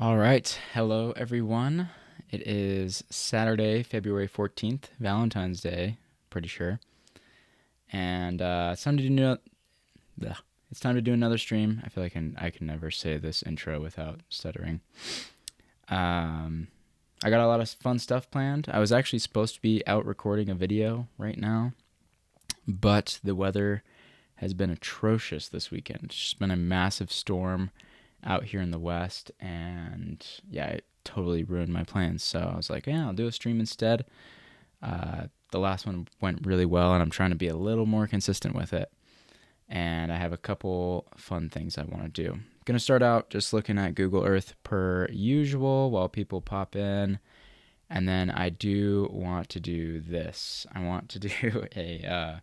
All right. Hello, everyone. It is Saturday, February 14th, Valentine's Day, pretty sure. And it's time to do another stream. I feel like I can never say this intro without stuttering. Um, I got a lot of fun stuff planned. I was actually supposed to be out recording a video right now, but the weather has been atrocious this weekend. It's just been a massive storm out here in the west, and yeah, it totally ruined my plans. So I was like, yeah, I'll do a stream instead. The last one went really well, and I'm trying to be a little more consistent with it. And I have a couple fun things I want to do. I'm gonna start out just looking at Google Earth per usual while people pop in. And then I do want to do this. I want to do a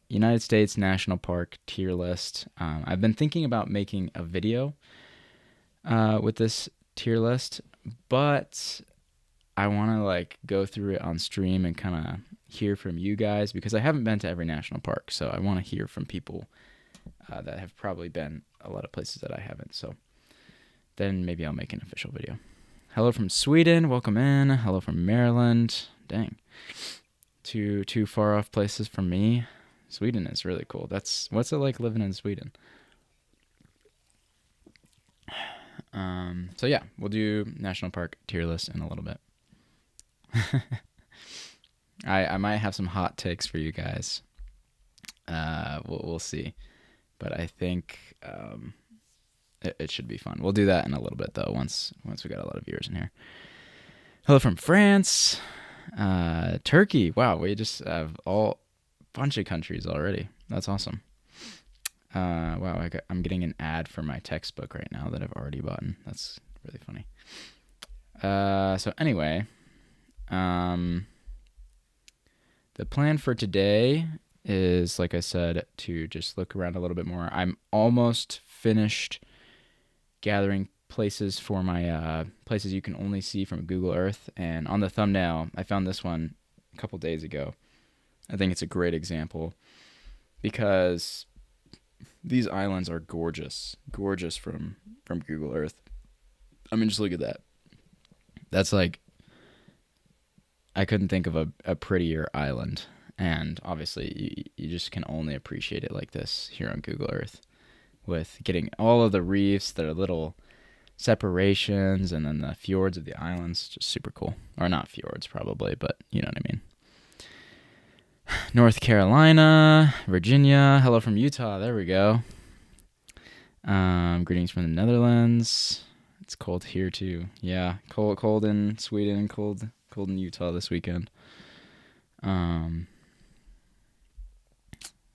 United States National Park tier list. I've been thinking about making a video with this tier list, but I want to like go through it on stream and kind of hear from you guys because I haven't been to every national park, so I want to hear from people that have probably been a lot of places that I haven't. So then maybe I'll make an official video. Hello from Sweden, welcome in. Hello from Maryland. Dang, two far off places from me. Sweden is really cool. What's it like living in Sweden? So yeah, we'll do national park tier list in a little bit. I might have some hot takes for you guys. We'll see, but I think it should be fun. We'll do that in a little bit though. Once we got a lot of viewers in here. Hello from France, Turkey. Wow, we just have all bunch of countries already. That's awesome. Wow, I'm getting an ad for my textbook right now that I've already bought. That's really funny. So anyway, the plan for today is, like I said, to just look around a little bit more. I'm almost finished gathering places for my places you can only see from Google Earth. And on the thumbnail, I found this one a couple days ago. I think it's a great example because these islands are gorgeous from Google Earth. I mean, just look at that. That's like, I couldn't think of a prettier island. And obviously, you just can only appreciate it like this here on Google Earth with getting all of the reefs, their little separations, and then the fjords of the islands. Just super cool. Or not fjords, probably, but you know what I mean. North Carolina, Virginia. Hello from Utah. There we go. Greetings from the Netherlands. It's cold here too. Yeah, cold in Sweden, cold in Utah this weekend.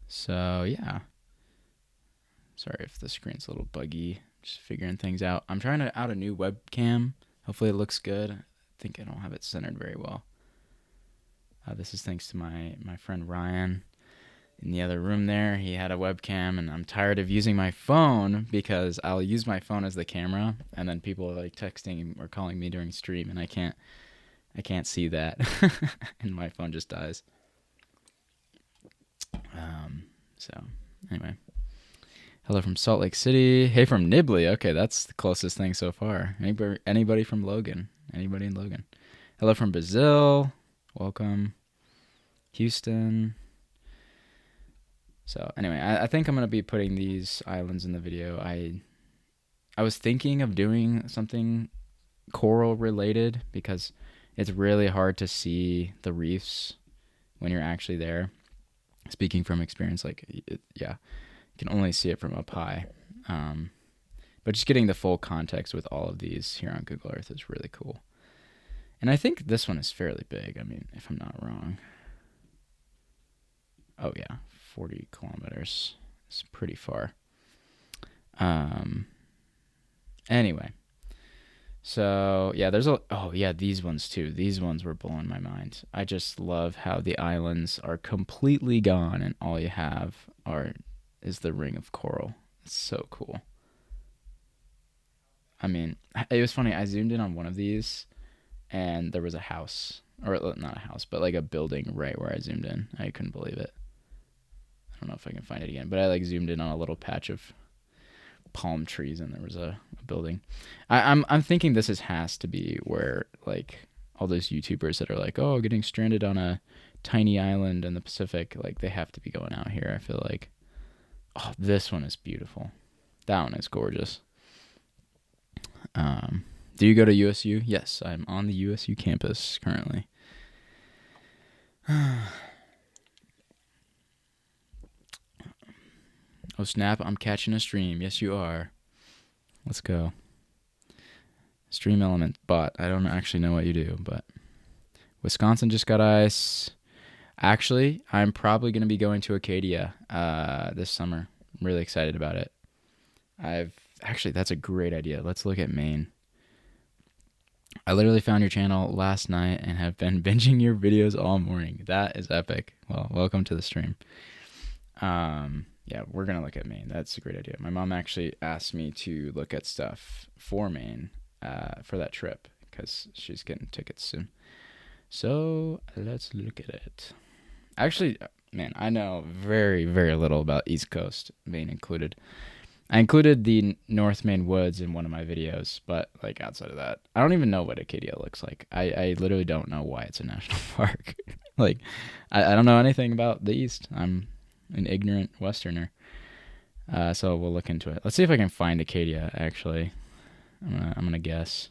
So yeah. Sorry if the screen's a little buggy. Just figuring things out. I'm trying out a new webcam. Hopefully it looks good. I think I don't have it centered very well. This is thanks to my friend Ryan in the other room there. He had a webcam, and I'm tired of using my phone because I'll use my phone as the camera, and then people are like texting or calling me during stream, and I can't see that, and my phone just dies. So anyway, hello from Salt Lake City. Hey from Nibley. Okay, that's the closest thing so far. Anybody from Logan? Anybody in Logan? Hello from Brazil. Welcome. Houston. So anyway, I think I'm going to be putting these islands in the video. I was thinking of doing something coral related because it's really hard to see the reefs when you're actually there. Speaking from experience, you can only see it from up high. But just getting the full context with all of these here on Google Earth is really cool. And I think this one is fairly big. I mean, if I'm not wrong. Oh, yeah. 40 kilometers. It's pretty far. Anyway. So, yeah, these ones too. These ones were blowing my mind. I just love how the islands are completely gone and all you have is the ring of coral. It's so cool. I mean, it was funny. I zoomed in on one of these and there was a house, or not a house, but like a building right where I zoomed in. I couldn't believe it. I don't know if I can find it again, but I like zoomed in on a little patch of palm trees and there was a building. I'm thinking has to be where like all those YouTubers that are like, oh, getting stranded on a tiny island in the Pacific, like they have to be going out here. I feel like, oh, this one is beautiful. That one is gorgeous. Do you go to USU? Yes, I'm on the USU campus currently. Oh snap, I'm catching a stream. Yes, you are. Let's go. Stream element bot. I don't actually know what you do, but Wisconsin just got ice. Actually, I'm probably going to be going to Acadia this summer. I'm really excited about it. That's a great idea. Let's look at Maine. I literally found your channel last night and have been binging your videos all morning. That is epic. Well, welcome to the stream. Yeah, we're going to look at Maine. That's a great idea. My mom actually asked me to look at stuff for Maine for that trip because she's getting tickets soon. So let's look at it. Actually, man, I know very, very little about East Coast, Maine included. I included the North Maine woods in one of my videos, but like outside of that, I don't even know what Acadia looks like. I literally don't know why it's a national park. Like, I don't know anything about the East. I'm an ignorant Westerner. So we'll look into it. Let's see if I can find Acadia, actually. I'm gonna guess.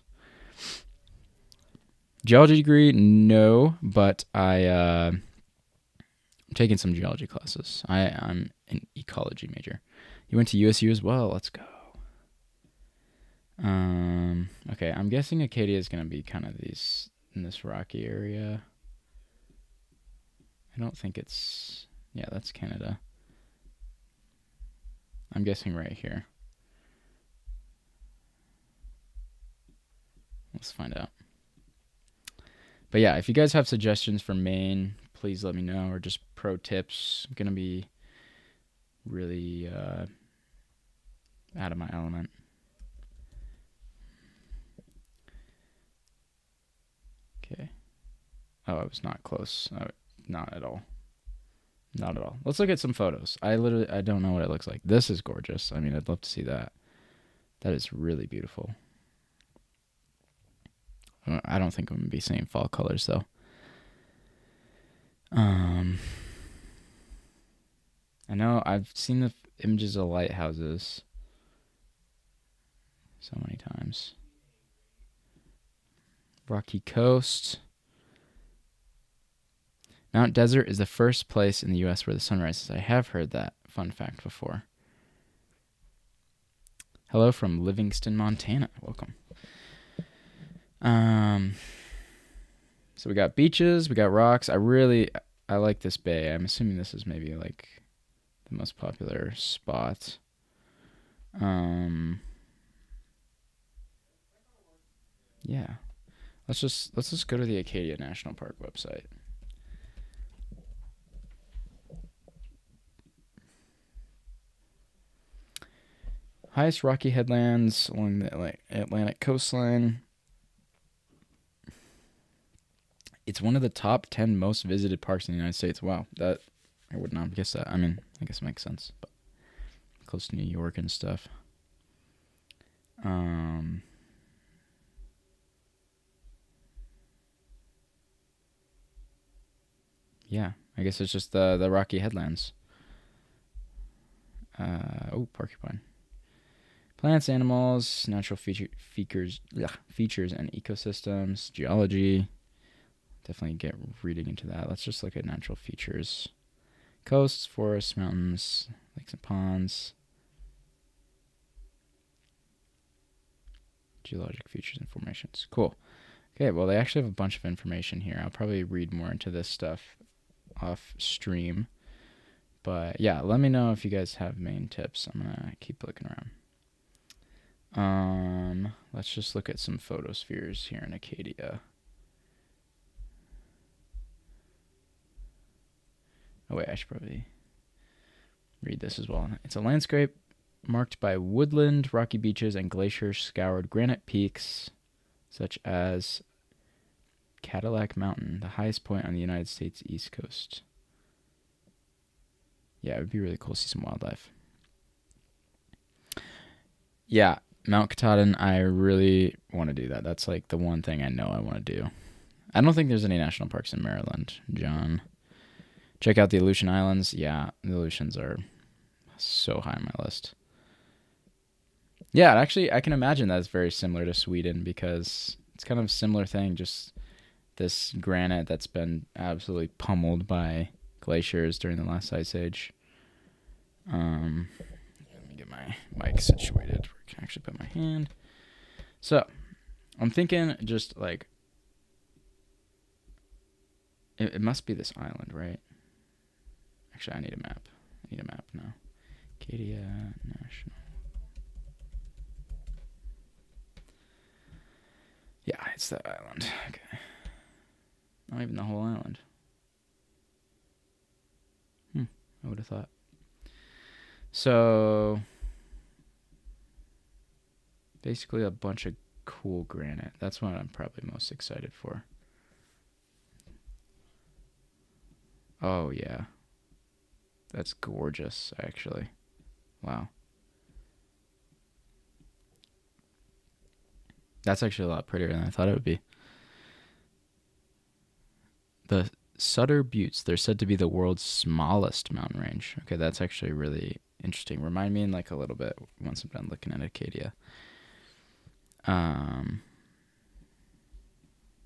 Geology degree? No, but I'm taking some geology classes. I'm an ecology major. You went to USU as well. Let's go. Okay, I'm guessing Acadia is going to be kind of in this rocky area. I don't think it's... Yeah, that's Canada. I'm guessing right here. Let's find out. But yeah, if you guys have suggestions for Maine, please let me know, or just pro tips. I'm going to be really out of my element. Okay. Oh, I was not close. Not at all. Not at all. Let's look at some photos. I don't know what it looks like. This is gorgeous. I mean, I'd love to see that. That is really beautiful. I don't think I'm going to be seeing fall colors, though. I know I've seen the images of lighthouses so many times. Rocky Coast. Mount Desert is the first place in the U.S. where the sun rises. I have heard that fun fact before. Hello from Livingston, Montana. Welcome. So we got beaches, we got rocks. I like this bay. I'm assuming this is maybe like the most popular spot. Yeah. Let's just go to the Acadia National Park website. Highest rocky headlands along the Atlantic coastline. It's one of the top 10 most visited parks in the United States. Wow, that I would not have guessed that. I mean, I guess it makes sense, but close to New York and stuff. Yeah, I guess it's just the rocky headlands. Porcupine. Plants, animals, natural features and ecosystems, geology. Definitely get reading into that. Let's just look at natural features. Coasts, forests, mountains, lakes and ponds. Geologic features and formations. Cool. Okay, well, they actually have a bunch of information here. I'll probably read more into this stuff off stream. But yeah, let me know if you guys have Maine tips. I'm going to keep looking around. Let's just look at some photospheres here in Acadia. Oh wait, I should probably read this as well. It's a landscape marked by woodland, rocky beaches, and glacier-scoured granite peaks, such as Cadillac Mountain, the highest point on the United States East Coast. Yeah, it would be really cool to see some wildlife. Yeah, Mount Katahdin. I really want to do that. That's like the one thing I know I want to do. I don't think there's any national parks in Maryland, John. Check out the Aleutian Islands. Yeah, the Aleutians are so high on my list. Yeah, actually, I can imagine that's very similar to Sweden because it's kind of a similar thing. Just this granite that's been absolutely pummeled by glaciers during the last ice age. Let me get my mic situated where I can actually put my hand. So, I'm thinking just like it must be this island, right? Actually, I need a map. I need a map now. Acadia National. Yeah, it's that island. Okay. Not even the whole island. I would have thought. So, basically a bunch of cool granite. That's what I'm probably most excited for. Oh, yeah. That's gorgeous, actually. Wow. That's actually a lot prettier than I thought it would be. The Sutter Buttes, they're said to be the world's smallest mountain range. Okay, that's actually really interesting. Remind me in like a little bit once I'm done looking at Acadia. Yeah,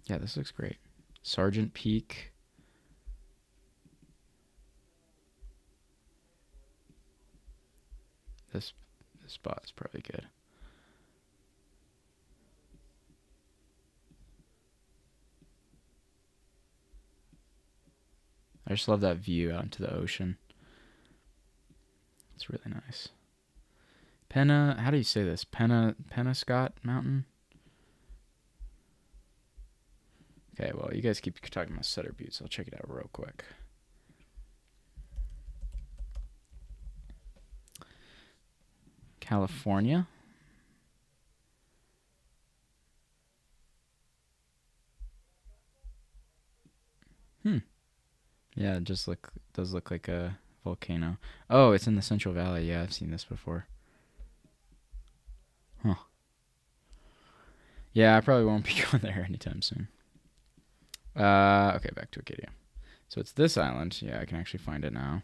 this looks great. Sergeant Peak. This spot is probably good. I just love that view out into the ocean. It's really nice. How do you say this? Penobscot Mountain? Okay, well, you guys keep talking about Sutter Buttes. I'll check it out real quick. California. Yeah, it just does look like a volcano. Oh, it's in the Central Valley. Yeah, I've seen this before. Huh. Yeah, I probably won't be going there anytime soon. Okay, back to Acadia. So it's this island. Yeah, I can actually find it now.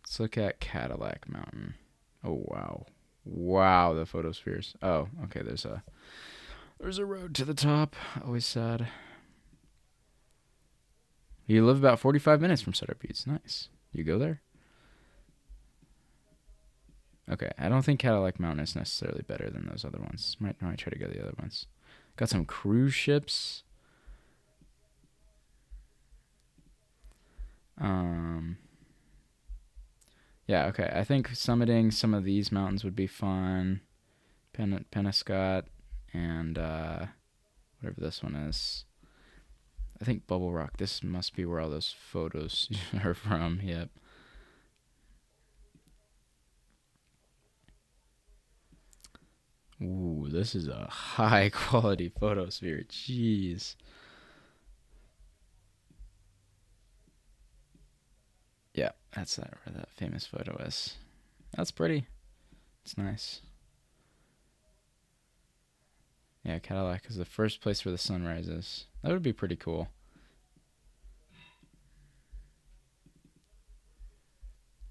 Let's look at Cadillac Mountain. Oh wow, wow, the photospheres. Oh, okay. There's a road to the top. Always sad. You live about 45 minutes from Sutter Buttes. Nice. You go there? Okay, I don't think Cadillac Mountain is necessarily better than those other ones. Might try to go the other ones. Got some cruise ships. Yeah, okay. I think summiting some of these mountains would be fun. Penobscot and whatever this one is. I think Bubble Rock. This must be where all those photos are from. Yep. Ooh, this is a high quality photosphere. Jeez. Yeah, that's where that famous photo is. That's pretty. It's nice. Yeah, Cadillac is the first place where the sun rises. That would be pretty cool.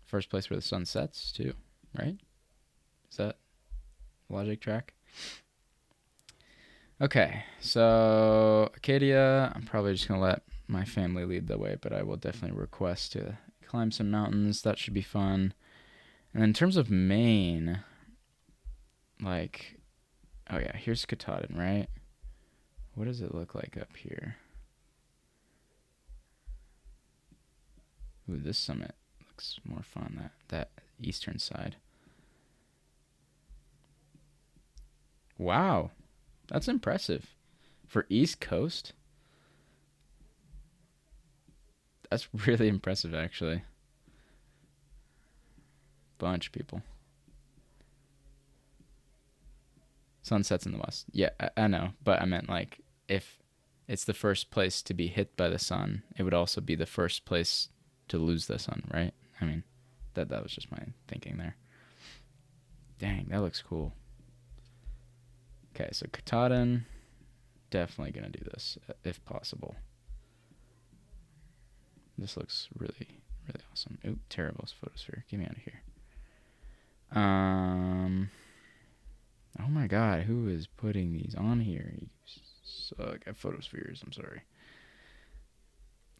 First place where the sun sets, too, right? Is that logic track? Okay, so Acadia, I'm probably just going to let my family lead the way, but I will definitely request to climb some mountains. That should be fun. And in terms of Maine, like, oh yeah, here's Katahdin, right? What does it look like up here? Ooh, this summit looks more fun, that eastern side. Wow, that's impressive. For East Coast, that's really impressive, actually. Bunch of people. Sun sets in the west. Yeah, I know, but I meant like if it's the first place to be hit by the sun, it would also be the first place to lose the sun, right? I mean, that was just my thinking there. Dang, that looks cool. Okay, so Katahdin, definitely gonna do this if possible. This looks really, really awesome. Oop, terrible photosphere. Get me out of here. Oh my god, who is putting these on here? You suck at photospheres. I'm sorry.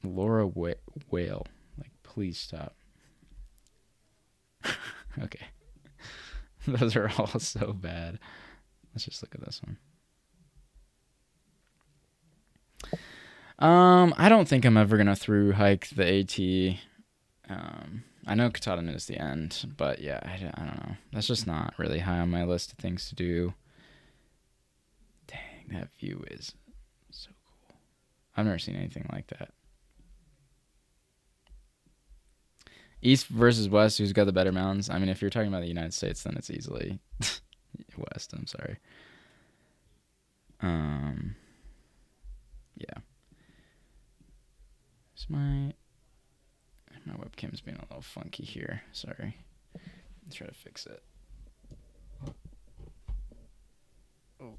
Laura Whale. Like, please stop. Okay. Those are all so bad. Let's just look at this one. I don't think I'm ever gonna through hike the AT. I know Katahdin is the end, but yeah, I don't know. That's just not really high on my list of things to do. Dang, that view is so cool. I've never seen anything like that. East versus West, who's got the better mountains? I mean, if you're talking about the United States, then it's easily West. I'm sorry. Yeah. So my webcam's being a little funky here. Sorry. Let's try to fix it. Oh,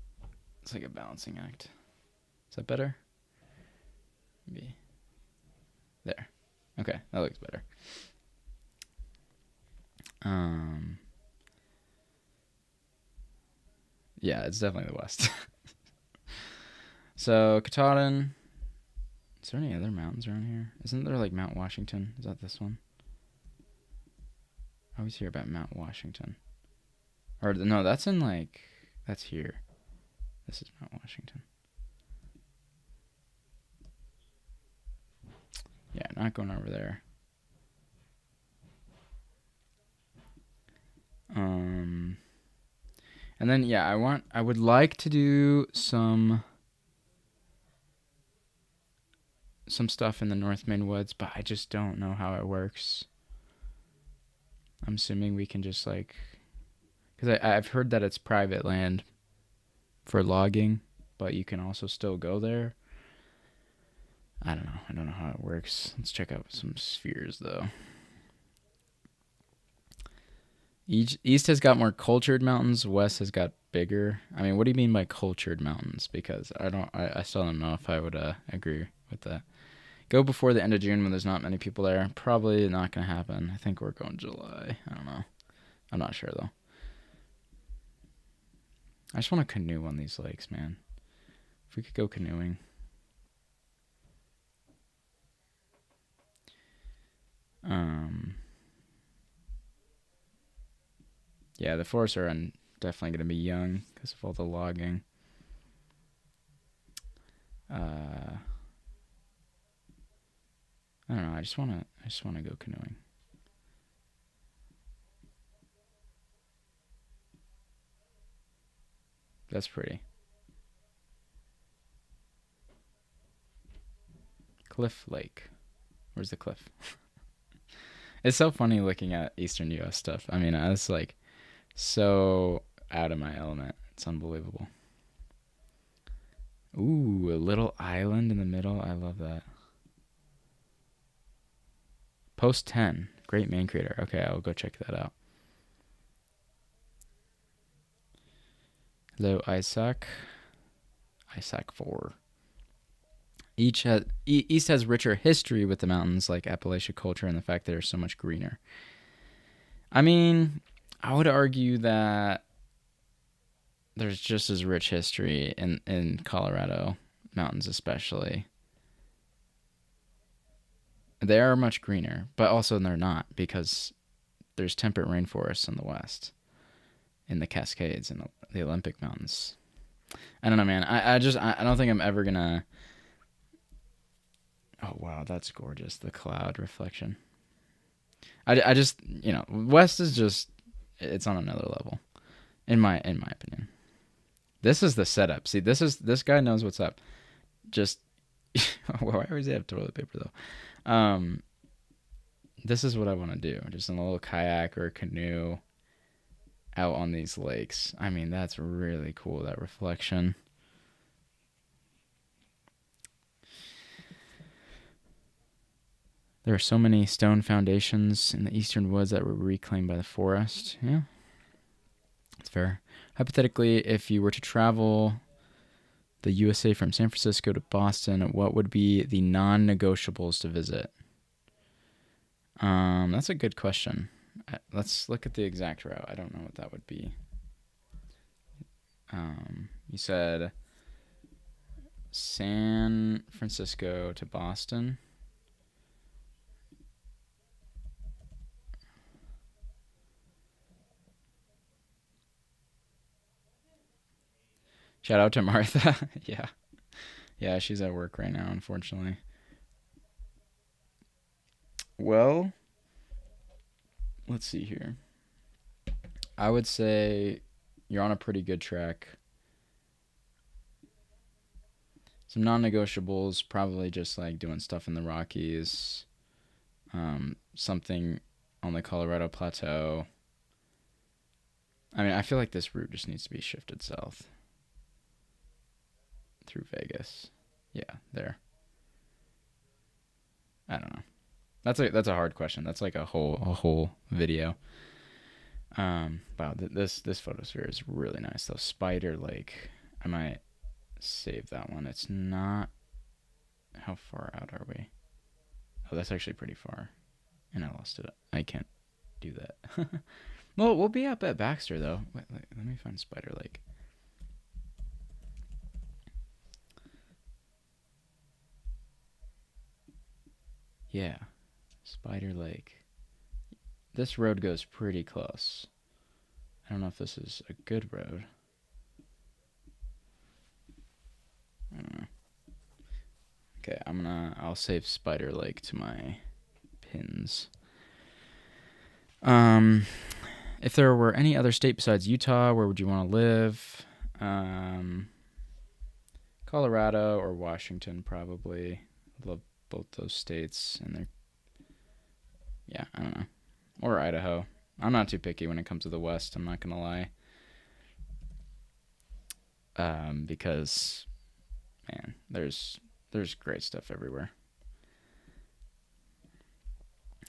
it's like a balancing act. Is that better? Maybe. There. Okay, that looks better. Yeah, it's definitely the West. So, Katahdin. Is there any other mountains around here? Isn't there like Mount Washington? Is that this one? I always hear about Mount Washington. Or, no, that's in like, that's here. This is Mount Washington. Yeah, not going over there. And then yeah, I would like to do some stuff in the North Maine woods, but I just don't know how it works. I'm assuming we can just like, because I've heard that it's private land for logging, but you can also still go there. I don't know how it works. Let's check out some spheres though. East has got more cultured mountains. West has got bigger. I mean, what do you mean by cultured mountains? Because I still don't know if I would agree with that. Go before the end of June when there's not many people there. Probably not going to happen. I think we're going July. I don't know. I'm not sure though. I just want to canoe on these lakes, man. If we could go canoeing. Yeah, the forests are definitely going to be young because of all the logging. I don't know. I just want to go canoeing. That's pretty. Cliff Lake. Where's the cliff? It's so funny looking at Eastern U.S. stuff. I mean, I was like so out of my element. It's unbelievable. Ooh, a little island in the middle. I love that. Post 10. Great Maine Crater. Okay, I'll go check that out. Hello, Isaac. Isaac 4. East has richer history with the mountains, like Appalachia culture, and the fact that they're so much greener. I mean, I would argue that there's just as rich history in Colorado mountains, especially. They are much greener, but also they're not, because there's temperate rainforests in the West, in the Cascades and the Olympic Mountains. I don't know, man. I don't think I'm ever gonna. Oh wow, that's gorgeous. The cloud reflection. I just, West is just, it's on another level, in my opinion. This is the setup. See, this guy knows what's up. Just, why does he have toilet paper though? This is what I want to do. Just in a little kayak or a canoe out on these lakes. I mean, that's really cool, that reflection. There are so many stone foundations in the eastern woods that were reclaimed by the forest. Yeah. That's fair. Hypothetically, if you were to travel the USA from San Francisco to Boston, what would be the non-negotiables to visit? That's a good question. Let's look at the exact route. I don't know what that would be. You said San Francisco to Boston. Shout out to Martha. Yeah. Yeah, she's at work right now, unfortunately. Well, let's see here. I would say you're on a pretty good track. Some non-negotiables, probably just like doing stuff in the Rockies, something on the Colorado Plateau. I mean, I feel like this route just needs to be shifted south through Vegas. Yeah, there. I don't know. That's a hard question. That's like a whole video. Wow, this photosphere is really nice though. Spider Lake. I might save that one. It's not. How far out are we? Oh, that's actually pretty far. And I lost it. I can't do that. Well, we'll be up at Baxter though. Wait, let me find Spider Lake. Yeah, Spider Lake. This road goes pretty close. I don't know if this is a good road. I don't know. Okay, I'll save Spider Lake to my pins. If there were any other state besides Utah, where would you want to live? Colorado or Washington, probably. Love both those states, and they're, yeah, I don't know. Or Idaho. I'm not too picky when it comes to the West, I'm not gonna lie. Because, man, there's great stuff everywhere.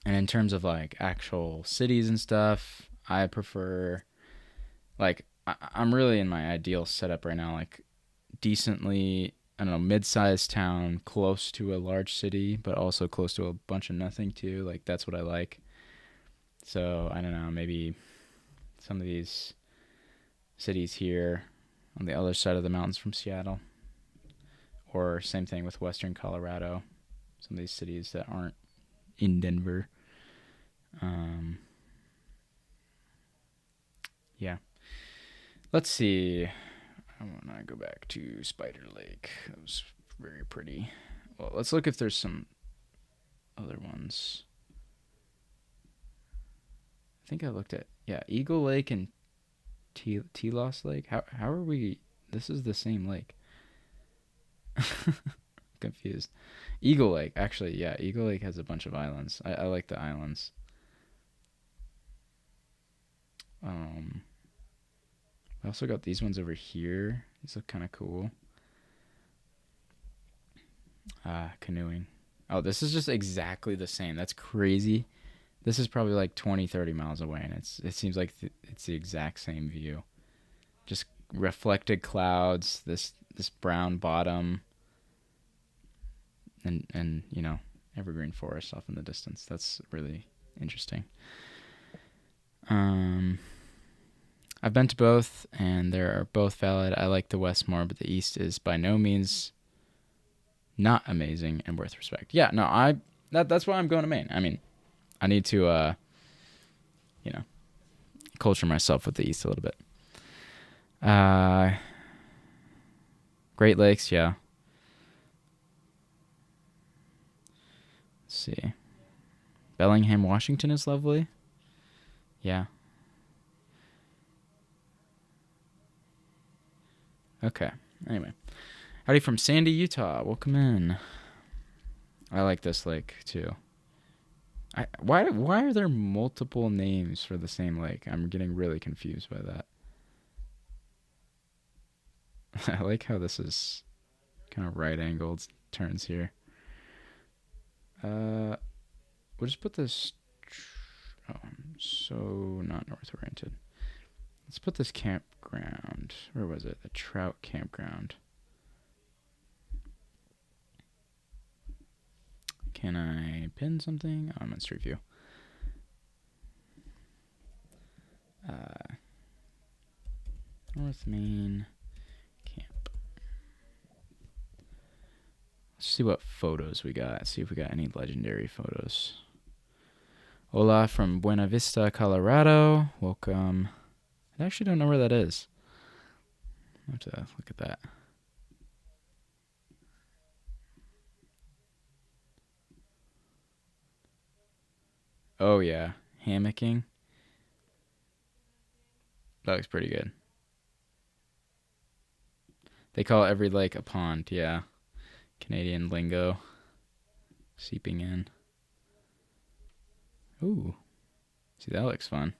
And in terms of like actual cities and stuff, I prefer, like, I'm really in my ideal setup right now, like decently, I don't know, mid-sized town close to a large city, but also close to a bunch of nothing too. Like that's what I like. So I don't know, maybe some of these cities here on the other side of the mountains from Seattle, or same thing with Western Colorado. Some of these cities that aren't in Denver. Yeah. Let's see. I want to go back to Spider Lake. That was very pretty. Well, let's look if there's some other ones. I think I looked at, yeah, Eagle Lake and Telos Lake. How are we? This is the same lake. Confused. Eagle Lake, actually, yeah. Eagle Lake has a bunch of islands. I like the islands. I also got these ones over here. These look kind of cool. Canoeing. Oh, this is just exactly the same. That's crazy. This is probably like 20, 30 miles away, and it seems like it's the exact same view. Just reflected clouds, this brown bottom, and you know, evergreen forest off in the distance. That's really interesting. I've been to both, and they are both valid. I like the West more, but the East is by no means not amazing and worth respect. Yeah, no, that's why I'm going to Maine. I mean, I need to, you know, culture myself with the East a little bit. Great Lakes, yeah. Let's see. Bellingham, Washington is lovely. Yeah. Okay. Anyway. Howdy from Sandy, Utah. Welcome in. I like this lake, too. Why are there multiple names for the same lake? I'm getting really confused by that. I like how this is kind of right-angled turns here. We'll just put this... Oh, I'm so not north-oriented. Let's put this campground. Where was it? The trout campground. Can I pin something? Oh, I'm in Street View. North Maine camp. Let's see what photos we got. See if we got any legendary photos. Hola from Buena Vista, Colorado. Welcome. I actually don't know where that is. I'll have to look at that. Oh, yeah. Hammocking. That looks pretty good. They call every lake a pond, yeah. Canadian lingo. Seeping in. Ooh. See, that looks fun.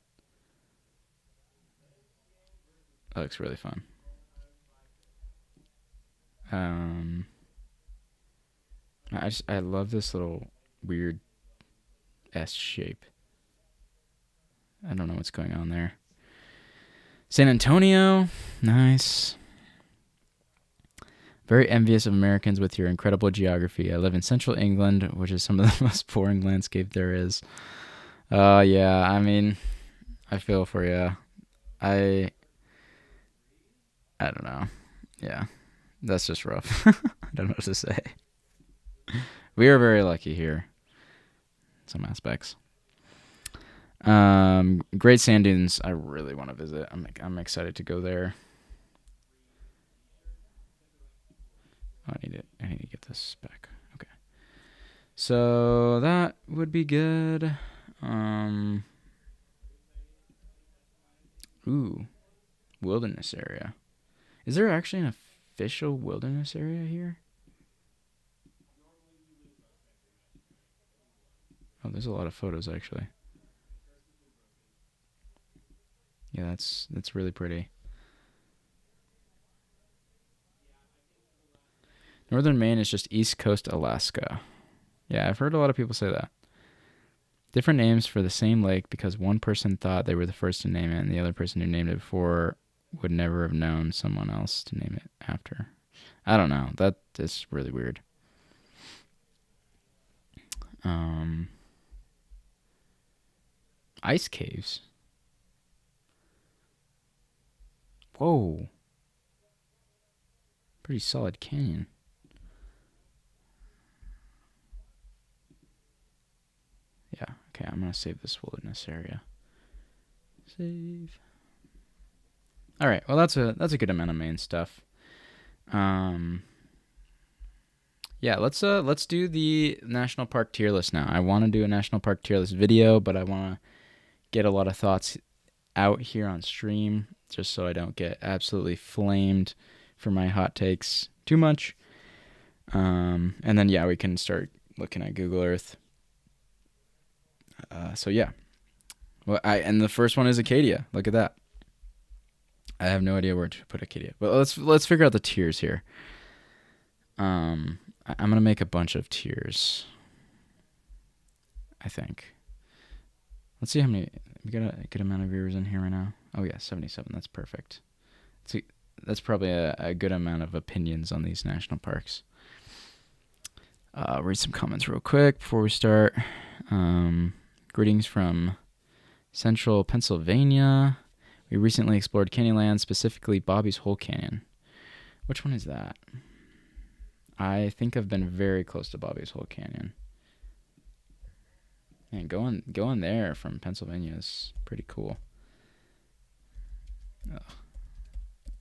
That looks really fun. I love this little weird S shape. I don't know what's going on there. San Antonio, nice. Very envious of Americans with your incredible geography. I live in central England, which is some of the most boring landscape there is. Yeah, I mean, I feel for you. I don't know. Yeah, that's just rough. I don't know what to say. We are very lucky here. In some aspects. Great sand dunes. I really want to visit. I'm excited to go there. Oh, I need to get this back. Okay. So that would be good. Ooh, wilderness area. Is there actually an official wilderness area here? Oh, there's a lot of photos actually. Yeah, that's really pretty. Northern Maine is just East Coast Alaska. Yeah, I've heard a lot of people say that. Different names for the same lake because one person thought they were the first to name it and the other person who named it before would never have known someone else to name it after. I don't know. That is really weird. Ice caves. Whoa. Pretty solid canyon. Yeah, okay, I'm going to save this wilderness area. Save. All right, well, that's a good amount of Maine stuff. Yeah, let's do the national park tier list now. I want to do a national park tier list video, but I want to get a lot of thoughts out here on stream just so I don't get absolutely flamed for my hot takes too much. And then yeah, we can start looking at Google Earth. So yeah. Well, and the first one is Acadia. Look at that. I have no idea where to put Acadia. But let's figure out the tiers here. I'm gonna make a bunch of tiers. I think. Let's see how many. We got a good amount of viewers in here right now. Oh yeah, 77. That's perfect. See, that's probably a good amount of opinions on these national parks. Read some comments real quick before we start. Greetings from Central Pennsylvania. We recently explored Canyonland, specifically Bobby's Hole Canyon. Which one is that? I think I've been very close to Bobby's Hole Canyon. Man, going there from Pennsylvania is pretty cool. Ugh.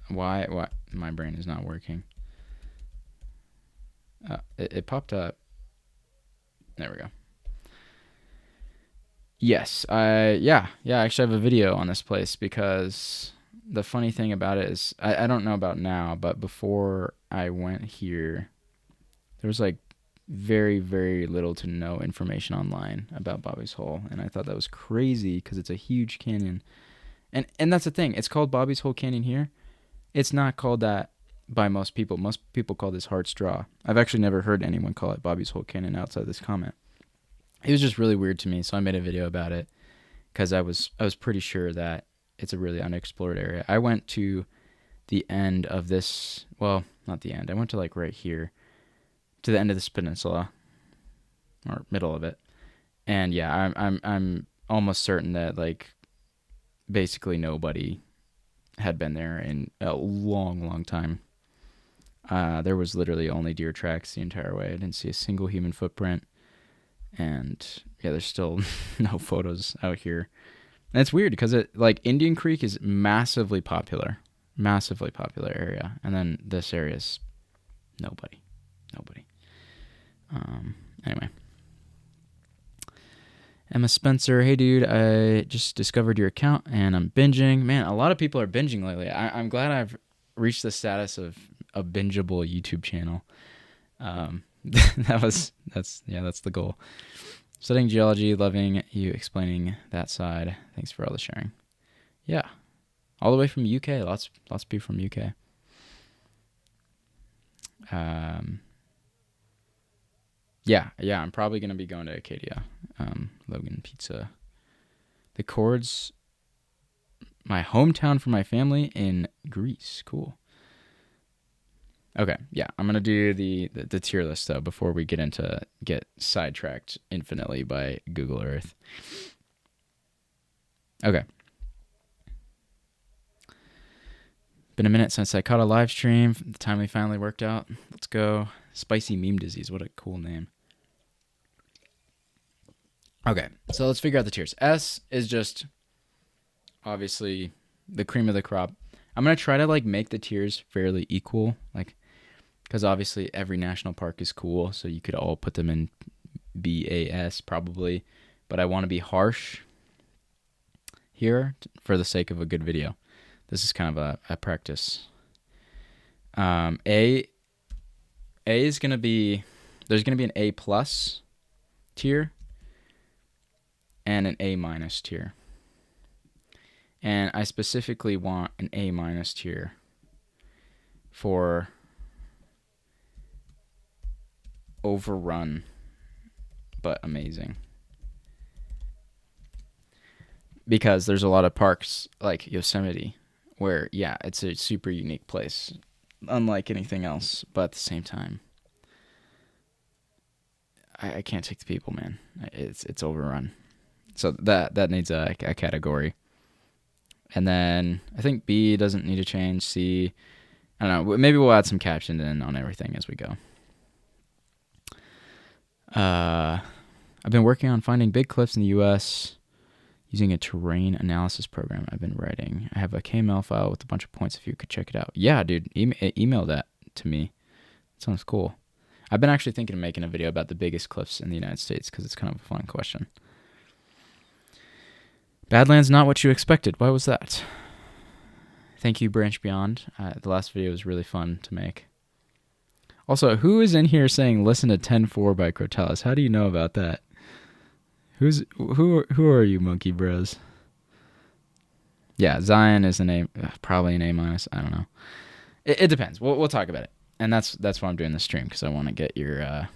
Why my brain is not working? It popped up. There we go. Yes, I actually have a video on this place because the funny thing about it is I don't know about now, but before I went here, there was like very, very little to no information online about Bobby's Hole, and I thought that was crazy because it's a huge canyon. And that's the thing. It's called Bobby's Hole Canyon here. It's not called that by most people. Most people call this Hard Straw. I've actually never heard anyone call it Bobby's Hole Canyon outside this comment. It was just really weird to me, so I made a video about it because I was pretty sure that it's a really unexplored area. I went to the end of this, well, not the end. I went to like right here to the end of this peninsula or middle of it. And yeah, I'm almost certain that like basically nobody had been there in a long time. There was literally only deer tracks the entire way. I didn't see a single human footprint. And yeah, there's still no photos out here. And it's weird because like Indian Creek is massively popular area. And then this area is nobody. Anyway. Emma Spencer, hey dude, I just discovered your account and I'm binging. Man, a lot of people are binging lately. I'm glad I've reached the status of a bingeable YouTube channel. That's the goal. Studying geology, loving you explaining that side. Thanks for all the sharing. Yeah, all the way from UK. Lots of people from UK. Yeah, I'm probably gonna be going to Acadia. Logan Pizza. The Chords, my hometown for my family in Greece. Cool. Okay, yeah, I'm gonna do the tier list though before we get sidetracked infinitely by Google Earth. Okay. Been a minute since I caught a live stream. The timely finally worked out. Let's go. Spicy meme disease. What a cool name. Okay, so let's figure out the tiers. S is just obviously the cream of the crop. I'm gonna try to like make the tiers fairly equal, like because obviously every national park is cool, so you could all put them in BAS probably, but I want to be harsh here for the sake of a good video. This is kind of a practice. A is gonna be there's gonna be an A+ tier and an A- tier. And I specifically want an A- tier for overrun, but amazing. Because there's a lot of parks like Yosemite where, yeah, it's a super unique place, unlike anything else, but at the same time, I can't take the people, man. It's overrun. So that needs a category. And then I think B doesn't need to change. C, I don't know. Maybe we'll add some captions in on everything as we go. I've been working on finding big cliffs in the U.S. using a terrain analysis program I've been writing. I have a KML file with a bunch of points if you could check it out. Yeah, dude, email that to me. That sounds cool. I've been actually thinking of making a video about the biggest cliffs in the United States because it's kind of a fun question. Badlands not what you expected. Why was that? Thank you, Branch Beyond. The last video was really fun to make. Also, who is in here saying listen to 10-4 by Crotalis? How do you know about that? Who are you, monkey bros? Yeah, Zion is an A, probably an A-. I don't know. It depends. We'll talk about it. And that's why I'm doing this stream, because I want to get your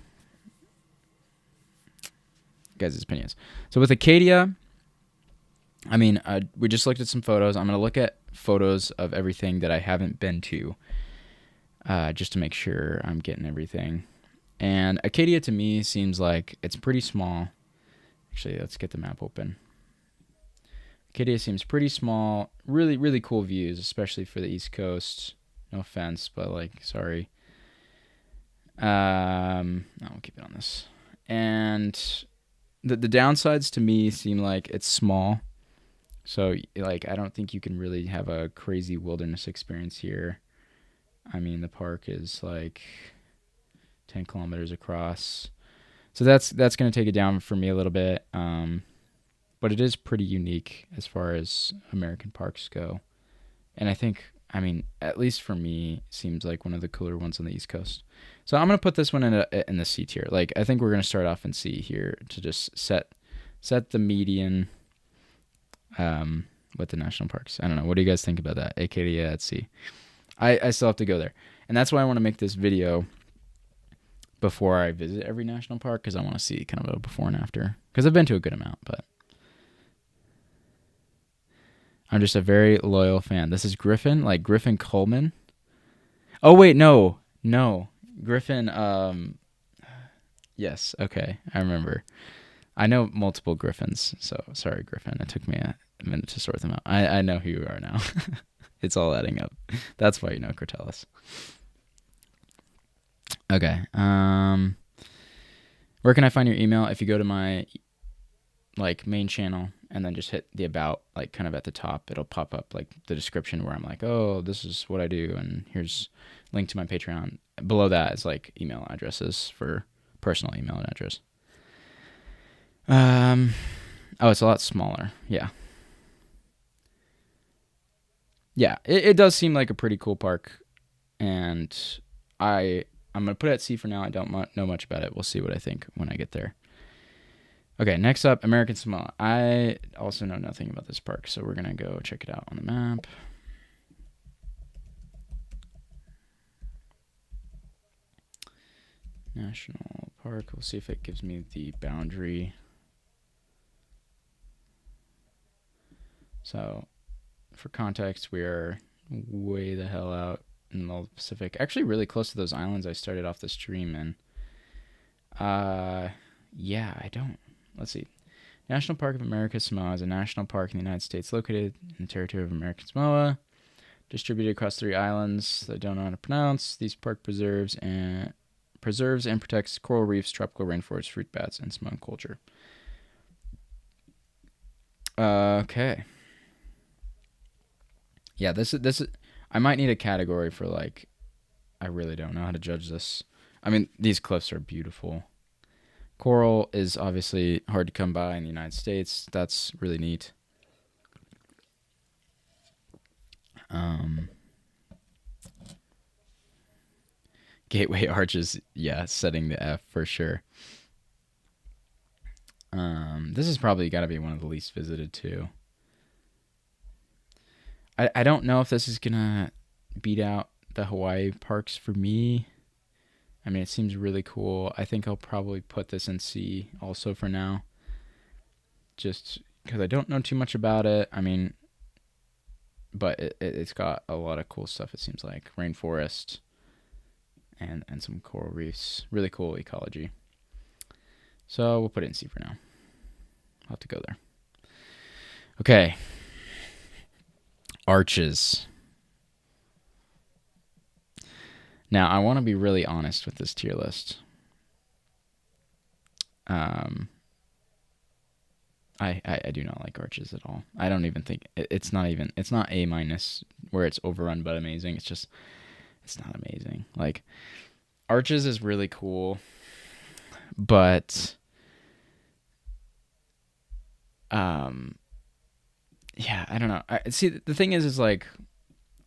guys' opinions. So with Acadia, I mean, we just looked at some photos. I'm going to look at photos of everything that I haven't been to, just to make sure I'm getting everything. And Acadia to me seems like it's pretty small. Actually, let's get the map open. Acadia seems pretty small. Really, really cool views, especially for the East Coast. No offense, but like, sorry. I'll keep it on this. And the downsides to me seem like it's small. So, like, I don't think you can really have a crazy wilderness experience here. I mean, the park is like 10 kilometers across. So that's going to take it down for me a little bit. But it is pretty unique as far as American parks go. And I think, I mean, at least for me, seems like one of the cooler ones on the East Coast. So I'm going to put this one in the C tier. Like, I think we're going to start off in C here to just set the median with the national parks. I don't know. What do you guys think about that? Acadia at C. I still have to go there. And that's why I want to make this video before I visit every national park, because I want to see kind of a before and after. Because I've been to a good amount, but I'm just a very loyal fan. This is Griffin, like Griffin Coleman. Oh wait, no, no, Griffin. Yes, okay, I remember. I know multiple Griffins, so sorry, Griffin. It took me a minute to sort them out. I know who you are now. It's all adding up. That's why you know Cortellis. Okay. Where can I find your email? If you go to my like main channel and then just hit the about, like kind of at the top, it'll pop up like the description where I'm like, oh, this is what I do, and here's link to my Patreon. Below that is like email addresses for personal email address. Oh, it's a lot smaller. Yeah. Yeah, it does seem like a pretty cool park, and I'm gonna put it at C for now. I don't know much about it. We'll see what I think when I get there. Okay, next up, American Samoa. I also know nothing about this park, so we're gonna go check it out on the map. National Park. We'll see if it gives me the boundary. So, for context, we are way the hell out in the Pacific. Actually, really close to those islands I started off the stream in. Yeah, I don't. Let's see. National Park of American Samoa is a national park in the United States located in the territory of American Samoa, distributed across 3 islands that I don't know how to pronounce. These park preserves and protects coral reefs, tropical rainforests, fruit bats, and Samoan culture. Okay. Yeah, this is. I might need a category for like. I really don't know how to judge this. I mean, these cliffs are beautiful. Coral is obviously hard to come by in the United States. That's really neat. Gateway Arches, yeah, setting the F for sure. This has probably got to be one of the least visited too. I don't know if this is gonna beat out the Hawaii parks for me. I mean, it seems really cool. I think I'll probably put this in C also for now, just because I don't know too much about it. I mean, but it's got a lot of cool stuff. It seems like rainforest and some coral reefs. Really cool ecology. So we'll put it in C for now. I'll have to go there. Okay. Arches. Now, I want to be really honest with this tier list. I do not like Arches at all. I don't even think it's not A minus where it's overrun but amazing. It's not amazing. Like, Arches is really cool, but yeah, I don't know. See, the thing is like,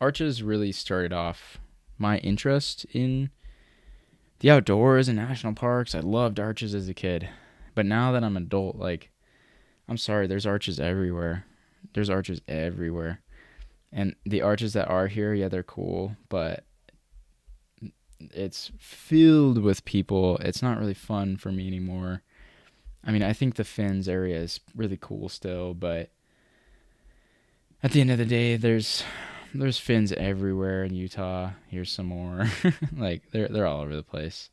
Arches really started off my interest in the outdoors and national parks. I loved Arches as a kid, but now that I'm an adult, like, I'm sorry, there's arches everywhere. There's arches everywhere, and the arches that are here, yeah, they're cool, but it's filled with people. It's not really fun for me anymore. I mean, I think the Fins area is really cool still, but at the end of the day, there's Fins everywhere in Utah. Here's some more. Like, they're all over the place.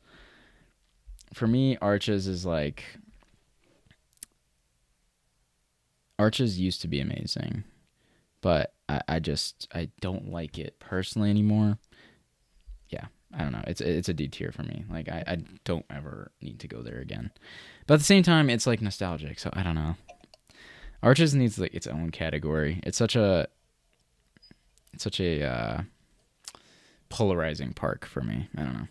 For me, Arches is like, Arches used to be amazing, but I don't like it personally anymore. Yeah, I don't know. It's a D tier for me. Like, I don't ever need to go there again. But at the same time, it's like nostalgic, so I don't know. Arches needs like its own category. It's such a polarizing park for me. I don't know.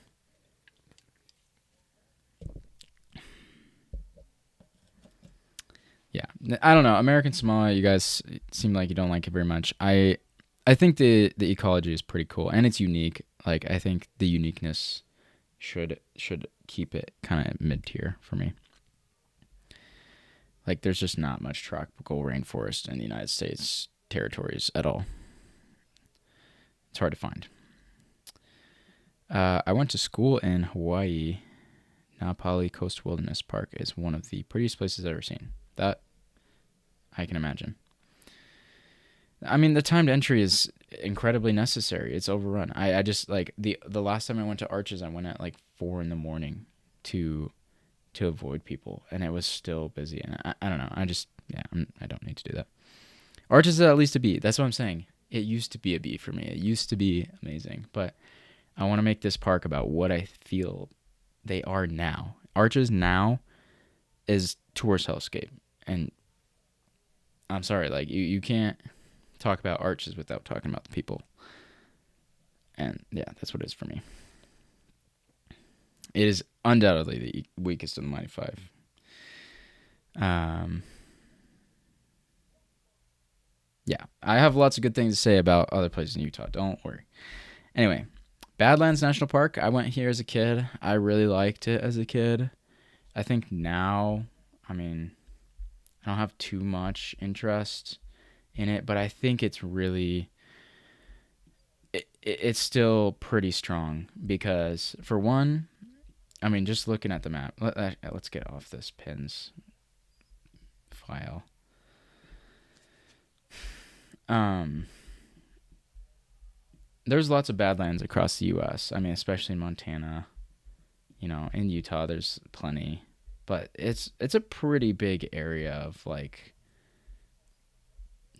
Yeah, I don't know. American Samoa, you guys seem like you don't like it very much. I think the ecology is pretty cool and it's unique. Like, I think the uniqueness should keep it kind of mid tier for me. Like, there's just not much tropical rainforest in the United States territories at all. It's hard to find. I went to school in Hawaii. Napali Coast Wilderness Park is one of the prettiest places I've ever seen. That I can imagine. I mean, the timed entry is incredibly necessary. It's overrun. I just like the last time I went to Arches, I went at like 4 in the morning to to avoid people, and it was still busy. And I don't know. I just yeah, I don't need to do that. Arches is at least a B. That's what I'm saying. It used to be a B for me. It used to be amazing, but I want to make this park about what I feel they are now. Arches now is tourist hellscape, and I'm sorry, like you can't talk about Arches without talking about the people. And yeah, that's what it is for me. It is undoubtedly the weakest of the mighty five. Um, yeah, I have lots of good things to say about other places in Utah. Don't worry. Anyway, Badlands National Park. I went here as a kid. I really liked it as a kid. I think now, I mean, I don't have too much interest in it, but I think it's really it's still pretty strong because for one, I mean, just looking at the map, let's get off this pins file. Um, there's lots of badlands across the U.S. I mean, especially in Montana. You know, in Utah, there's plenty, but it's a pretty big area of like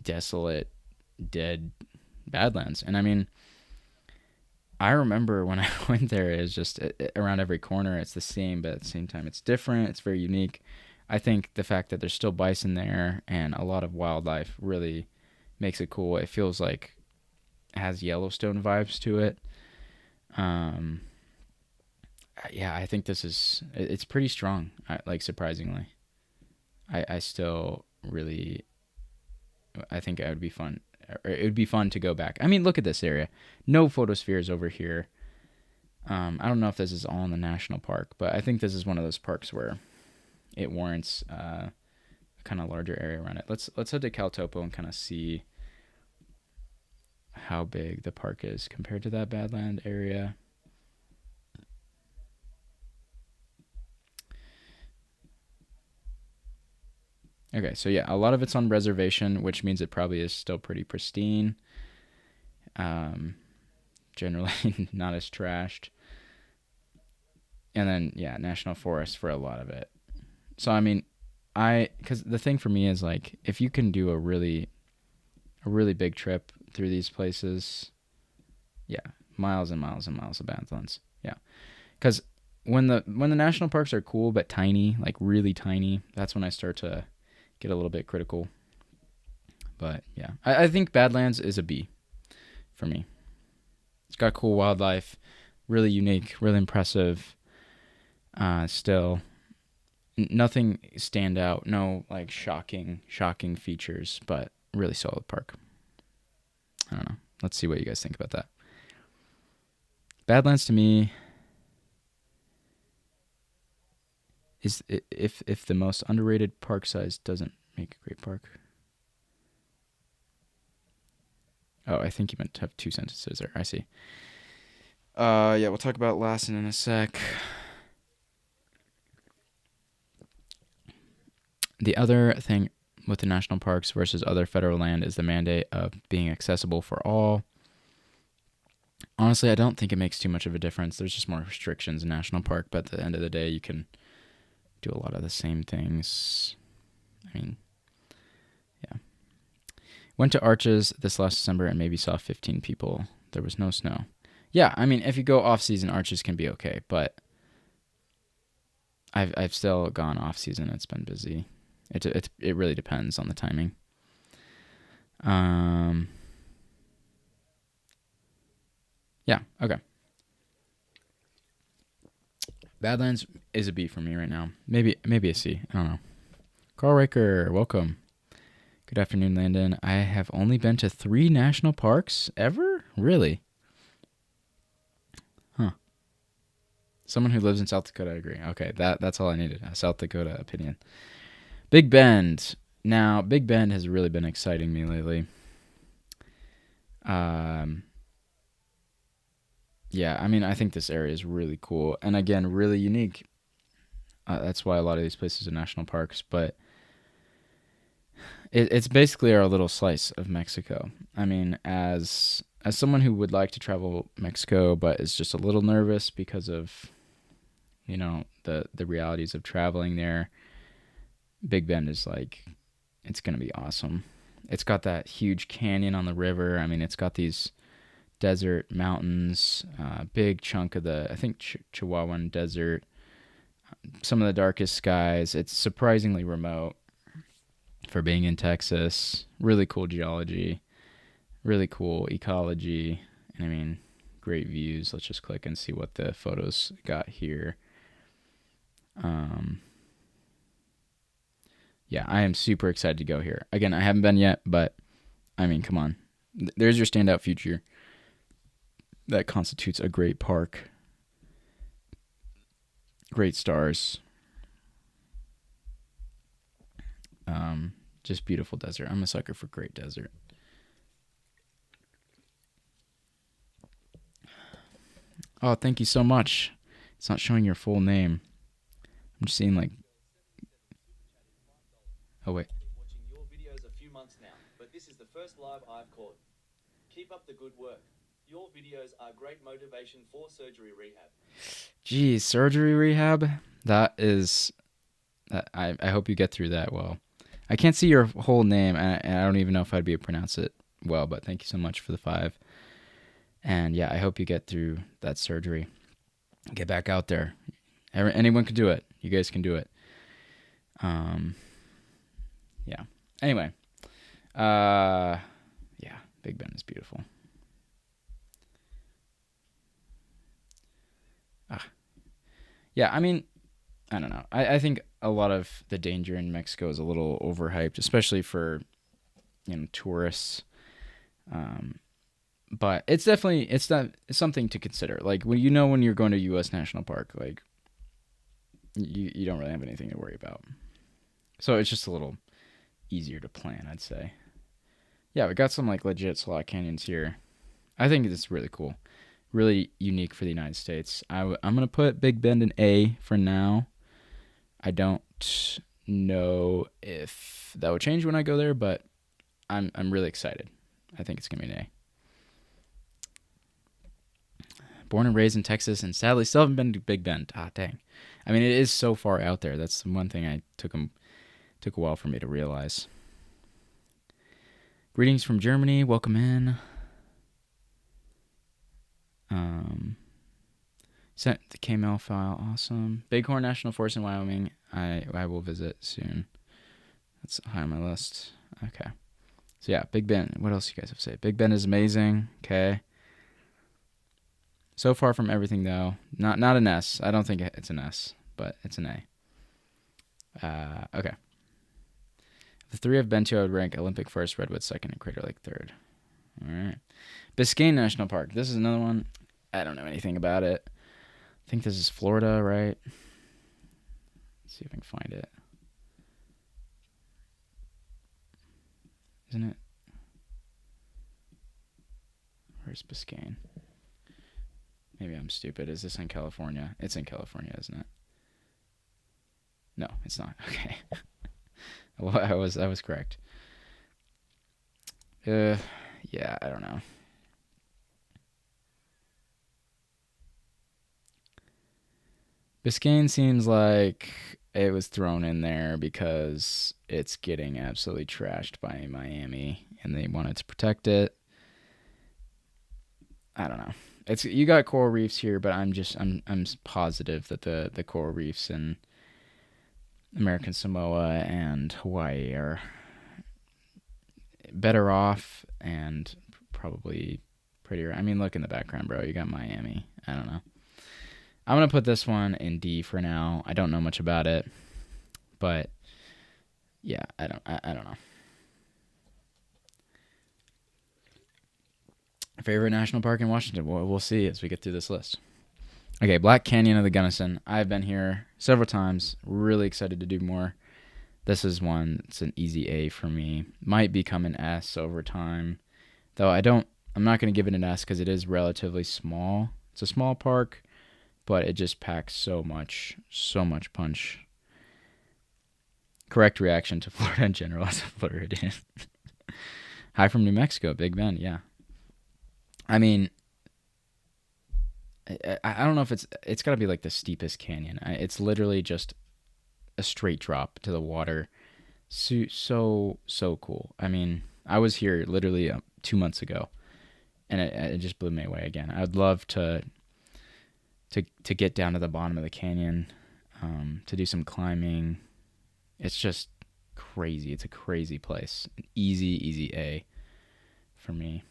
desolate, dead badlands. And I mean, I remember when I went there, it's just around every corner, it's the same, but at the same time, it's different. It's very unique. I think the fact that there's still bison there and a lot of wildlife really makes it cool. It feels like it has Yellowstone vibes to it. Um, yeah, I think this is it's pretty strong. Like surprisingly, I still really I think it would be fun. Or it would be fun to go back. I mean, look at this area. No photospheres over here. I don't know if this is all in the national park, but I think this is one of those parks where it warrants a kind of larger area around it. Let's head to Caltopo and kind of see how big the park is compared to that Badland area. Okay, so yeah, a lot of it's on reservation, which means it probably is still pretty pristine. Generally not as trashed. And then yeah, national forest for a lot of it. So I mean, because the thing for me is like if you can do a really big trip through these places, yeah, miles and miles and miles of badlands. Yeah, because when the national parks are cool but tiny, like really tiny, that's when I start to get a little bit critical. But yeah, I think Badlands is a B for me. It's got cool wildlife, really unique, really impressive. Still, nothing stand out, no like shocking features, but really solid park. I don't know. Let's see what you guys think about that. Badlands to me is if the most underrated park size doesn't make a great park. Oh, I think you meant to have two sentences there. I see. Yeah, we'll talk about Lassen in a sec. The other thing with the national parks versus other federal land is the mandate of being accessible for all. Honestly, I don't think it makes too much of a difference. There's just more restrictions in national park, but at the end of the day, you can do a lot of the same things. I mean, yeah. Went to Arches this last December and maybe saw 15 people. There was no snow. Yeah, I mean, if you go off season, Arches can be okay, but I've still gone off season. It's been busy. It really depends on the timing. Yeah, okay. Badlands is a B for me right now. Maybe a C. I don't know. Carl Riker, welcome. Good afternoon, Landon. I have only been to 3 national parks ever? Really? Huh. Someone who lives in South Dakota, I agree. Okay, that's all I needed. A South Dakota opinion. Big Bend. Now, Big Bend has really been exciting me lately. Yeah, I mean, I think this area is really cool. And again, really unique. That's why a lot of these places are national parks. But it's basically our little slice of Mexico. I mean, as someone who would like to travel Mexico, but is just a little nervous because of the realities of traveling there, Big Bend is like it's gonna be awesome. It's got that huge canyon on the river. I mean, it's got these desert mountains, big chunk of the I think Chihuahuan Desert, some of the darkest skies. It's surprisingly remote for being in Texas. Really cool geology, really cool ecology, and I mean, great views. Let's just click and see what the photos got here. Um, yeah, I am super excited to go here. Again, I haven't been yet, but I mean, come on. There's your standout feature that constitutes a great park. Great stars. Just beautiful desert. I'm a sucker for great desert. Oh, thank you so much. It's not showing your full name. I'm just seeing like. Oh wait. Watching your videos a few months now, but this is the first live I've caught. Keep up the good work. Your videos are great motivation for surgery rehab. Geez, surgery rehab? That is. I hope you get through that well. I can't see your whole name, and I don't even know if I'd be able to pronounce it well, but thank you so much for the 5. And yeah, I hope you get through that surgery. Get back out there. Anyone can do it. You guys can do it. Yeah. Anyway. Yeah, Big Bend is beautiful. Yeah, I mean, I don't know. I think a lot of the danger in Mexico is a little overhyped, especially for tourists. But it's definitely it's something to consider. Like when you're going to U.S. National Park, like you don't really have anything to worry about. So it's just a little easier to plan, I'd say. Yeah, we got some like legit slot canyons here. I think it's really cool, really unique for the United States. I'm gonna put Big Bend in A for now. I don't know if that will change when I go there, but I'm really excited. I think it's gonna be an A. Born and raised in Texas, and sadly still haven't been to Big Bend. Ah, dang. I mean, it is so far out there. That's the one thing I took a while for me to realize. Greetings from Germany. Welcome in. Sent the KML file. Awesome. Bighorn National Forest in Wyoming. I will visit soon. That's high on my list. Okay. So yeah, Big Bend. What else you guys have to say? Big Bend is amazing. Okay. So far from everything though. Not an S. I don't think it's an S, but it's an A. Okay. The 3 I've been to, I would rank Olympic first, Redwood second, and Crater Lake third. All right. Biscayne National Park. This is another one. I don't know anything about it. I think this is Florida, right? Let's see if I can find it. Isn't it? Where's Biscayne? Maybe I'm stupid. Is this in California? It's in California, isn't it? No, it's not. Okay. Well, I was correct. Yeah, I don't know. Biscayne seems like it was thrown in there because it's getting absolutely trashed by Miami, and they wanted to protect it. I don't know. You got coral reefs here, but I'm positive that the coral reefs in American Samoa and Hawaii are better off and probably prettier. I mean, look in the background, bro. You got Miami. I don't know. I'm gonna put this one in D for now. I don't know much about it, but yeah, I don't know. Favorite national park in Washington? We'll see as we get through this list. Okay, Black Canyon of the Gunnison. I've been here several times. Really excited to do more. This is one. It's an easy A for me. Might become an S over time, though I'm not going to give it an S because it is relatively small. It's a small park, but it just packs so much punch. Correct reaction to Florida in general as a Floridian. Hi from New Mexico, Big Bend. Yeah. I mean, I don't know if it's got to be like the steepest canyon. It's literally just a straight drop to the water. So cool. I mean, I was here literally 2 months ago, and it just blew me away again. I'd love to get down to the bottom of the canyon, to do some climbing. It's just crazy. It's a crazy place. An easy A for me.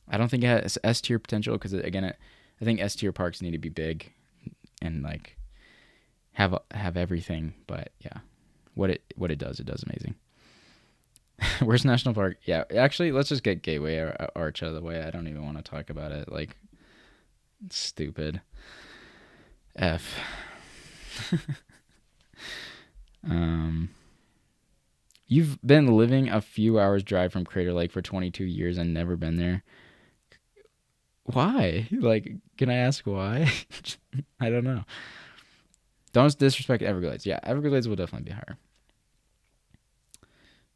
I don't think it has S tier potential because again, I think S tier parks need to be big and like have everything. But yeah, what it does amazing. Where's National Park? Yeah, actually, let's just get Gateway Arch out of the way. I don't even want to talk about it. Like, it's stupid. F. You've been living a few hours drive from Crater Lake for 22 years and never been there. Why? Like, can I ask why? I don't know. Don't disrespect Everglades. Yeah, Everglades will definitely be higher.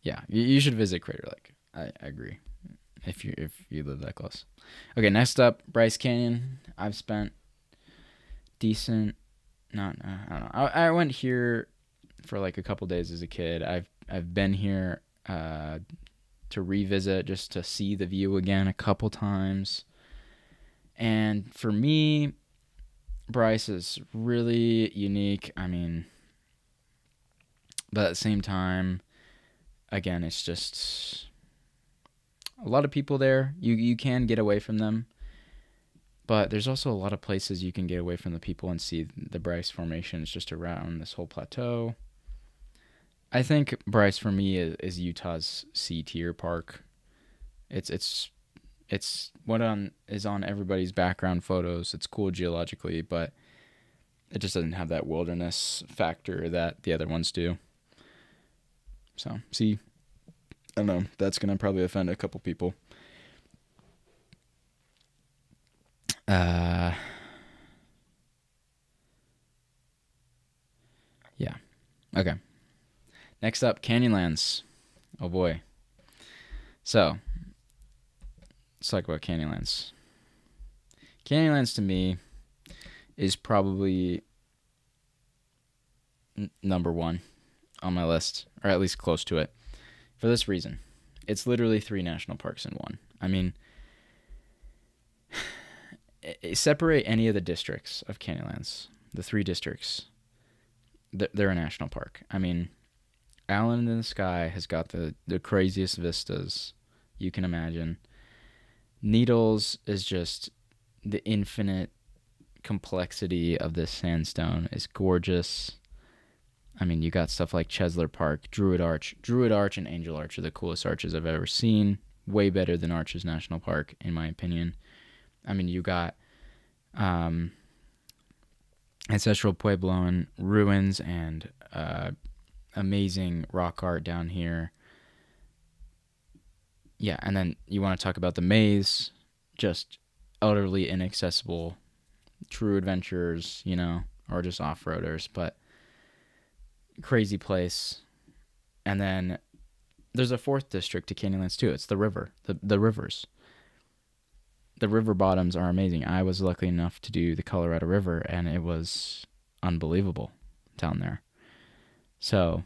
Yeah, you should visit Crater Lake. I agree. If you live that close. Okay, next up, Bryce Canyon. I've spent decent. Not I don't know. I went here for like a couple days as a kid. I've been here to revisit just to see the view again a couple times. And for me, Bryce is really unique. I mean, but at the same time, again, it's just a lot of people there. You can get away from them, but there's also a lot of places you can get away from the people and see the Bryce formations just around this whole plateau. I think Bryce for me is Utah's C tier park. It's what is on everybody's background photos. It's cool geologically, but it just doesn't have that wilderness factor that the other ones do. So, see, I don't know. That's going to probably offend a couple people. Yeah. Okay. Next up, Canyonlands. Oh boy. So, let's talk about Canyonlands. Canyonlands to me is probably number one on my list, or at least close to it, for this reason. It's literally 3 national parks in one. I mean, separate any of the districts of Canyonlands, the 3 districts, they're a national park. I mean, Island in the Sky has got the craziest vistas you can imagine. Needles is just the infinite complexity of this sandstone is gorgeous. I mean, you got stuff like Chesler Park, Druid Arch. Druid Arch and Angel Arch are the coolest arches I've ever seen. Way better than Arches National Park, in my opinion. I mean, you got ancestral Puebloan ruins and amazing rock art down here. Yeah, and then you want to talk about the maze, just utterly inaccessible, true adventurers, or just off-roaders, but crazy place. And then there's a 4th district to Canyonlands too. It's the river, the rivers. The river bottoms are amazing. I was lucky enough to do the Colorado River, and it was unbelievable down there. So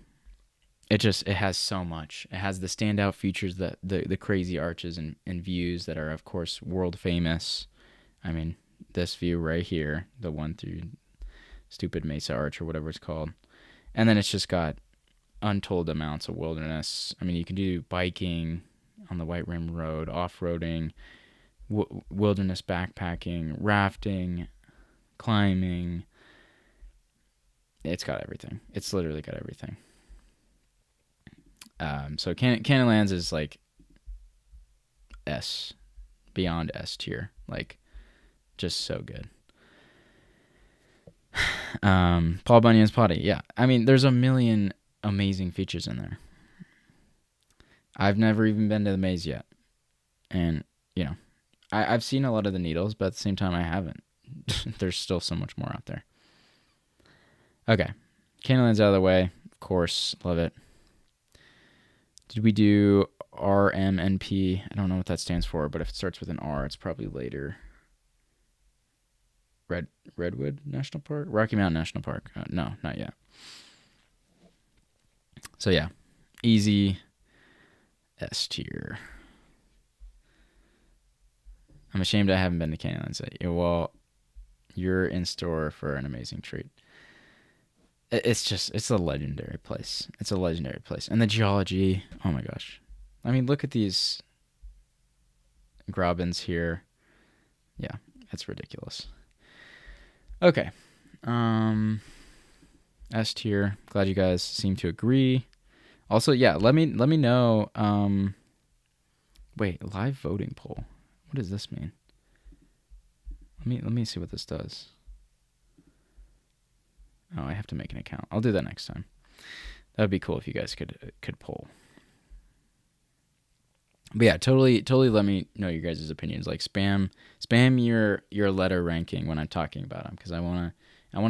it has so much. It has the standout features, that the crazy arches and views that are, of course, world famous. I mean, this view right here, the one through Stupid Mesa Arch or whatever it's called. And then it's just got untold amounts of wilderness. I mean, you can do biking on the White Rim Road, off-roading, wilderness backpacking, rafting, climbing. It's got everything. It's literally got everything. So Canyonlands is like S, beyond S tier. Like, just so good. Paul Bunyan's Potty. Yeah. I mean, there's a million amazing features in there. I've never even been to the maze yet. And, I've seen a lot of the needles, but at the same time, I haven't. There's still so much more out there. Okay. Canyonlands out of the way. Of course, love it. Did we do RMNP? I don't know what that stands for, but if it starts with an R, it's probably later. Redwood National Park? Rocky Mountain National Park. No, not yet. So yeah, easy S tier. I'm ashamed I haven't been to Canyonlands yet. Well, you're in store for an amazing treat. It's a legendary place. It's a legendary place. And the geology, oh my gosh. I mean, look at these grabens here. Yeah, it's ridiculous. Okay. S tier. Glad you guys seem to agree. Also, yeah, let me know. Wait, live voting poll. What does this mean? Let me see what this does. Oh, I have to make an account. I'll do that next time. That would be cool if you guys could poll. But yeah, totally let me know your guys' opinions. Like spam your letter ranking when I'm talking about them, because I wanna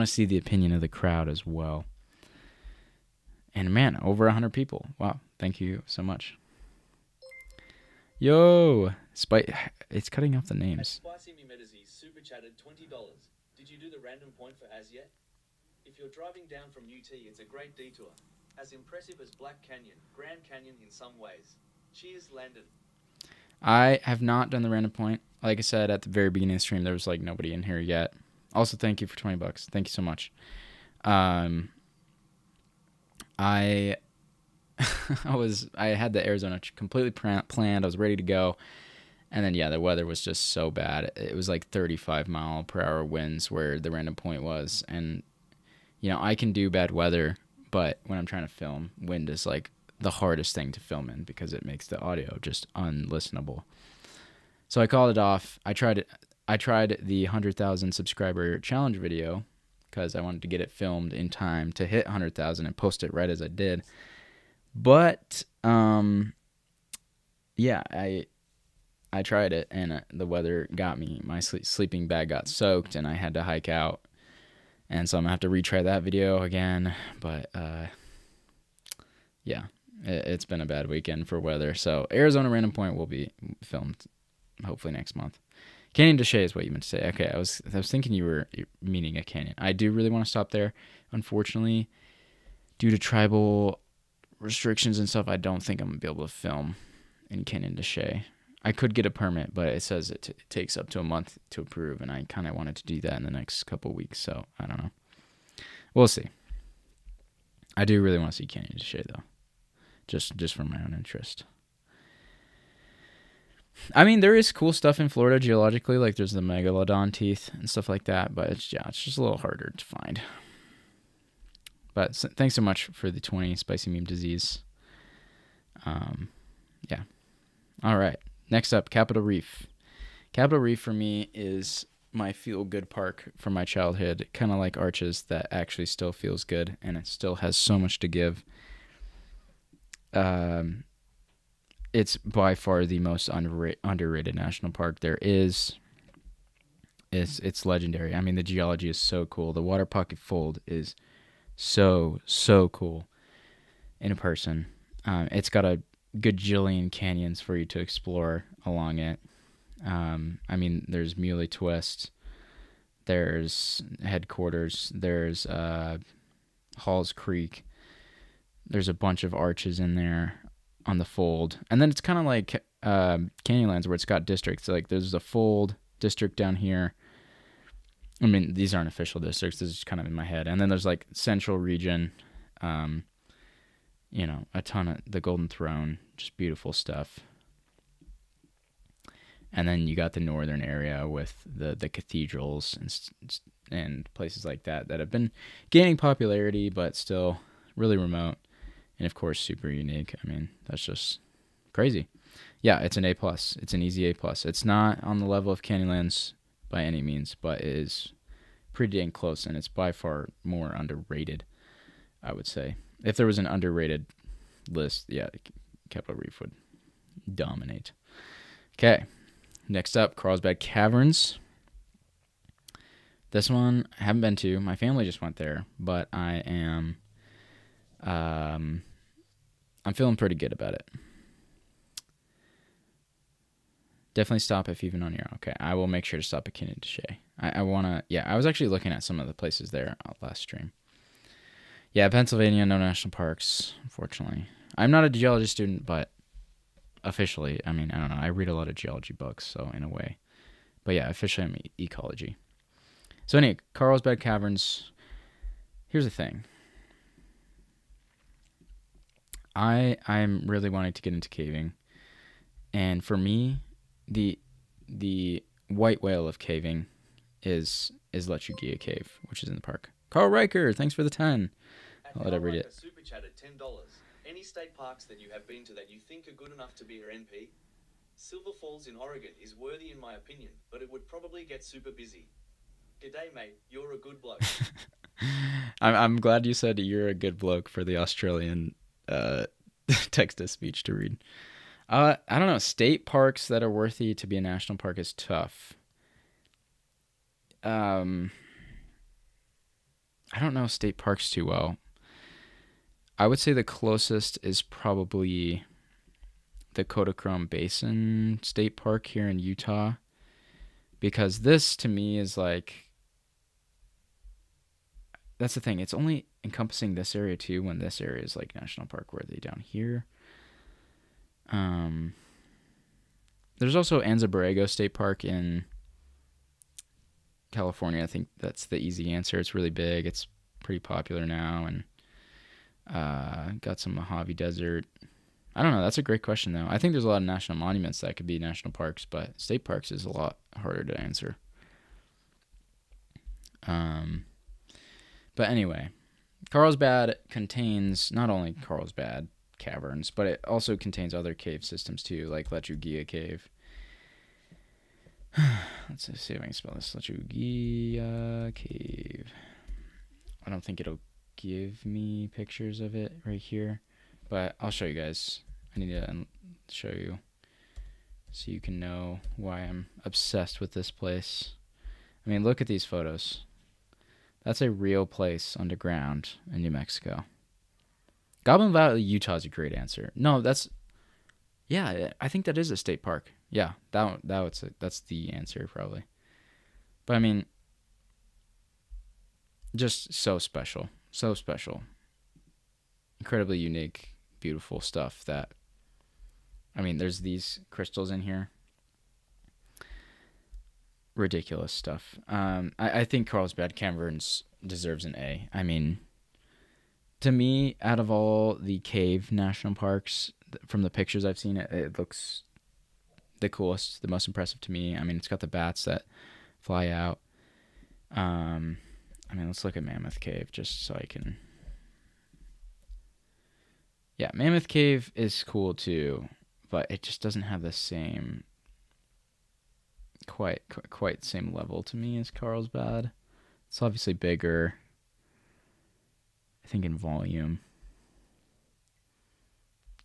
see the opinion of the crowd as well. And man, over 100 people. Wow, thank you so much. Yo, it's cutting off the names. Spicy Mimetizy super chatted $20. Did you do the random point for As yet? If you're driving down from UT, it's a great detour. As impressive as Black Canyon, Grand Canyon in some ways. Cheers, Landon. I have not done the random point. Like I said at the very beginning of the stream, there was like nobody in here yet. Also, thank you for $20. Thank you so much. I I had the Arizona completely planned. I was ready to go. And then, yeah, the weather was just so bad. It was like 35-mile-per-hour winds where the random point was. And, I can do bad weather, but when I'm trying to film, wind is like the hardest thing to film in because it makes the audio just unlistenable. So I called it off. I tried the 100,000 subscriber challenge video because I wanted to get it filmed in time to hit 100,000 and post it right as I did. But, yeah, I tried it, and the weather got me. My sleeping bag got soaked, and I had to hike out. And so I'm going to have to retry that video again. But, yeah, it's been a bad weekend for weather. So Arizona Random Point will be filmed hopefully next month. Canyon de Chelly is what you meant to say. Okay, I was thinking you were meaning a canyon. I do really want to stop there. Unfortunately, due to tribal restrictions and stuff, I don't think I'm going to be able to film in Canyon de Chelly. I could get a permit, but it says it takes up to a month to approve, and I kind of wanted to do that in the next couple weeks, so I don't know. We'll see. I do really want to see Canyon de Chelly, though, just for my own interest. I mean, there is cool stuff in Florida geologically, like there's the megalodon teeth and stuff like that, but it's just a little harder to find. But thanks so much for the 20 spicy meme disease. Yeah. All right. Next up, Capitol Reef. Capitol Reef for me is my feel-good park from my childhood, kind of like Arches that actually still feels good, and it still has so much to give. It's by far the most underrated national park there is. It's legendary. I mean, the geology is so cool. The water pocket fold is so cool in person. It's got a gajillion canyons for you to explore along it. I mean, there's Muley Twist, there's Headquarters, there's Halls Creek, there's a bunch of arches in there on the fold, and then it's kind of like Canyonlands where it's got districts. Like there's a fold district down here. I mean, these aren't official districts. This is kind of in my head. And then there's like Central Region, a ton of the Golden Throne, just beautiful stuff. And then you got the northern area with the cathedrals and places like that have been gaining popularity, but still really remote. And of course, super unique. I mean, that's just crazy. Yeah, it's an A+. It's an easy A+. It's not on the level of Canyonlands by any means, but it is pretty dang close, and it's by far more underrated, I would say. If there was an underrated list, yeah, Capitol Reef would dominate. Okay, next up, Carlsbad Caverns. This one I haven't been to. My family just went there, but I am Um, I'm feeling pretty good about it. Definitely stop if even on your own. Okay, I will make sure to stop at Canyon de Chelly. I want to, yeah, I was actually looking at some of the places there last stream. Yeah, Pennsylvania, no national parks, unfortunately. I'm not a geology student, but officially, I mean, I don't know. I read a lot of geology books, so in a way. But yeah, officially I'm ecology. So anyway, Carlsbad Caverns. Here's the thing. I'm really wanting to get into caving. And for me, the white whale of caving is Lechugia Cave, which is in the park. Carl Riker, thanks for the 10. At I'll let Carl her read Riker it. Super Chatted $10. Any state parks that you have been to that you think are good enough to be your NP? Silver Falls in Oregon is worthy in my opinion, but it would probably get super busy. G'day mate, you're a good bloke. I'm glad you said you're a good bloke for the Australian uh, text to speech to read. I don't know. State parks that are worthy to be a national park is tough. Um, I don't know state parks too well. I would say the closest is probably the Kodachrome Basin State Park here in Utah, because this to me is like, that's the thing. It's only encompassing this area too, when this area is like national park worthy down here. Um, there's also Anza Borrego State Park in California. I think that's the easy answer. It's really big. It's pretty popular now, and got some Mojave Desert. I don't know. That's a great question, though. I think there's a lot of national monuments that could be national parks, but state parks is a lot harder to answer. Um, but anyway, Carlsbad contains not only Carlsbad caverns, but it also contains other cave systems too, like Lechugia Cave. Let's see if I can spell this. Lechugia Cave. I don't think it'll give me pictures of it right here, but I'll show you guys. I need to show you so you can know why I'm obsessed with this place. I mean, look at these photos. That's a real place underground in New Mexico. Goblin Valley, Utah is a great answer. No, yeah, I think that is a state park. Yeah, that's the answer probably. But I mean, just so special, so special, incredibly unique, beautiful stuff. That, I mean, there's these crystals in here. Ridiculous stuff. I think Carlsbad Caverns deserves an A. I mean, to me, out of all the cave national parks, from the pictures I've seen, it looks the coolest, the most impressive to me. I mean, it's got the bats that fly out. I mean, let's look at Mammoth Cave just so I can. Yeah, Mammoth Cave is cool too, but it just doesn't have the same quite the same level to me as Carlsbad. It's obviously bigger, I think, in volume,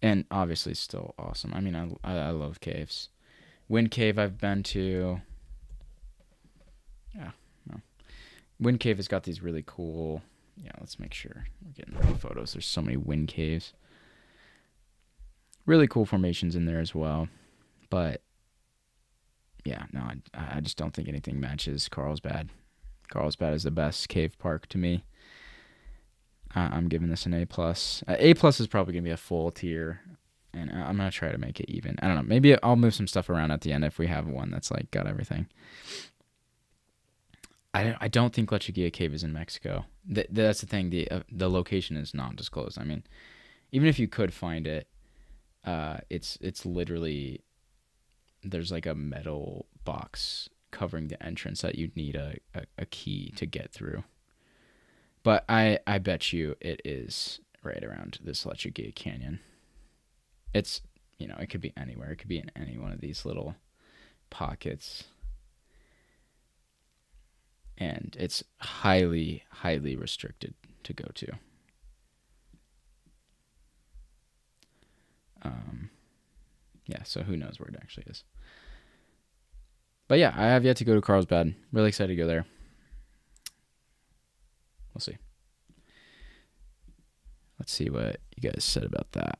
and obviously still awesome. I mean, I love caves. Wind Cave I've been to. Yeah, no. Wind Cave has got these really cool. Yeah, let's make sure we're getting the right photos. There's so many wind caves. Really cool formations in there as well, but yeah, no, I just don't think anything matches Carlsbad. Carlsbad is the best cave park to me. I'm giving this an A plus. A plus is probably gonna be a full tier, and I'm gonna try to make it even. I don't know. Maybe I'll move some stuff around at the end if we have one that's like got everything. I don't think Lechugia Cave is in Mexico. That's the thing. The location is not disclosed. I mean, even if you could find it, it's literally, there's like a metal box covering the entrance that you'd need a key to get through. But I bet you it is right around this Lechugia Canyon. It's, it could be anywhere. It could be in any one of these little pockets. And it's highly, highly restricted to go to. Yeah, so who knows where it actually is. But yeah, I have yet to go to Carlsbad. Really excited to go there. We'll see. Let's see what you guys said about that.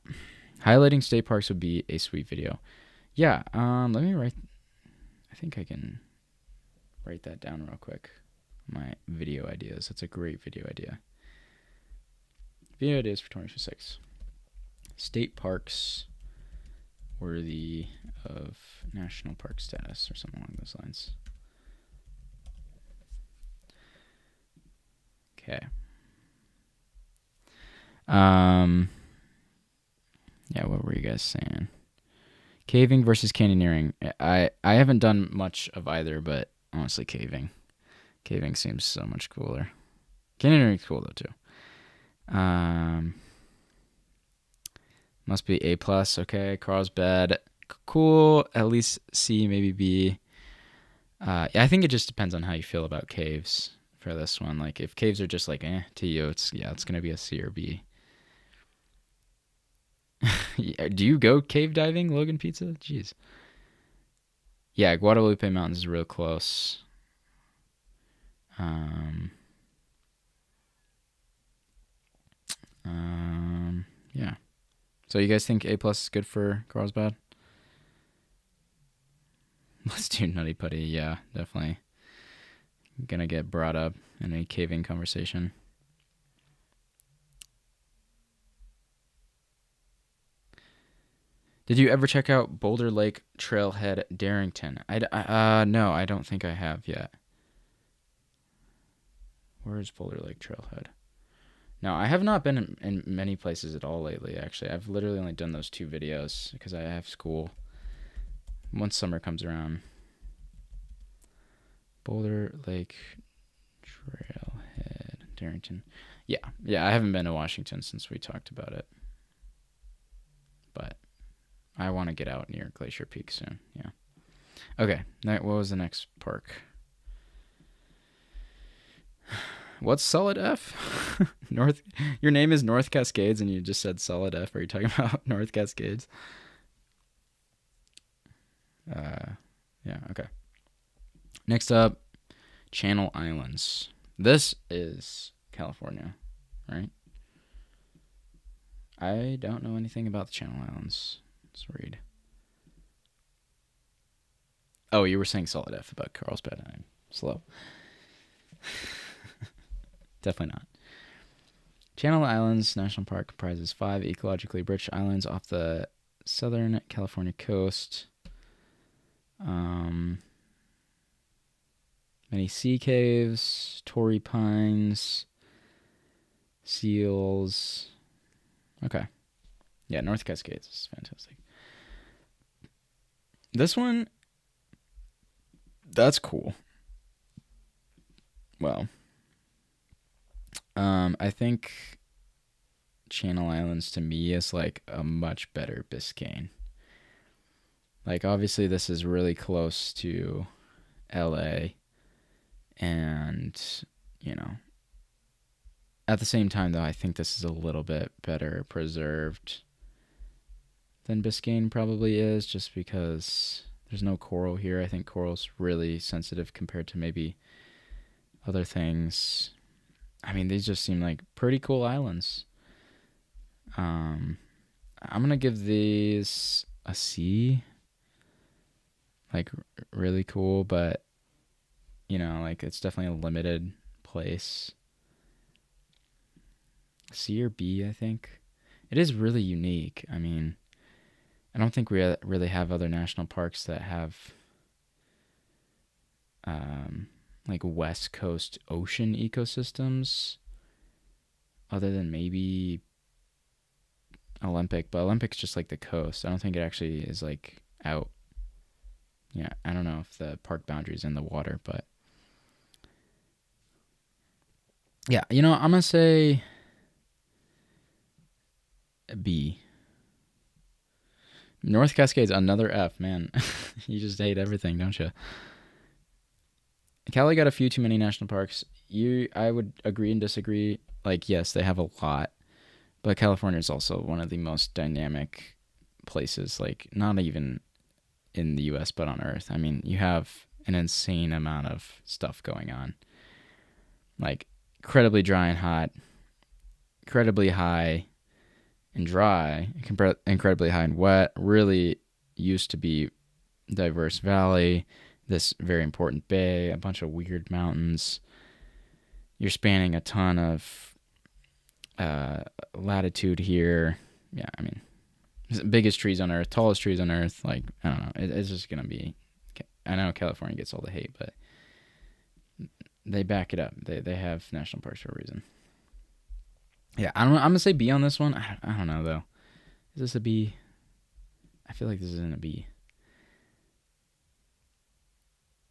Highlighting state parks would be a sweet video. Yeah, let me write. I think I can write that down real quick. My video ideas. That's a great video idea. Video ideas for 2026. State parks worthy of national park status, or something along those lines. Okay. Yeah, what were you guys saying? Caving versus canyoneering. I haven't done much of either, but honestly, caving. Caving seems so much cooler. Canyoneering's cool though too. Must be A plus. Okay, Carlsbad, cool. At least C, maybe B. Yeah, I think it just depends on how you feel about caves for this one. Like if caves are just like to you, it's gonna be a C or B. Do you go cave diving, Logan Pizza? Jeez. Yeah, Guadalupe Mountains is real close. Yeah. So you guys think A plus is good for Carlsbad? Let's do Nutty Putty. Yeah, definitely. Gonna get brought up in a caving conversation. Did you ever check out Boulder Lake Trailhead Darrington? No, I don't think I have yet. Where is Boulder Lake Trailhead? No, I have not been in many places at all lately, actually. I've literally only done those 2 videos because I have school. Once summer comes around. Boulder Lake Trailhead Darrington. Yeah, I haven't been to Washington since we talked about it. But I want to get out near Glacier Peak soon. Yeah. Okay. What was the next park? What's solid F? North. Your name is North Cascades, and you just said solid F. Are you talking about North Cascades? Yeah. Okay. Next up, Channel Islands. This is California, right? I don't know anything about the Channel Islands. Let's read. Oh, you were saying solid F about Carlsbad. I'm slow. Definitely not. Channel Islands National Park comprises 5 ecologically rich islands off the southern California coast. Many sea caves, Torrey pines, seals. Okay. Yeah, North Cascades is fantastic. This one, that's cool. Well, I think Channel Islands to me is like a much better Biscayne. Like obviously this is really close to LA, and at the same time though I think this is a little bit better preserved than Biscayne probably is, just because there's no coral here. I think coral's really sensitive compared to maybe other things. I mean, these just seem like pretty cool islands. I'm gonna give these a C. Like really cool, but like it's definitely a limited place. C or B, I think. It is really unique. I mean, I don't think we really have other national parks that have like West Coast ocean ecosystems, other than maybe Olympic, but Olympic's just like the coast. I don't think it actually is like out. Yeah, I don't know if the park boundary is in the water, but yeah, I'm gonna say B. North Cascades, another F, man. You just hate everything, don't you? Cali got a few too many national parks. I would agree and disagree. Like, yes, they have a lot, but California is also one of the most dynamic places, like not even in the US, but on Earth. I mean, you have an insane amount of stuff going on. Like, incredibly dry and hot, incredibly high and dry, incredibly high and wet. Really used to be diverse valley, this very important bay, a bunch of weird mountains. You're spanning a ton of latitude here. Yeah, I mean, biggest trees on Earth, tallest trees on Earth. Like, I don't know. It's just going to be. I know California gets all the hate, but they back it up. They have national parks for a reason. Yeah, I don't know. I'm going to say B on this one. I don't know, though. Is this a B? I feel like this isn't a B.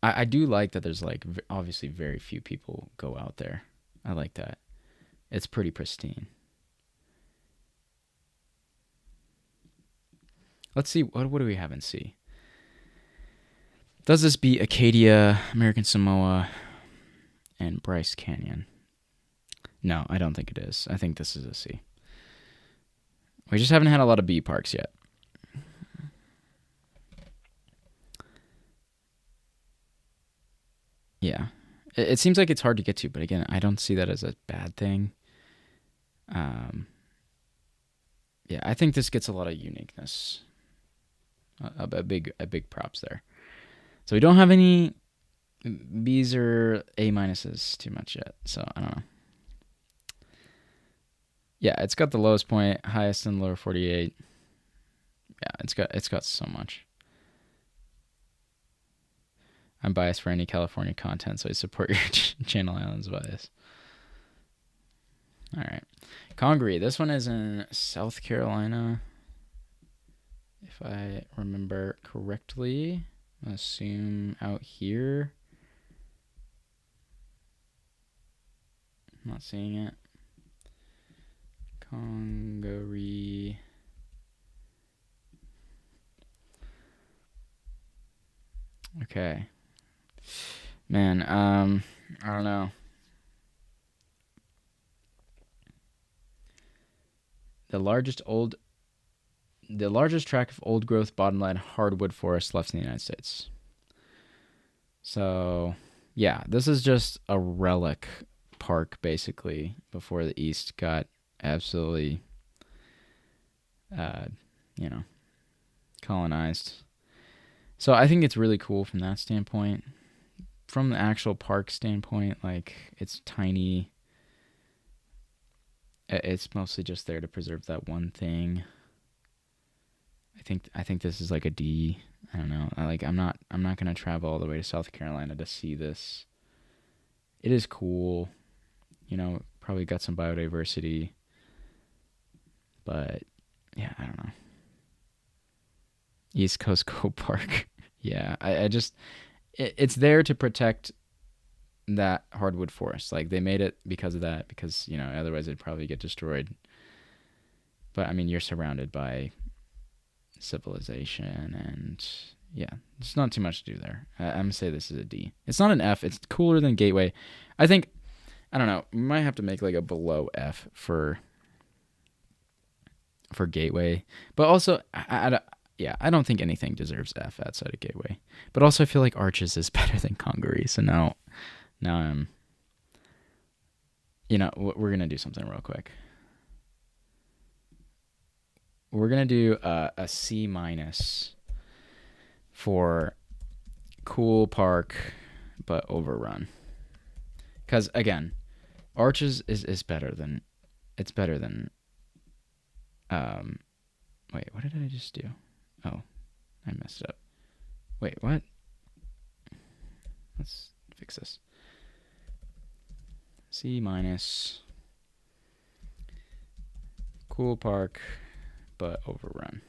I do like that there's, like, obviously very few people go out there. I like that. It's pretty pristine. Let's see. What do we have in C? Does this beat Acadia, American Samoa, and Bryce Canyon? No, I don't think it is. I think this is a C. We just haven't had a lot of B parks yet. Yeah. It seems like it's hard to get to, but again, I don't see that as a bad thing. Yeah, I think this gets a lot of uniqueness. A big props there. So we don't have any B's or A minuses too much yet. So I don't know. Yeah, it's got the lowest point, highest in the lower 48. Yeah, it's got so much. I'm biased for any California content, so I support your Channel Islands bias. All right. Congaree. This one is in South Carolina, if I remember correctly. I assume out here. I'm not seeing it. Congaree. Okay. Man, I don't know. The largest tract of old growth bottomland hardwood forest left in the United States. So, yeah, this is just a relic park basically before the East got absolutely colonized. So I think it's really cool from that standpoint. From the actual park standpoint, like, it's tiny. It's mostly just there to preserve that one thing. I think this is like a D. I don't know. I'm not gonna travel all the way to South Carolina to see this. It is cool. Probably got some biodiversity. But yeah, I don't know. East Coast Coat Park. Yeah, I just it's there to protect that hardwood forest. Like, they made it because of that, because otherwise it'd probably get destroyed. But I mean, you're surrounded by civilization, and yeah, there's not too much to do there. I'm gonna say this is a D. It's not an F. It's cooler than Gateway. I think, I don't know, we might have to make like a below F for Gateway, but also I don't think anything deserves F outside of Gateway. But also I feel like Arches is better than Congaree. So now I'm, we're gonna do something real quick. We're gonna do a C minus for cool park, but overrun. Because again, Arches is better than, it's better than. Wait, what did I just do? Oh, I messed it up. Wait, what? Let's fix this. C minus. Cool park, but overrun.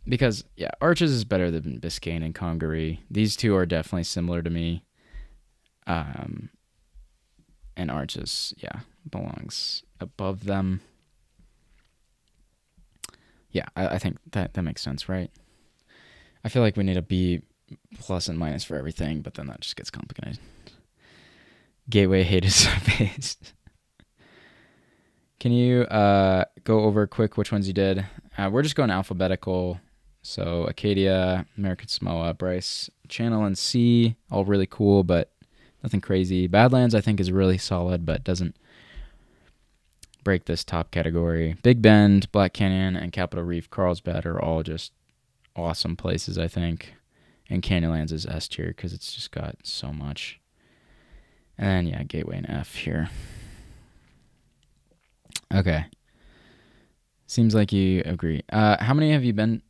Because, yeah, Arches is better than Biscayne and Congaree. These two are definitely similar to me. And Arches, yeah, belongs above them. Yeah, I think that makes sense, right? I feel like we need a B plus and minus for everything, but then that just gets complicated. Gateway hate is so based. Can you go over quick which ones you did? We're just going alphabetical. So Acadia, American Samoa, Bryce, Channel, and C, all really cool, but nothing crazy. Badlands, I think, is really solid, but break this top category. Big Bend, Black Canyon, and Capitol Reef, Carlsbad are all just awesome places, I think. And Canyonlands is S tier because it's just got so much. And then, yeah, Gateway and F here. Okay. Seems like you agree. How many have you been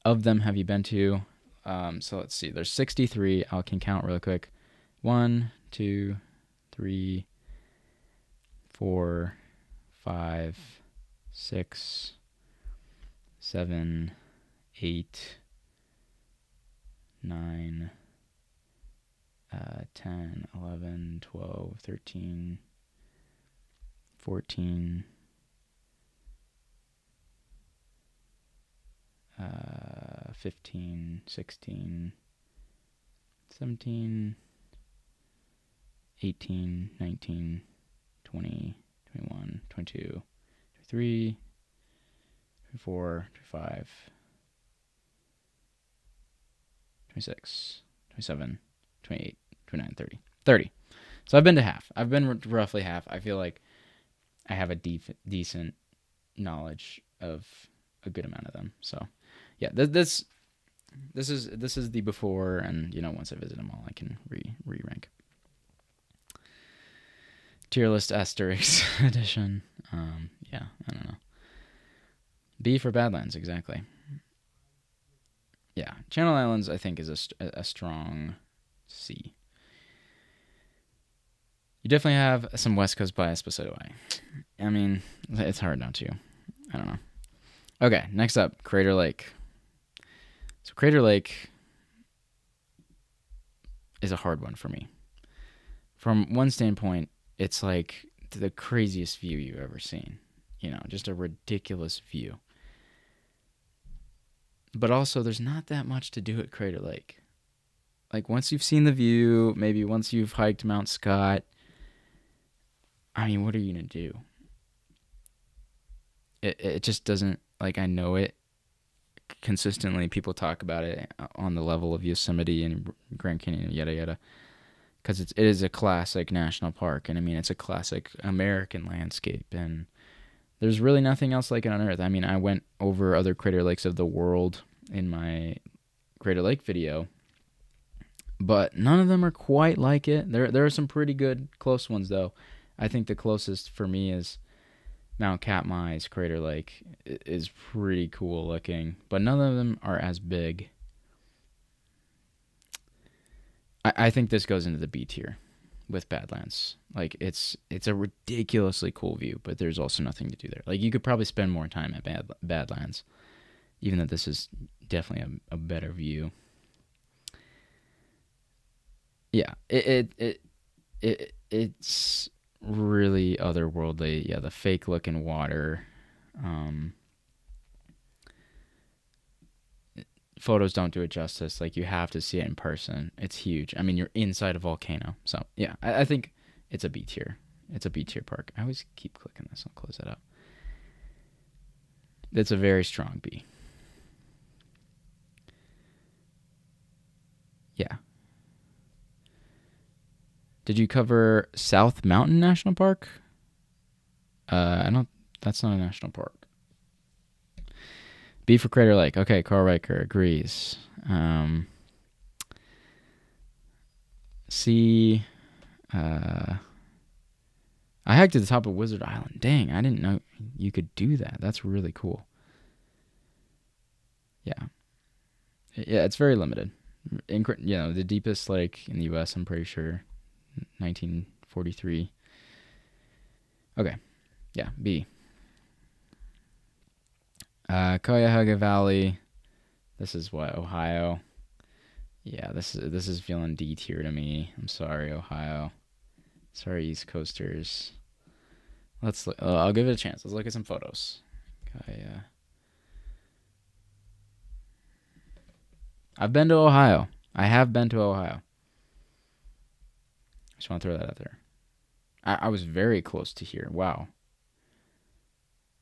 of them have you been to? So let's see. There's 63. I can count real quick. 1, 2, 3, 4, 5, 6, 7, 8, 9, 10, 11, 12, 13, 14, 15, 16, 17, 18, 19, 20, 21, 22, 23, 24, 25, 26, 27, 28, 29, 30. 30. So I've been to half. I've been roughly half. I feel like I have a decent knowledge of a good amount of them. So, yeah, this is the before, and once I visit them all, I can re-rank. Tier list asterisk edition. Yeah, I don't know. B for Badlands, exactly. Yeah, Channel Islands I think is a strong C. You definitely have some West Coast bias, but so do I. I mean, it's hard not to. I don't know. Okay, next up, Crater Lake. So Crater Lake is a hard one for me. From one standpoint, it's like the craziest view you've ever seen. Just a ridiculous view. But also, there's not that much to do at Crater Lake. Like, once you've seen the view, maybe once you've hiked Mount Scott, I mean, what are you going to do? It just doesn't, like, I know it consistently. People talk about it on the level of Yosemite and Grand Canyon, yada, yada. Because it is a classic national park. And, I mean, it's a classic American landscape. And there's really nothing else like it on Earth. I mean, I went over other crater lakes of the world in my Crater Lake video, but none of them are quite like it. There are some pretty good close ones, though. I think the closest for me is Mount Katmai's Crater Lake. Is pretty cool looking, but none of them are as big. I think this goes into the B tier with Badlands. Like, it's a ridiculously cool view, but there's also nothing to do there. Like, you could probably spend more time at Badlands, even though this is definitely a better view. Yeah, it's really otherworldly. Yeah, the fake looking water. Photos don't do it justice. Like, you have to see it in person. It's huge. I mean, you're inside a volcano. So, yeah, I think it's a B tier. It's a B tier park. I always keep clicking this. I'll close that up. It's a very strong B. Yeah. Did you cover South Mountain National Park? I don't. That's not a national park. B for Crater Lake. Okay, Carl Riker agrees. C. I hiked to the top of Wizard Island. Dang, I didn't know you could do that. That's really cool. Yeah. Yeah, it's very limited. The deepest lake in the U.S., I'm pretty sure, 1943. Okay. Yeah, B. Cuyahoga Valley. This is what, Ohio? Yeah, this is feeling D tier to me. I'm sorry, Ohio. Sorry, East Coasters. I'll give it a chance. Let's look at some photos. I've been to Ohio. I have been to Ohio. Just want to throw that out there. I was very close to here. Wow.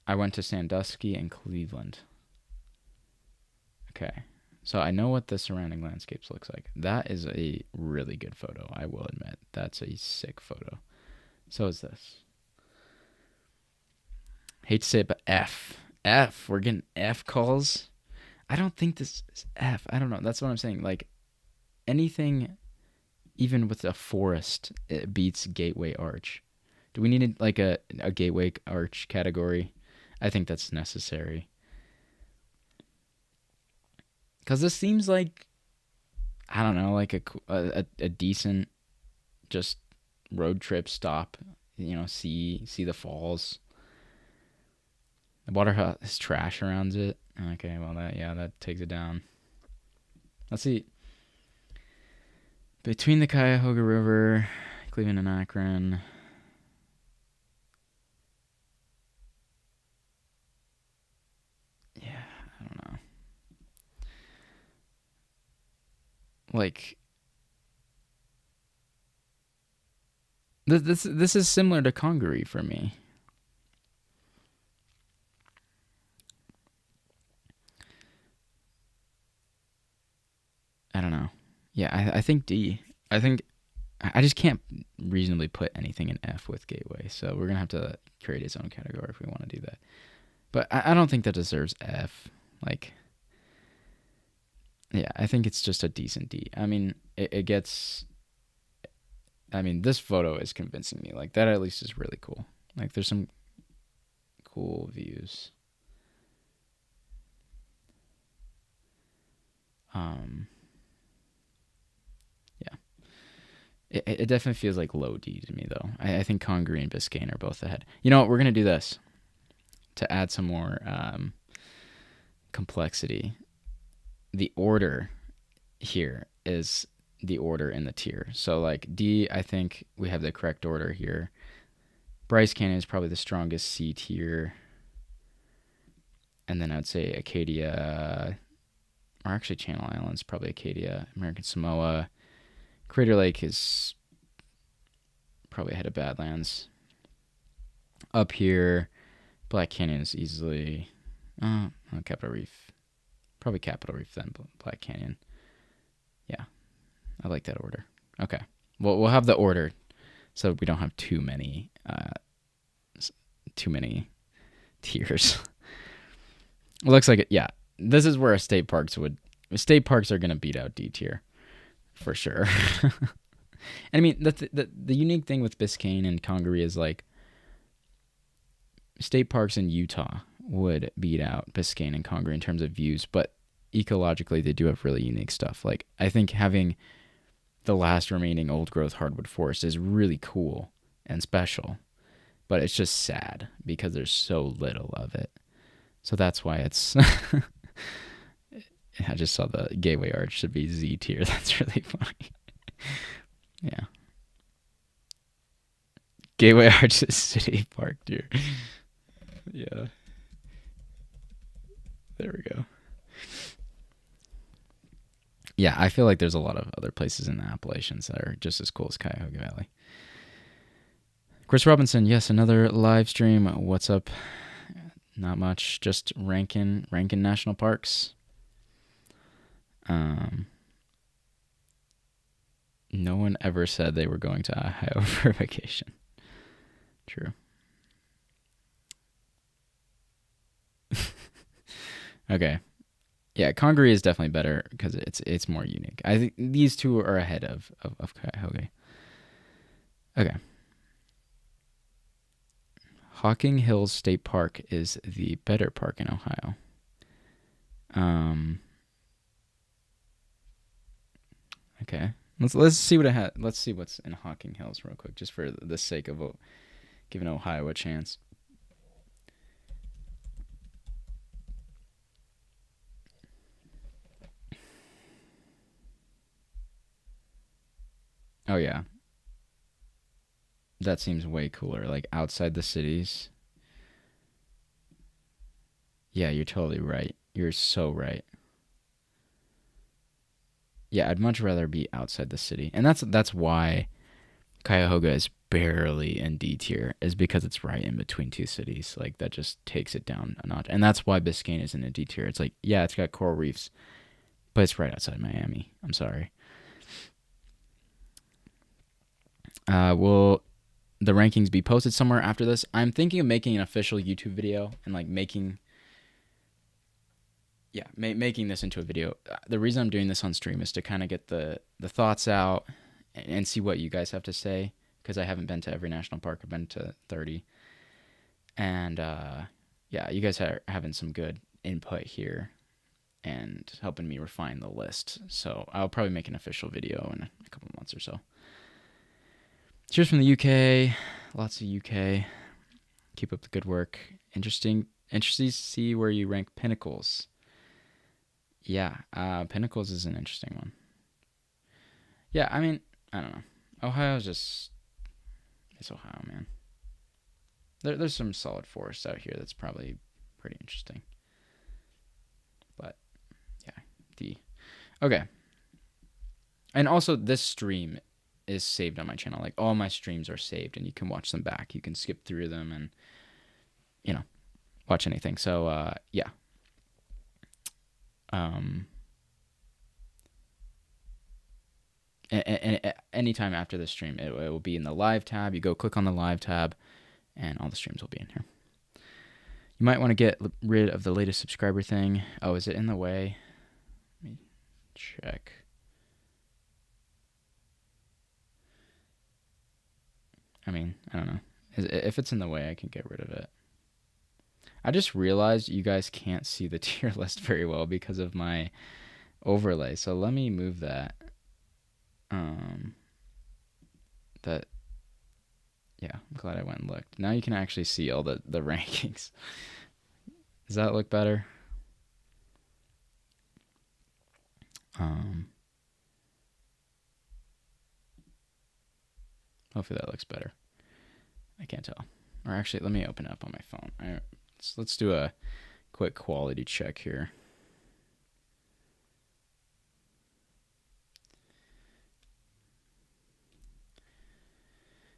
I went to Sandusky and Cleveland. Okay. So I know what the surrounding landscapes looks like. That is a really good photo, I will admit. That's a sick photo. So is this. Hate to say it, but F. F. We're getting F calls. I don't think this is F. I don't know. That's what I'm saying. Like anything, even with a forest, it beats Gateway Arch. Do we need like a Gateway Arch category? I think that's necessary. Because this seems like, I don't know, like a decent just road trip stop. You know, see the falls. The water has trash around it. Okay, well that takes it down. Let's see. Between the Cuyahoga River, Cleveland and Akron. Yeah, I don't know. Like this is similar to Congaree for me. I don't know. Yeah, I think D. I think I just can't reasonably put anything in F with Gateway, so we're gonna have to create its own category if we want to do that. But I don't think that deserves F. Like, yeah, I think it's just a decent D. I mean, it gets. I mean, this photo is convincing me. Like that at least is really cool. Like there's some cool views. Yeah. It definitely feels like low D to me, though. I think Congaree and Biscayne are both ahead. You know what? We're going to do this to add some more complexity. The order here is the order in the tier. So, like, D, I think we have the correct order here. Bryce Canyon is probably the strongest C tier. And then I'd say Acadia, or actually Channel Islands, probably Acadia, American Samoa. Crater Lake is probably ahead of Badlands. Up here, Black Canyon is easily Capitol Reef. Probably Capitol Reef then Black Canyon. Yeah, I like that order. Okay, well we'll have the order so we don't have too many tiers. It looks like it. Yeah, this is where state parks are gonna beat out D tier for sure. And I mean, the unique thing with Biscayne and Congaree is like state parks in Utah would beat out Biscayne and Congaree in terms of views, but ecologically they do have really unique stuff. Like I think having the last remaining old growth hardwood forest is really cool and special, but it's just sad because there's so little of it. So that's why it's. I just saw the Gateway Arch should be Z tier. That's really funny. Yeah. Gateway Arch is city park tier. Yeah. There we go. Yeah, I feel like there's a lot of other places in the Appalachians that are just as cool as Cuyahoga Valley. Chris Robinson, yes, another live stream. What's up? Not much, just ranking national parks. No one ever said they were going to Ohio for vacation. True. Okay. Yeah, Congaree is definitely better because it's more unique. I think these two are ahead of Cuyahoga. Okay. Hocking Hills State Park is the better park in Ohio. Okay. Let's see what it has. Let's see what's in Hocking Hills real quick, just for the sake of giving Ohio a chance. Oh yeah. That seems way cooler. Like outside the cities. Yeah, you're totally right. You're so right. Yeah, I'd much rather be outside the city. And that's why Cuyahoga is barely in D tier, is because it's right in between two cities. Like that just takes it down a notch. And that's why Biscayne is in a D tier. It's like, yeah, it's got coral reefs, but it's right outside Miami. I'm sorry. We'll the rankings be posted somewhere after this. I'm thinking of making an official YouTube video and like making this into a video. The reason I'm doing this on stream is to kind of get the thoughts out and see what you guys have to say, because I haven't been to every national park. I've been to 30. And yeah, you guys are having some good input here and helping me refine the list. So I'll probably make an official video in a couple of months or so. Cheers from the UK. Lots of UK. Keep up the good work. Interesting to see where you rank Pinnacles. Yeah, Pinnacles is an interesting one. Yeah, I mean, I don't know. It's Ohio, man. There's some solid forest out here that's probably pretty interesting. But, yeah, okay. And also, this stream is saved on my channel. Like, all my streams are saved, and you can watch them back. You can skip through them and, watch anything. So, yeah. Anytime after the stream, it will be in the live tab. You go click on the live tab, and all the streams will be in here. You might want to get rid of the latest subscriber thing. Oh, is it in the way? Let me check. I mean, I don't know. If it's in the way, I can get rid of it. I just realized you guys can't see the tier list very well because of my overlay. So let me move that. Yeah, I'm glad I went and looked. Now you can actually see all the rankings. Does that look better? Hopefully that looks better. I can't tell. Or actually, let me open it up on my phone. All right, let's do a quick quality check here.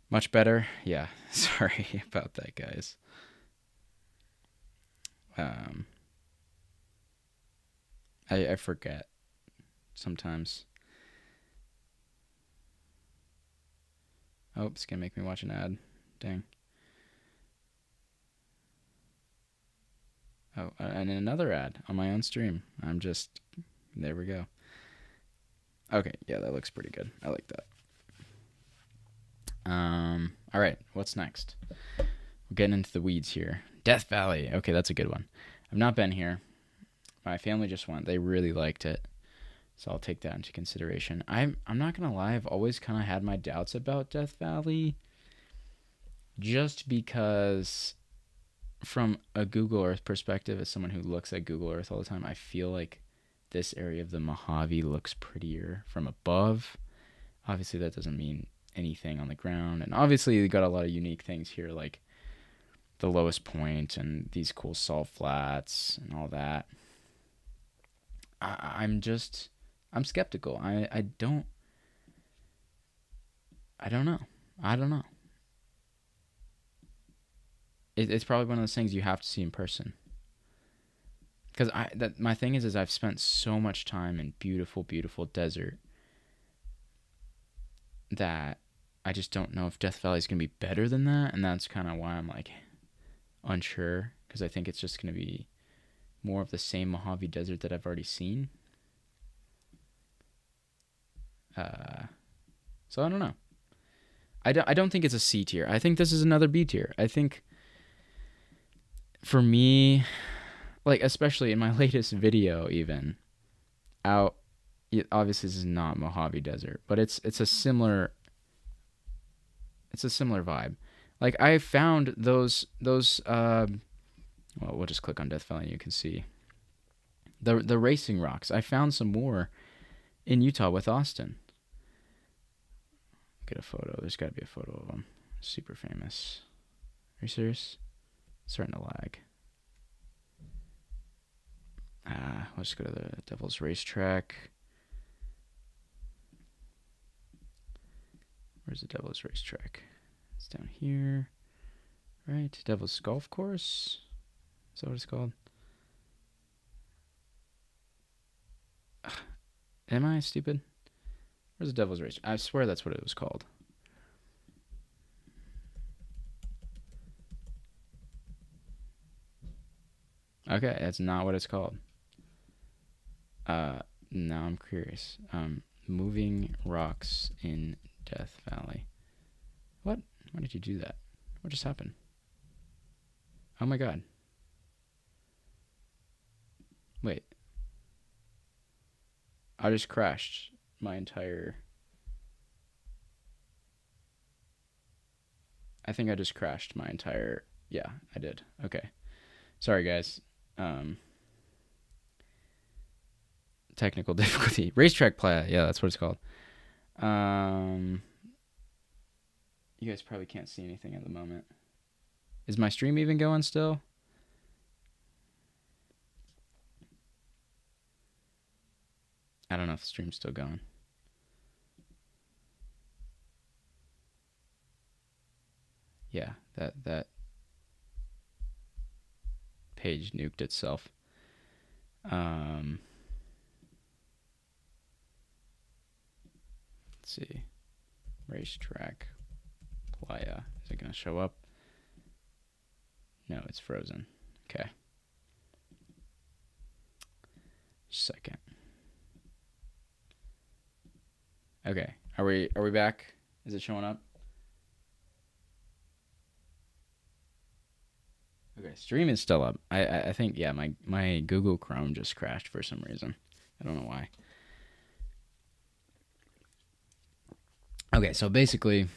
Much better? Yeah, sorry about that, guys. I forget sometimes. Oh, it's gonna make me watch an ad. Dang. Oh, and another ad on my own stream. There we go. Okay, yeah, that looks pretty good. I like that. All right, what's next? We're getting into the weeds here. Death Valley. Okay, that's a good one. I've not been here. My family just went. They really liked it. So I'll take that into consideration. I'm not going to lie. I've always kind of had my doubts about Death Valley. Just because from a Google Earth perspective, as someone who looks at Google Earth all the time, I feel like this area of the Mojave looks prettier from above. Obviously, that doesn't mean anything on the ground. And obviously, you got a lot of unique things here, like the lowest point and these cool salt flats and all that. I'm skeptical. I don't know. It's probably one of those things you have to see in person. Because my thing is I've spent so much time in beautiful, beautiful desert that I just don't know if Death Valley is going to be better than that. And that's kind of why I'm like unsure, because I think it's just going to be more of the same Mojave Desert that I've already seen. So I don't know. I don't think it's a C tier. I think this is another B tier. I think for me, like especially in my latest video, even out. Obviously, this is not Mojave Desert, but it's a similar vibe. Like I found those well, we'll just click on Death Valley and you can see the racing rocks. I found some more in Utah with Austin. Get a photo. There's got to be a photo of them. Super famous. Are you serious? It's starting to lag. Let's go to the Devil's Racetrack. Where's the Devil's Racetrack? It's down here. Right. Devil's Golf Course? Is that what it's called? Am I stupid? Where's the Devil's Racetrack? I swear that's what it was called. Okay, that's not what it's called. Uh, now I'm curious. Moving rocks in Death Valley. What? Why did you do that? What just happened? Oh my god. Wait. I just crashed my entire. I think I just crashed my entire. Yeah, I did. Okay. Sorry, guys. Um, Technical difficulty. Racetrack playa. Yeah, that's what it's called. Um, you guys probably can't see anything at the moment. Is my stream even going still? I don't know if the stream's still going. Yeah, that page nuked itself. Let's see. Racetrack playa. Is it gonna show up? No, it's frozen. Okay. Second. Okay. Are we back? Is it showing up? Okay, stream is still up. I think yeah, my Google Chrome just crashed for some reason. I don't know why. Okay, so basically,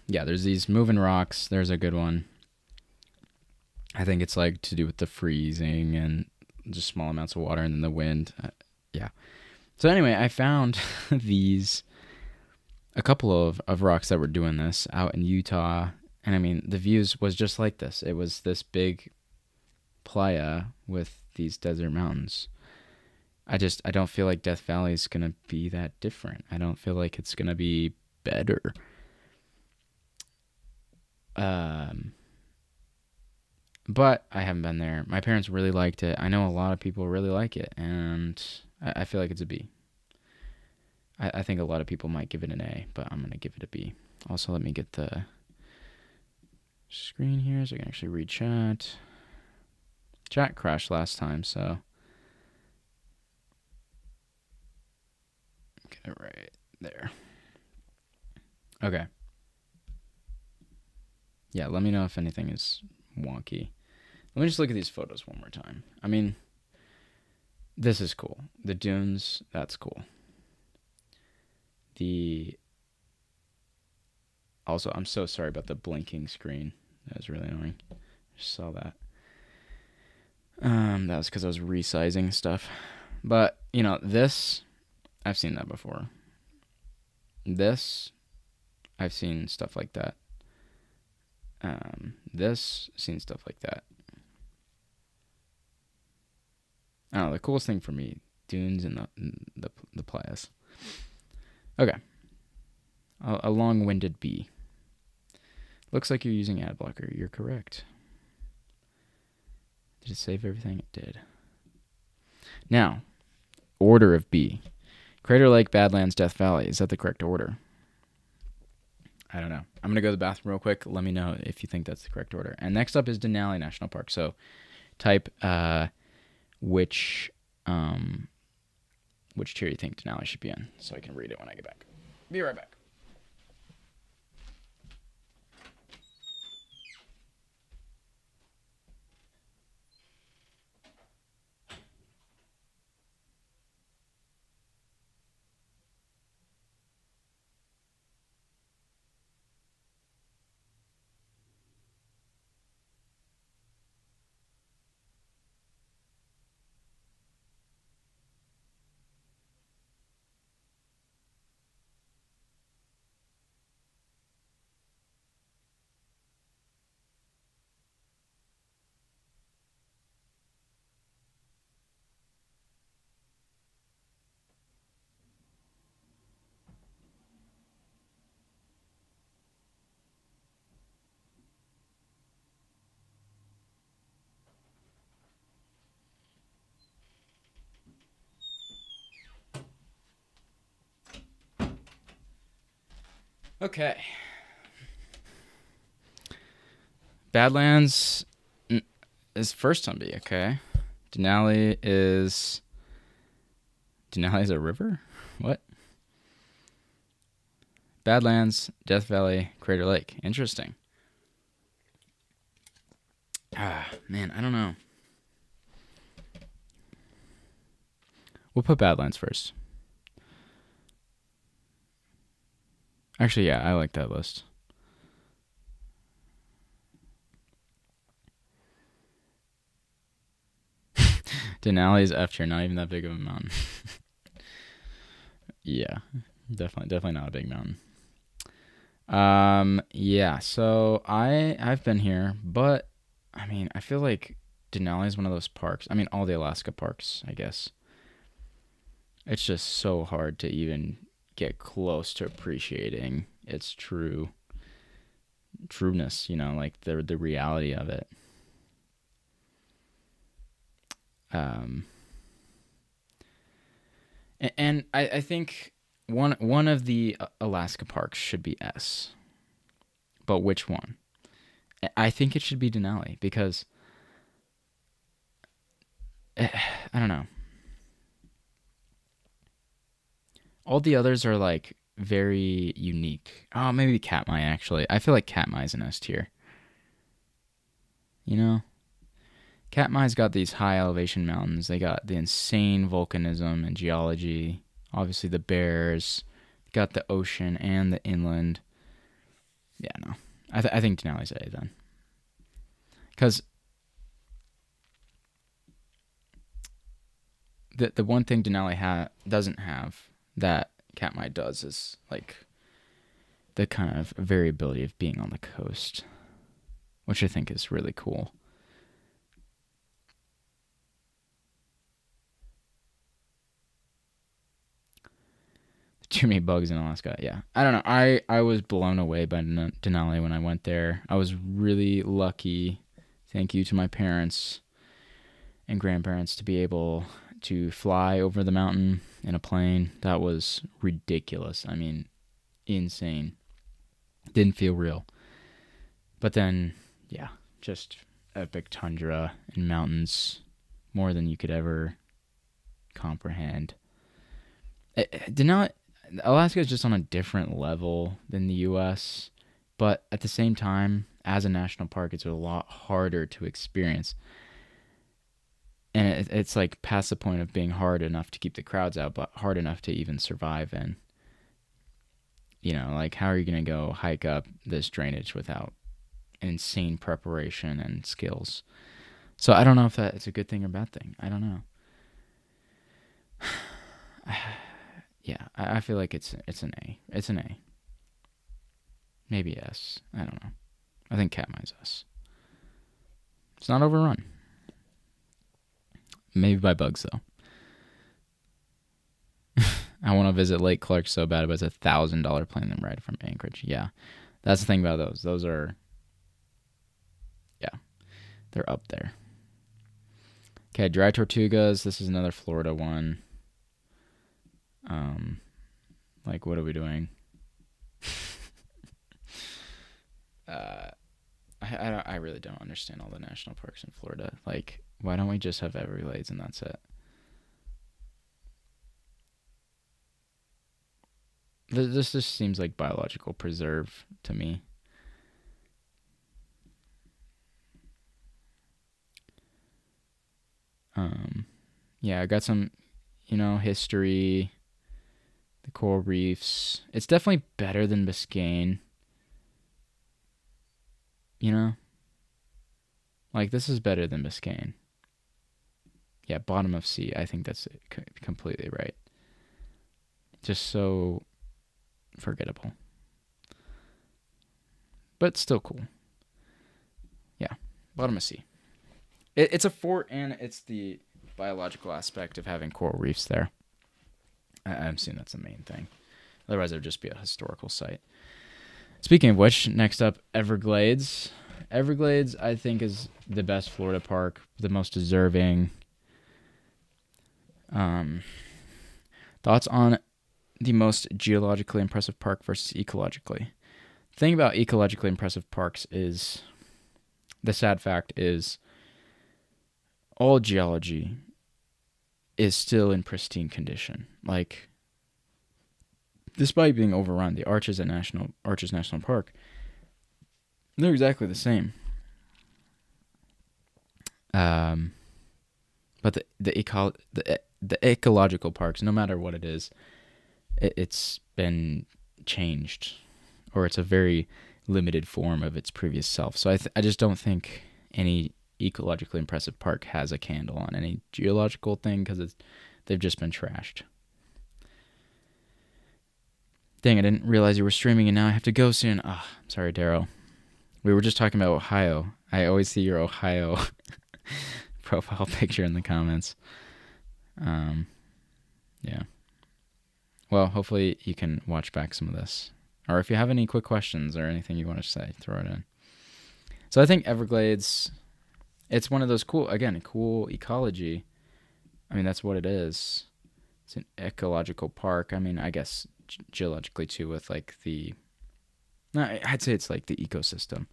yeah, there's these moving rocks. There's a good one. I think it's like to do with the freezing and just small amounts of water and then the wind. Yeah. So anyway, I found a couple of rocks that were doing this out in Utah. And I mean, the views was just like this. It was this big playa with these desert mountains. I don't feel like Death Valley is going to be that different. I don't feel like it's going to be better. But I haven't been there. My parents really liked it. I know a lot of people really like it, and I feel like it's a B. I think a lot of people might give it an A, but I'm going to give it a B. Also, let me get the screen here so I can actually read chat. Chat crashed last time, so get it right there. Okay. Yeah, let me know if anything is wonky. Let me just look at these photos one more time. I mean, this is cool. The dunes, that's cool. Also, I'm so sorry about the blinking screen. That was really annoying. Just saw that. That was because I was resizing stuff. But, this, I've seen that before. This, I've seen stuff like that. This, seen stuff like that. I don't know, the coolest thing for me, dunes and the playas. Okay. A long-winded B. Looks like you're using ad blocker. You're correct. Did it save everything? It did. Now, order of B. Crater Lake, Badlands, Death Valley. Is that the correct order? I don't know. I'm going to go to the bathroom real quick. Let me know if you think that's the correct order. And next up is Denali National Park. So type which tier you think Denali should be in so I can read it when I get back. Be right back. Okay. Badlands is first on B, okay. Denali is a river? What? Badlands, Death Valley, Crater Lake. Interesting. Ah, man, I don't know. We'll put Badlands first. Actually, yeah, I like that list. Denali's F tier, not even that big of a mountain. Yeah, definitely not a big mountain. Yeah, so I've been here, but I mean, I feel like Denali is one of those parks. I mean, all the Alaska parks, I guess. It's just so hard to even get close to appreciating its trueness, like the reality of it. Um, and I think one of the Alaska parks should be S, but which one? I think it should be Denali because I don't know. All the others are like very unique. Oh, maybe Katmai actually. I feel like Katmai's an S tier. You know, Katmai's got these high elevation mountains. They got the insane volcanism and geology. Obviously the bears. Got the ocean and the inland. Yeah, no. I think Denali's A then. Because the one thing Denali doesn't have that Katmai does is like the kind of variability of being on the coast, which I think is really cool. Too many bugs in Alaska. Yeah, I don't know. I was blown away by Denali when I went there. I was really lucky. Thank you to my parents and grandparents to be able to fly over the mountain in a plane. That was ridiculous. I mean, insane. Didn't feel real. But then, yeah, just epic tundra and mountains, more than you could ever comprehend. Alaska is just on a different level than the U.S., but at the same time, as a national park, it's a lot harder to experience. And it's like past the point of being hard enough to keep the crowds out, but hard enough to even survive in. Like how are you going to go hike up this drainage without insane preparation and skills? So I don't know if it's a good thing or bad thing. I don't know. Yeah, I feel like it's an A. It's an A. Maybe S. I don't know. I think Katmai's S. It's not overrun. Maybe by bugs though. I want to visit Lake Clark so bad, but it's $1,000 plane ride from Anchorage. Yeah, that's the thing about those. Those are, yeah, they're up there. Okay, Dry Tortugas. This is another Florida one. Like, what are we doing? I really don't understand all the national parks in Florida. Like, why don't we just have Everglades and that's it? This just seems like biological preserve to me. Yeah, I got some, history, the coral reefs. It's definitely better than Biscayne. Like this is better than Biscayne. Yeah, bottom of C. I think that's completely right. Just so forgettable. But still cool. Yeah, bottom of C. It's a fort, and it's the biological aspect of having coral reefs there. I'm assuming that's the main thing. Otherwise, it would just be a historical site. Speaking of which, next up, Everglades. Everglades, I think, is the best Florida park, the most deserving. Thoughts on the most geologically impressive park versus ecologically? The thing about ecologically impressive parks is, the sad fact is, all geology is still in pristine condition. Like, despite being overrun, the Arches National Park, they're exactly the same. Um, but the ecological parks, no matter what it is, it's been changed, or it's a very limited form of its previous self. So I just don't think any ecologically impressive park has a candle on any geological thing because they've just been trashed. Dang, I didn't realize you were streaming and now I have to go soon. Ah, oh, sorry, Daryl. We were just talking about Ohio. I always see your Ohio profile picture in the comments. Yeah. Well, hopefully you can watch back some of this. Or if you have any quick questions or anything you want to say, throw it in. So I think Everglades, it's one of those cool ecology. I mean, that's what it is. It's an ecological park. I mean, I guess geologically too, with like I'd say it's like the ecosystem.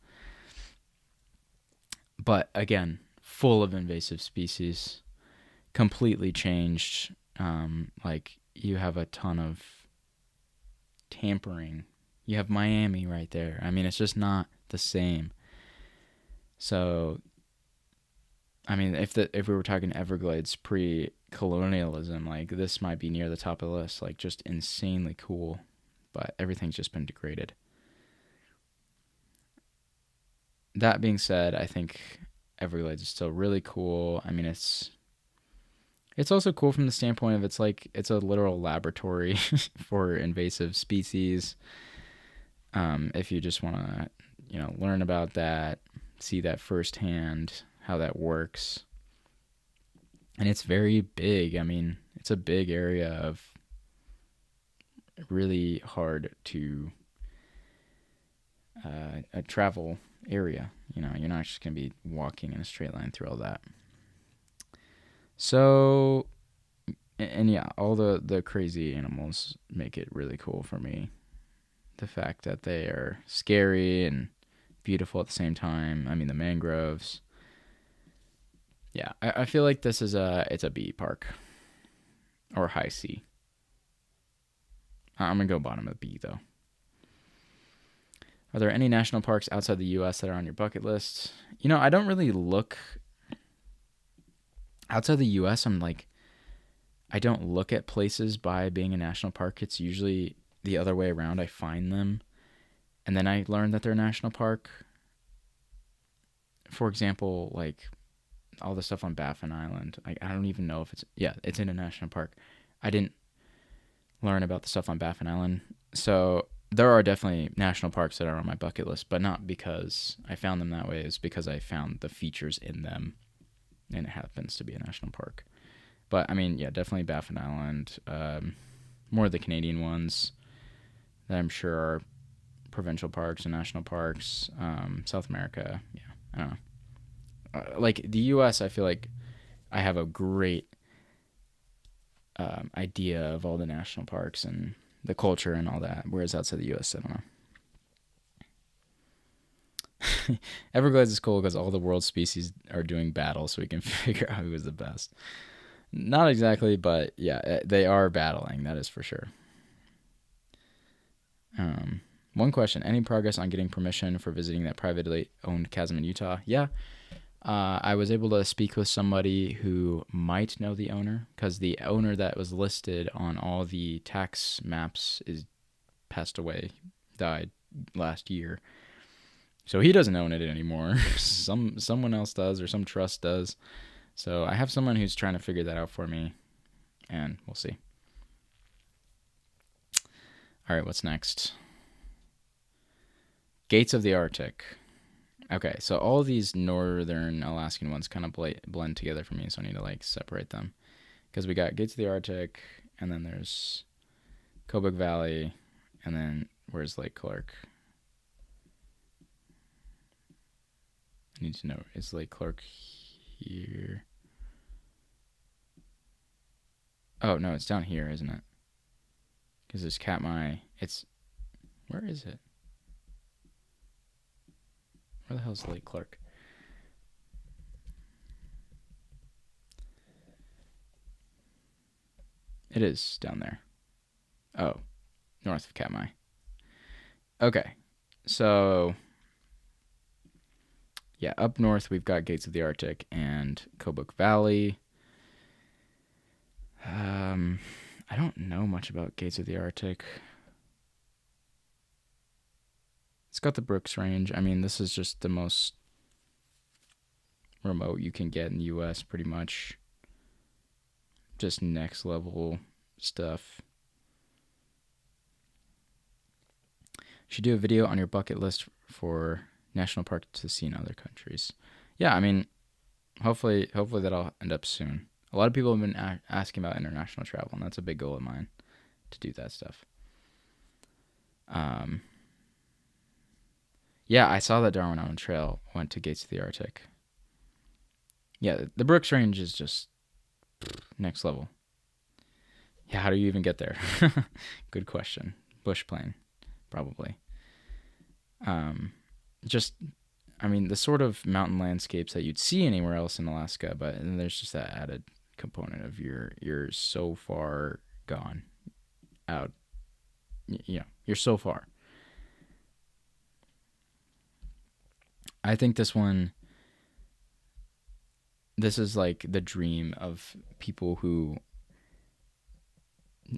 But again, full of invasive species, completely changed. Like, you have a ton of tampering. You have Miami right there. I mean, it's just not the same. So, I mean, if we were talking Everglades pre-colonialism, like, this might be near the top of the list. Like, just insanely cool, but everything's just been degraded. That being said, I think Everglades is still really cool. I mean, it's also cool from the standpoint of it's a literal laboratory for invasive species. If you just want to, learn about that, see that firsthand, how that works. And it's very big. I mean, it's a big area of really hard to travel area. You're not just going to be walking in a straight line through all that. So, and yeah, all the crazy animals make it really cool for me. The fact that they are scary and beautiful at the same time. I mean, the mangroves. Yeah, I feel like this is it's a B park or high C. I'm gonna go bottom of B though. Are there any national parks outside the U.S. that are on your bucket list? I don't really look outside the U.S. I don't look at places by being a national park. It's usually the other way around. I find them, and then I learn that they're a national park. For example, like all the stuff on Baffin Island. I don't even know if it's in a national park. I didn't learn about the stuff on Baffin Island. So there are definitely national parks that are on my bucket list, but not because I found them that way. It's because I found the features in them, and it happens to be a national park. But I mean, yeah, definitely Baffin Island. More of the Canadian ones that I'm sure are provincial parks and national parks. South America, yeah, I don't know. Like the U.S., I feel like I have a great idea of all the national parks and the culture and all that, whereas outside the U.S., I don't know. Everglades is cool because all the world species are doing battle, so we can figure out who is the best. Not exactly, but yeah, they are battling. That is for sure. One question: any progress on getting permission for visiting that privately owned chasm in Utah? Yeah. I was able to speak with somebody who might know the owner, because the owner that was listed on all the tax maps is passed away, died last year. So he doesn't own it anymore. Someone else does, or some trust does. So I have someone who's trying to figure that out for me, and we'll see. All right, what's next? Gates of the Arctic. Okay, so all these northern Alaskan ones kind of blend together for me, so I need to separate them. Because we got Gates of the Arctic, and then there's Kobuk Valley, and then where's Lake Clark? I need to know, is Lake Clark here? Oh, no, it's down here, isn't it? Because there's Katmai. Where is it? Where the hell is Lake Clark? It is down there. Oh, north of Katmai. Okay, so yeah, up north we've got Gates of the Arctic and Kobuk Valley. I don't know much about Gates of the Arctic. It's got the Brooks Range. I mean, this is just the most remote you can get in the U.S. pretty much. Just next level stuff. You should do a video on your bucket list for national park to see in other countries. Yeah, I mean, hopefully that'll end up soon. A lot of people have been asking about international travel, and that's a big goal of mine to do that stuff. Yeah, I saw that Darwin Island Trail went to Gates of the Arctic. Yeah, the Brooks Range is just next level. Yeah, how do you even get there? Good question. Bush plane, probably. Just, I mean, the sort of mountain landscapes that you'd see anywhere else in Alaska, but then there's just that added component of you're so far gone out. You're so far. I think this is like the dream of people who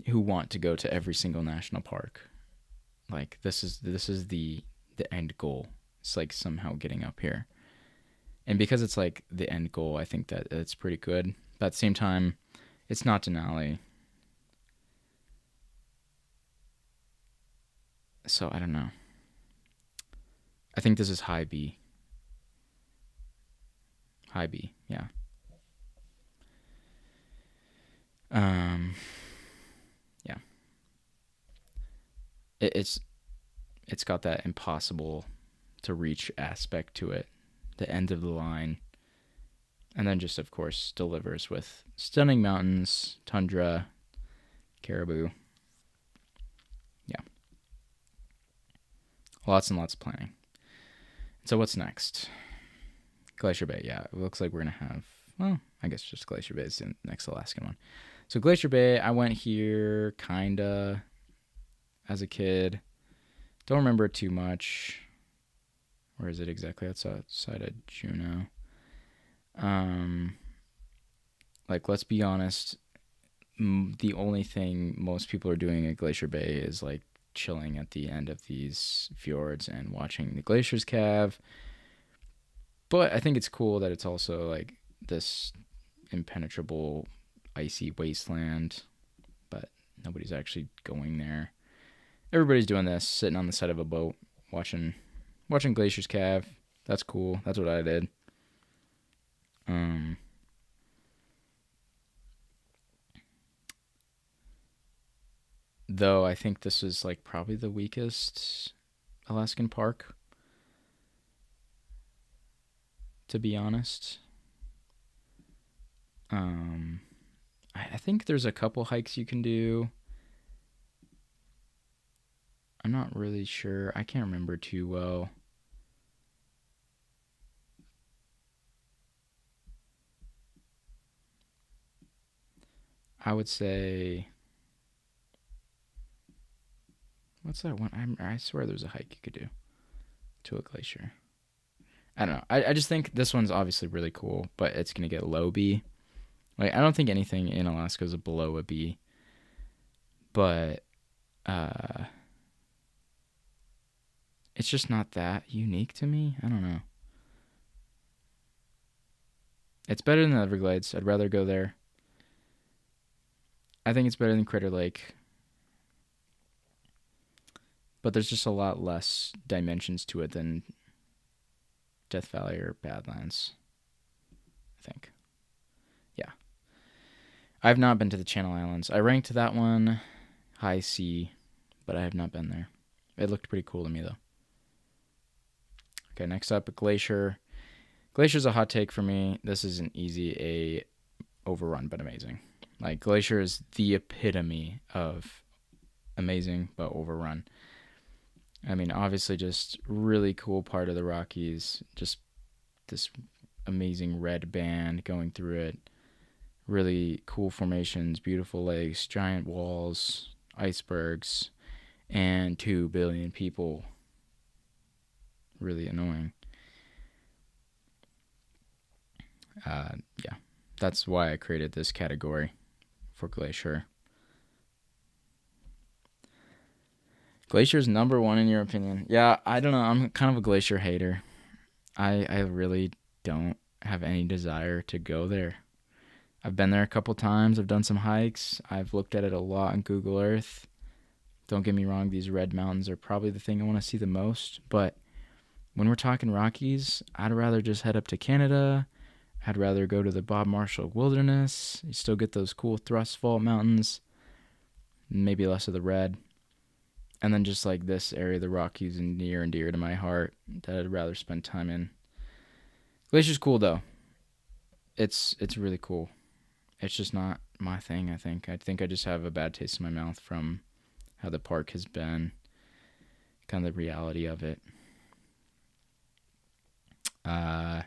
want to go to every single national park. Like this is the end goal. It's like somehow getting up here. And because it's like the end goal, I think that it's pretty good. But at the same time, it's not Denali. So I don't know. I think this is high B. High B, yeah. Yeah. It's got that impossible to reach aspect to it, the end of the line, and then just of course delivers with stunning mountains, tundra, caribou. Yeah, lots and lots of planning. So what's next? Glacier Bay. Yeah, it looks like we're gonna have. Well, I guess just Glacier Bay is the next Alaskan one. So Glacier Bay, I went here kinda as a kid. Don't remember too much. Where is it exactly? It's outside of Juneau. Like, let's be honest. The only thing most people are doing at Glacier Bay is like chilling at the end of these fjords and watching the glaciers calve. But I think it's cool that it's also like this impenetrable icy wasteland, but nobody's actually going there. Everybody's doing this, sitting on the side of a boat, watching glaciers calve. That's cool. That's what I did. Though I think this is like probably the weakest Alaskan park, to be honest. I think there's a couple hikes you can do. I'm not really sure. I can't remember too well. I would say, what's that one? I swear there's a hike you could do to a glacier. I don't know. I just think this one's obviously really cool, but it's going to get low B. Like, I don't think anything in Alaska is below a B. But it's just not that unique to me. I don't know. It's better than the Everglades. I'd rather go there. I think it's better than Crater Lake. But there's just a lot less dimensions to it than Death Valley or Badlands, I think. Yeah. I've not been to the Channel Islands. I ranked that one high C, but I have not been there. It looked pretty cool to me, though. Okay, next up, Glacier. Glacier's a hot take for me. This is an easy A, overrun, but amazing. Like, Glacier is the epitome of amazing, but overrun. I mean, obviously just really cool part of the Rockies. Just this amazing red band going through it. really cool formations, beautiful lakes, giant walls, icebergs, and 2 billion people. Really annoying. Yeah, that's why I created this category for Glacier. Glacier's number one in your opinion? Yeah, I don't know. I'm kind of a Glacier hater. I really don't have any desire to go there. I've been there a couple times. I've done some hikes. I've looked at it a lot on Google Earth. Don't get me wrong, these red mountains are probably the thing I want to see the most. But when we're talking Rockies, I'd rather just head up to Canada. I'd rather go to the Bob Marshall Wilderness. You still get those cool thrust fault mountains. Maybe less of the red. And then just like this area of the Rockies and near to my heart that I'd rather spend time in. Glacier's cool though. It's really cool. It's just not my thing, I think. I think I just have a bad taste in my mouth from how the park has been. Kind of the reality of it. I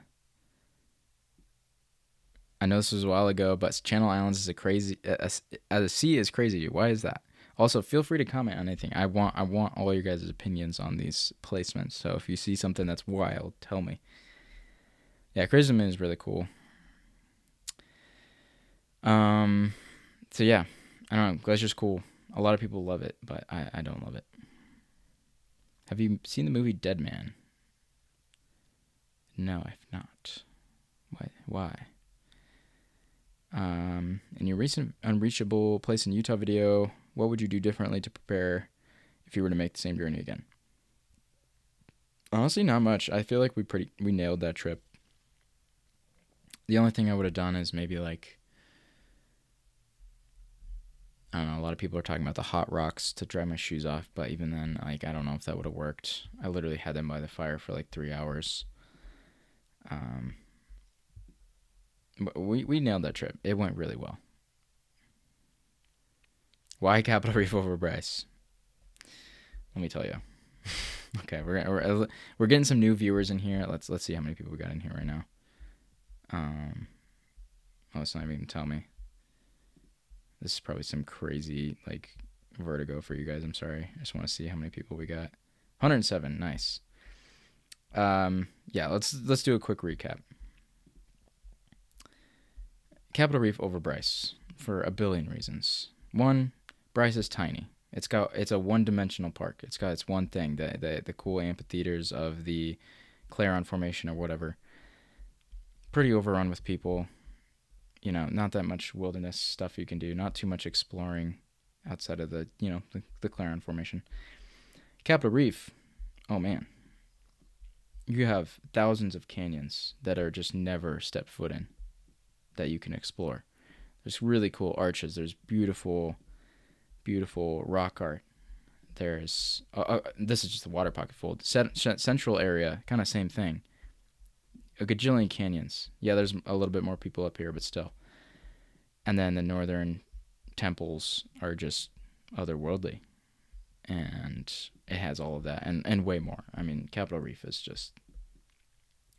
know this was a while ago, but Channel Islands is a sea is crazy. Why is that? Also, feel free to comment on anything. I want all your guys' opinions on these placements. So if you see something that's wild, tell me. Yeah, Crazy Moon is really cool. So yeah, I don't know. Glacier's cool. A lot of people love it, but I don't love it. Have you seen the movie Dead Man? No, I've not. Why? In your recent Unreachable Place in Utah video, what would you do differently to prepare if you were to make the same journey again? Honestly, not much. I feel like we nailed that trip. The only thing I would have done is maybe like, I don't know, a lot of people are talking about the hot rocks to dry my shoes off, but even then, like, I don't know if that would have worked. I literally had them by the fire for like 3 hours. But we nailed that trip. It went really well. Why Capitol Reef over Bryce? Let me tell you. Okay, we're getting some new viewers in here. Let's see how many people we got in here right now. Oh, it's not even gonna tell me. This is probably some crazy like vertigo for you guys. I'm sorry. I just want to see how many people we got. 107. Nice. Yeah, let's do a quick recap. Capitol Reef over Bryce for a billion reasons. One, Bryce is tiny. It's a one-dimensional park. It's got its one thing, the cool amphitheaters of the Clarion Formation or whatever. Pretty overrun with people. You know, not that much wilderness stuff you can do. Not too much exploring outside of the Clarion Formation. Capitol Reef, oh man. You have thousands of canyons that are just never stepped foot in that you can explore. There's really cool arches. There's beautiful rock art. There's this is just the water pocket fold. Central area, kind of same thing. A gajillion canyons. Yeah, there's a little bit more people up here, but still. And then the northern temples are just otherworldly. And it has all of that and way more. I mean, Capitol Reef is just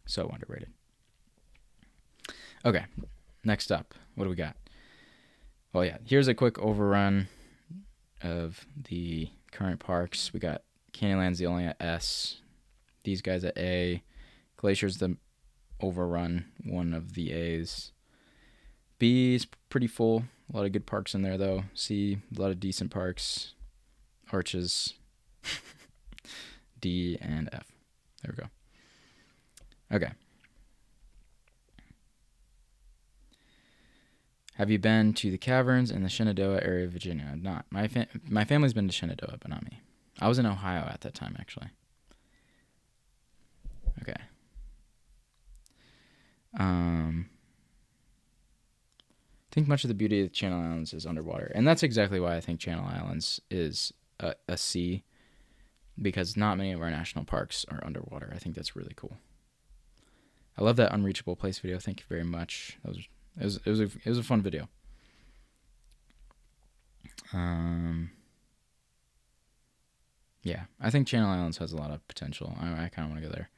so underrated. Okay, next up, what do we got? Well, yeah, here's a quick overrun of the current parks. We got Canyonland's the only at S. These guys at A. Glacier's the overrun, one of the A's. B is pretty full. A lot of good parks in there, though. C, a lot of decent parks. Arches. D and F. There we go. Okay. Have you been to the caverns in the Shenandoah area of Virginia? Not. My family's been to Shenandoah, but not me. I was in Ohio at that time, actually. Okay. I think much of the beauty of the Channel Islands is underwater. And that's exactly why I think Channel Islands is a sea, because not many of our national parks are underwater. I think that's really cool. I love that Unreachable Place video. Thank you very much. It was a fun video. Yeah, I think Channel Islands has a lot of potential. I kind of want to go there.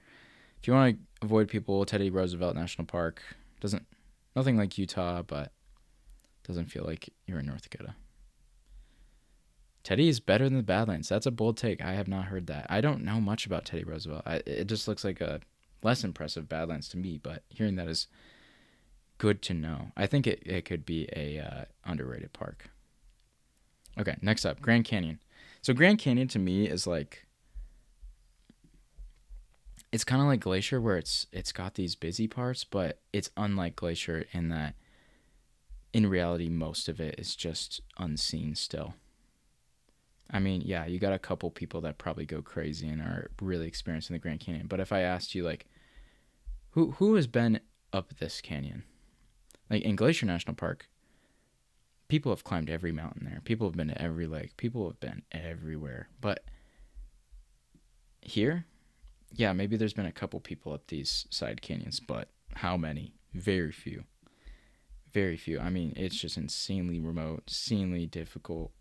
If you want to avoid people, Teddy Roosevelt National Park nothing like Utah, but Doesn't feel like you're in North Dakota. Teddy is better than the Badlands. That's a bold take. I have not heard that. I don't know much about Teddy Roosevelt. It just looks like a less impressive Badlands to me, but hearing that is good to know. I think it could be a underrated park. Okay, next up, Grand Canyon. So Grand Canyon to me is like, it's kind of like Glacier where it's got these busy parts, but it's unlike Glacier in that in reality most of it is just unseen still. I mean, yeah, you got a couple people that probably go crazy and are really experiencing the Grand Canyon. But if I asked you like who has been up this canyon? Like in Glacier National Park, people have climbed every mountain there. People have been to every lake. People have been everywhere. But here, yeah, maybe there's been a couple people up these side canyons, but how many? Very few. Very few. I mean, it's just insanely remote, insanely difficult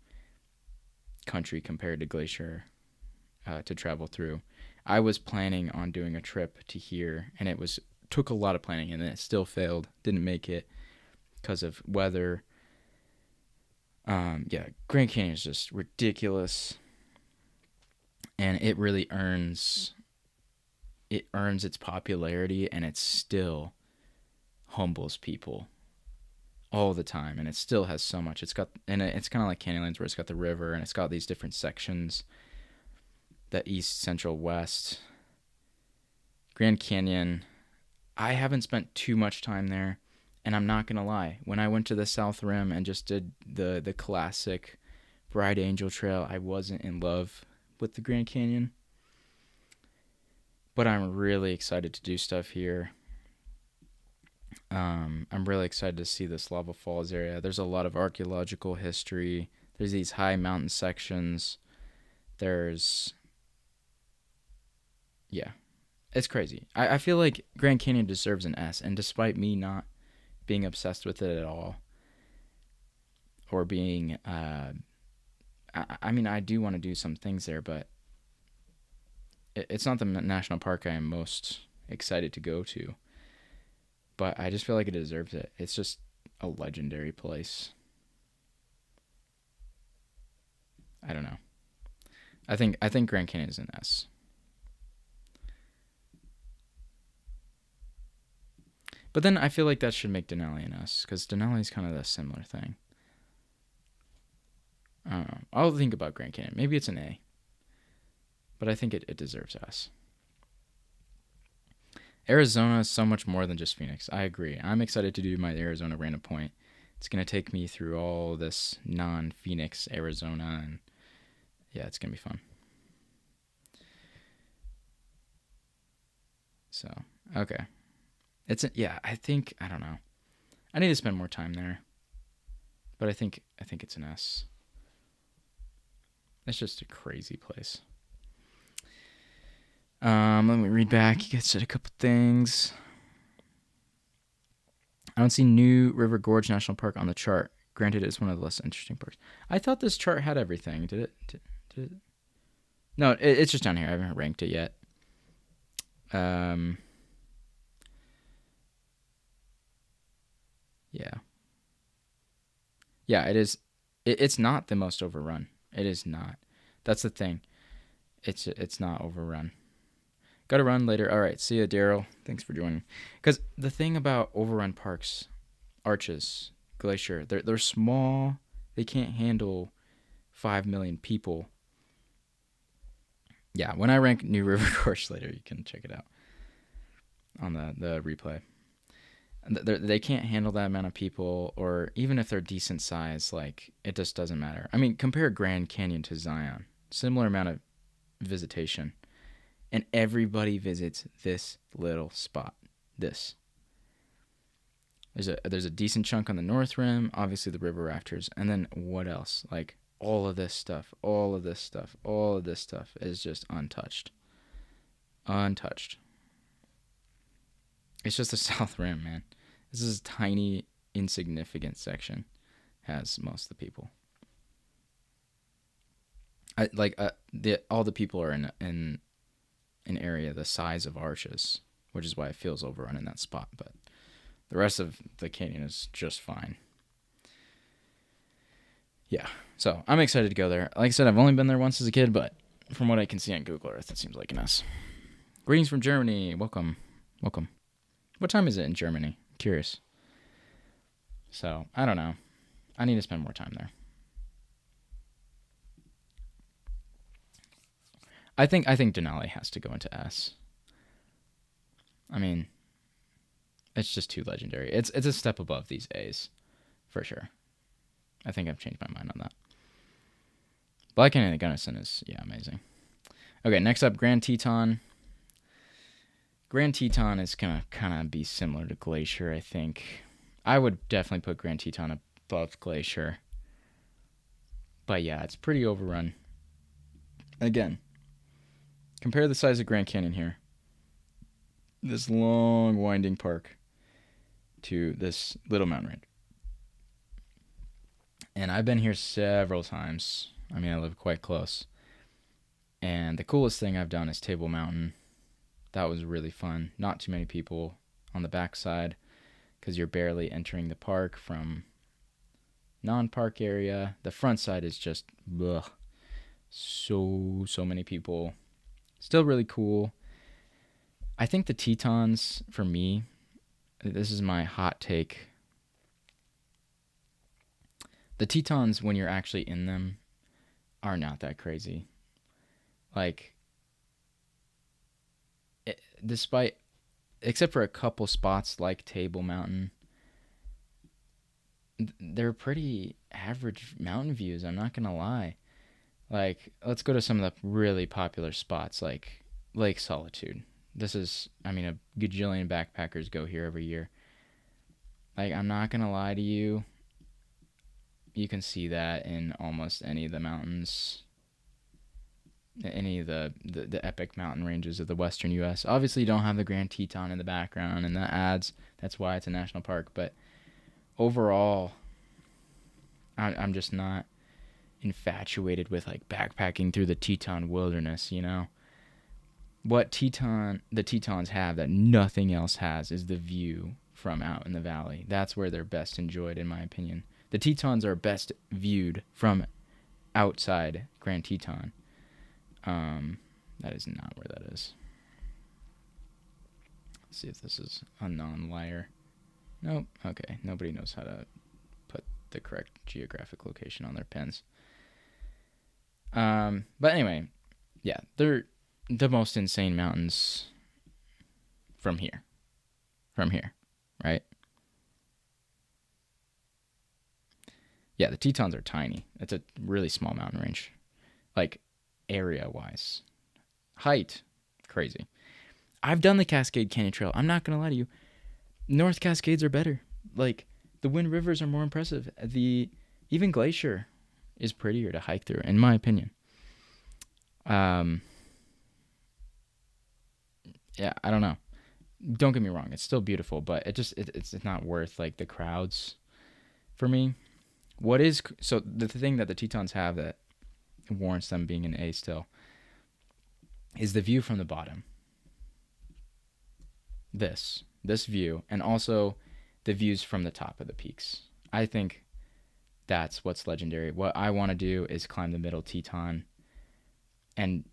country compared to Glacier to travel through. I was planning on doing a trip to here, and it took a lot of planning, and it still failed. Didn't make it because of weather. Yeah, Grand Canyon is just ridiculous, and it really earns its popularity, and it still humbles people all the time, and it still has so much. It's kind of like Canyonlands where it's got the river and it's got these different sections, the east, central, west. Grand Canyon, I haven't spent too much time there, and I'm not gonna lie, when I went to the South Rim and just did the classic Bright Angel Trail, I wasn't in love with the Grand Canyon, but I'm really excited to do stuff here. I'm really excited to see this lava falls area. There's a lot of archaeological history. There's these high mountain sections. Yeah, it's crazy. I feel like Grand Canyon deserves an S, and despite me not being obsessed with it at all, or being, I mean, I do want to do some things there, but it's not the national park I am most excited to go to. But I just feel like it deserves it. It's just a legendary place. I don't know. I think Grand Canyon is an S. But then I feel like that should make Denali an S, because Denali is kind of a similar thing. I don't know. I'll think about Grand Canyon. Maybe it's an A. But I think it deserves S. Arizona is so much more than just Phoenix. I agree. I'm excited to do my Arizona random point. It's going to take me through all this non-Phoenix Arizona, and yeah, it's going to be fun. So, okay. I think, I don't know. I need to spend more time there. But I think it's an S. It's just a crazy place. Let me read back. You guys said a couple things. I don't see New River Gorge National Park on the chart. Granted, it's one of the less interesting parks. I thought this chart had everything. Did it? Did it? No, it's just down here. I haven't ranked it yet. Yeah. Yeah, it is. It's not the most overrun. It is not. That's the thing. It's not overrun. Gotta run later. All right. See ya, Daryl. Thanks for joining. Because the thing about overrun parks, Arches, Glacier, they're small. They can't handle 5 million people. Yeah, when I rank New River Gorge later, you can check it out on the replay. They can't handle that amount of people, or even if they're decent size, like, it just doesn't matter. I mean, compare Grand Canyon to Zion. Similar amount of visitation. And everybody visits this little spot. There's a decent chunk on the North Rim, obviously the river rafters, and then what else? Like, all of this stuff is just untouched. It's just the South Rim, man. This is a tiny, insignificant section. Has most of the people. All the people are in an area the size of Arches, which is why it feels overrun in that spot. But the rest of the canyon is just fine. Yeah. So I'm excited to go there. Like I said, I've only been there once as a kid, but from what I can see on Google Earth, it seems like a mess. Greetings from Germany. Welcome. Welcome. What time is it in Germany? Curious. So I don't know. I need to spend more time there. I think Denali has to go into S. I mean, it's just too legendary. It's a step above these A's, for sure. I think I've changed my mind on that. Black Canyon Gunnison is, yeah, amazing. Okay, next up, Grand Teton. Grand Teton is going to kind of be similar to Glacier, I think. I would definitely put Grand Teton above Glacier. But yeah, it's pretty overrun. Again, compare the size of Grand Canyon here. This long, winding park to this little mountain range. And I've been here several times. I mean, I live quite close. And the coolest thing I've done is Table Mountain. That was really fun. Not too many people on the backside because you're barely entering the park from non-park area. The front side is just ugh, so many people. Still really cool. I think the Tetons, for me, this is my hot take. The Tetons, when you're actually in them, are not that crazy. Like, except for a couple spots like Table Mountain, they're pretty average mountain views. I'm not gonna lie. Like, let's go to some of the really popular spots, like Lake Solitude. This is, I mean, a gajillion backpackers go here every year. Like, I'm not gonna lie to you. You can see that in almost any of the mountains, any of the epic mountain ranges of the western U.S. Obviously, you don't have the Grand Teton in the background, and that's why it's a national park. But overall, I'm just not infatuated with like backpacking through the Teton wilderness, you know? What the Tetons have that nothing else has is the view from out in the valley. That's where they're best enjoyed, in my opinion. The Tetons are best viewed from outside Grand Teton. That is not where that is. Let's see if this is a non-liar. Nope. Okay. Nobody knows how to put the correct geographic location on their pens. But anyway, yeah, they're the most insane mountains from here. Right? Yeah, the Tetons are tiny. It's a really small mountain range. Like, area-wise. Height, crazy. I've done the Cascade Canyon Trail. I'm not going to lie to you. North Cascades are better. Like, the Wind Rivers are more impressive. Even Glacier is prettier to hike through, in my opinion. Yeah, I don't know. Don't get me wrong. It's still beautiful, but it's not worth, like, the crowds for me. So the thing that the Tetons have that warrants them being an A still is the view from the bottom. This view, and also the views from the top of the peaks. I think that's what's legendary. What I want to do is climb the middle Teton and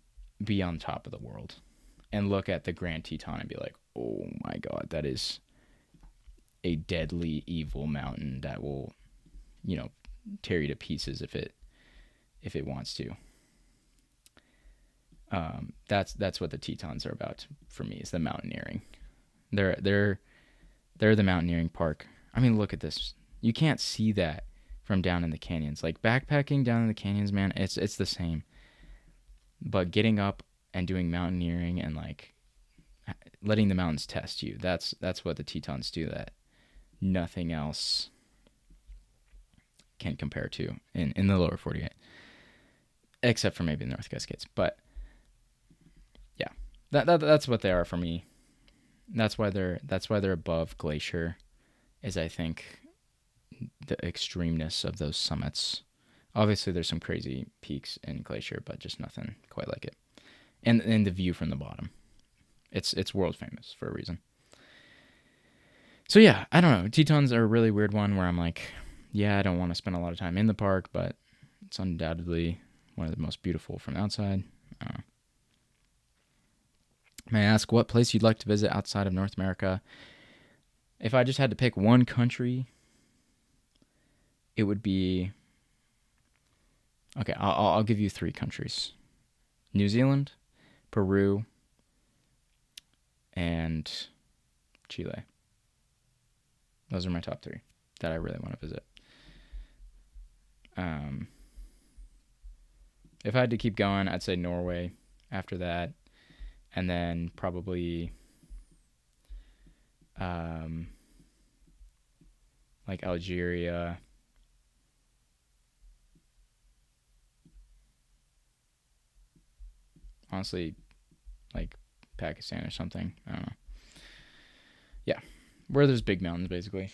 be on top of the world and look at the Grand Teton and be like, oh my God, that is a deadly evil mountain that will, tear you to pieces if it wants to. That's what the Tetons are about for me, is the mountaineering. They're the mountaineering park. I mean, look at this. You can't see that from down in the canyons. Like, backpacking down in the canyons, man, it's the same. But getting up and doing mountaineering and, like, letting the mountains test you, that's what the Tetons do that nothing else can compare to in the lower 48, except for maybe the North Cascades. But yeah, that's what they are for me. That's why they're above Glacier, is, I think, the extremeness of those summits. Obviously, there's some crazy peaks in Glacier, but just nothing quite like it. And the view from the bottom, it's world famous for a reason. So yeah, I don't know. Tetons are a really weird one where I'm like, yeah, I don't want to spend a lot of time in the park, but It's undoubtedly one of the most beautiful from outside. May I ask what place you'd like to visit outside of North America? If I just had to pick one country, it would be... Okay, I'll give you 3 countries. New Zealand, Peru, and Chile. Those are my top 3 that I really want to visit. If I had to keep going, I'd say Norway after that, and then probably like Algeria. Honestly, like Pakistan or something. I don't know. Yeah, where there's big mountains, basically.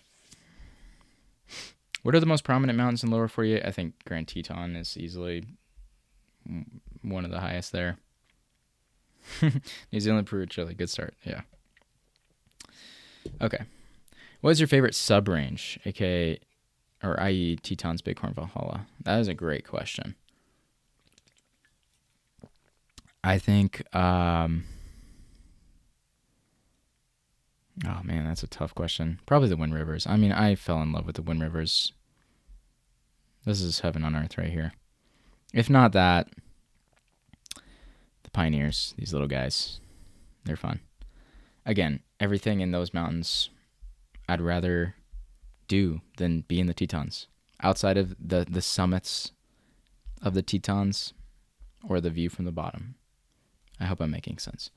What are the most prominent mountains in Lower 48? I think Grand Teton is easily one of the highest there. New Zealand, Peru, Chile. Good start. Yeah. Okay. What is your favorite sub-range, aka, or i.e. Teton's Bighorn Valhalla? That is a great question. I think, oh man, that's a tough question. Probably the Wind Rivers. I mean, I fell in love with the Wind Rivers. This is heaven on earth right here. If not that, the Pioneers, these little guys, they're fun. Again, everything in those mountains I'd rather do than be in the Tetons. Outside of the summits of the Tetons or the view from the bottom. I hope I'm making sense.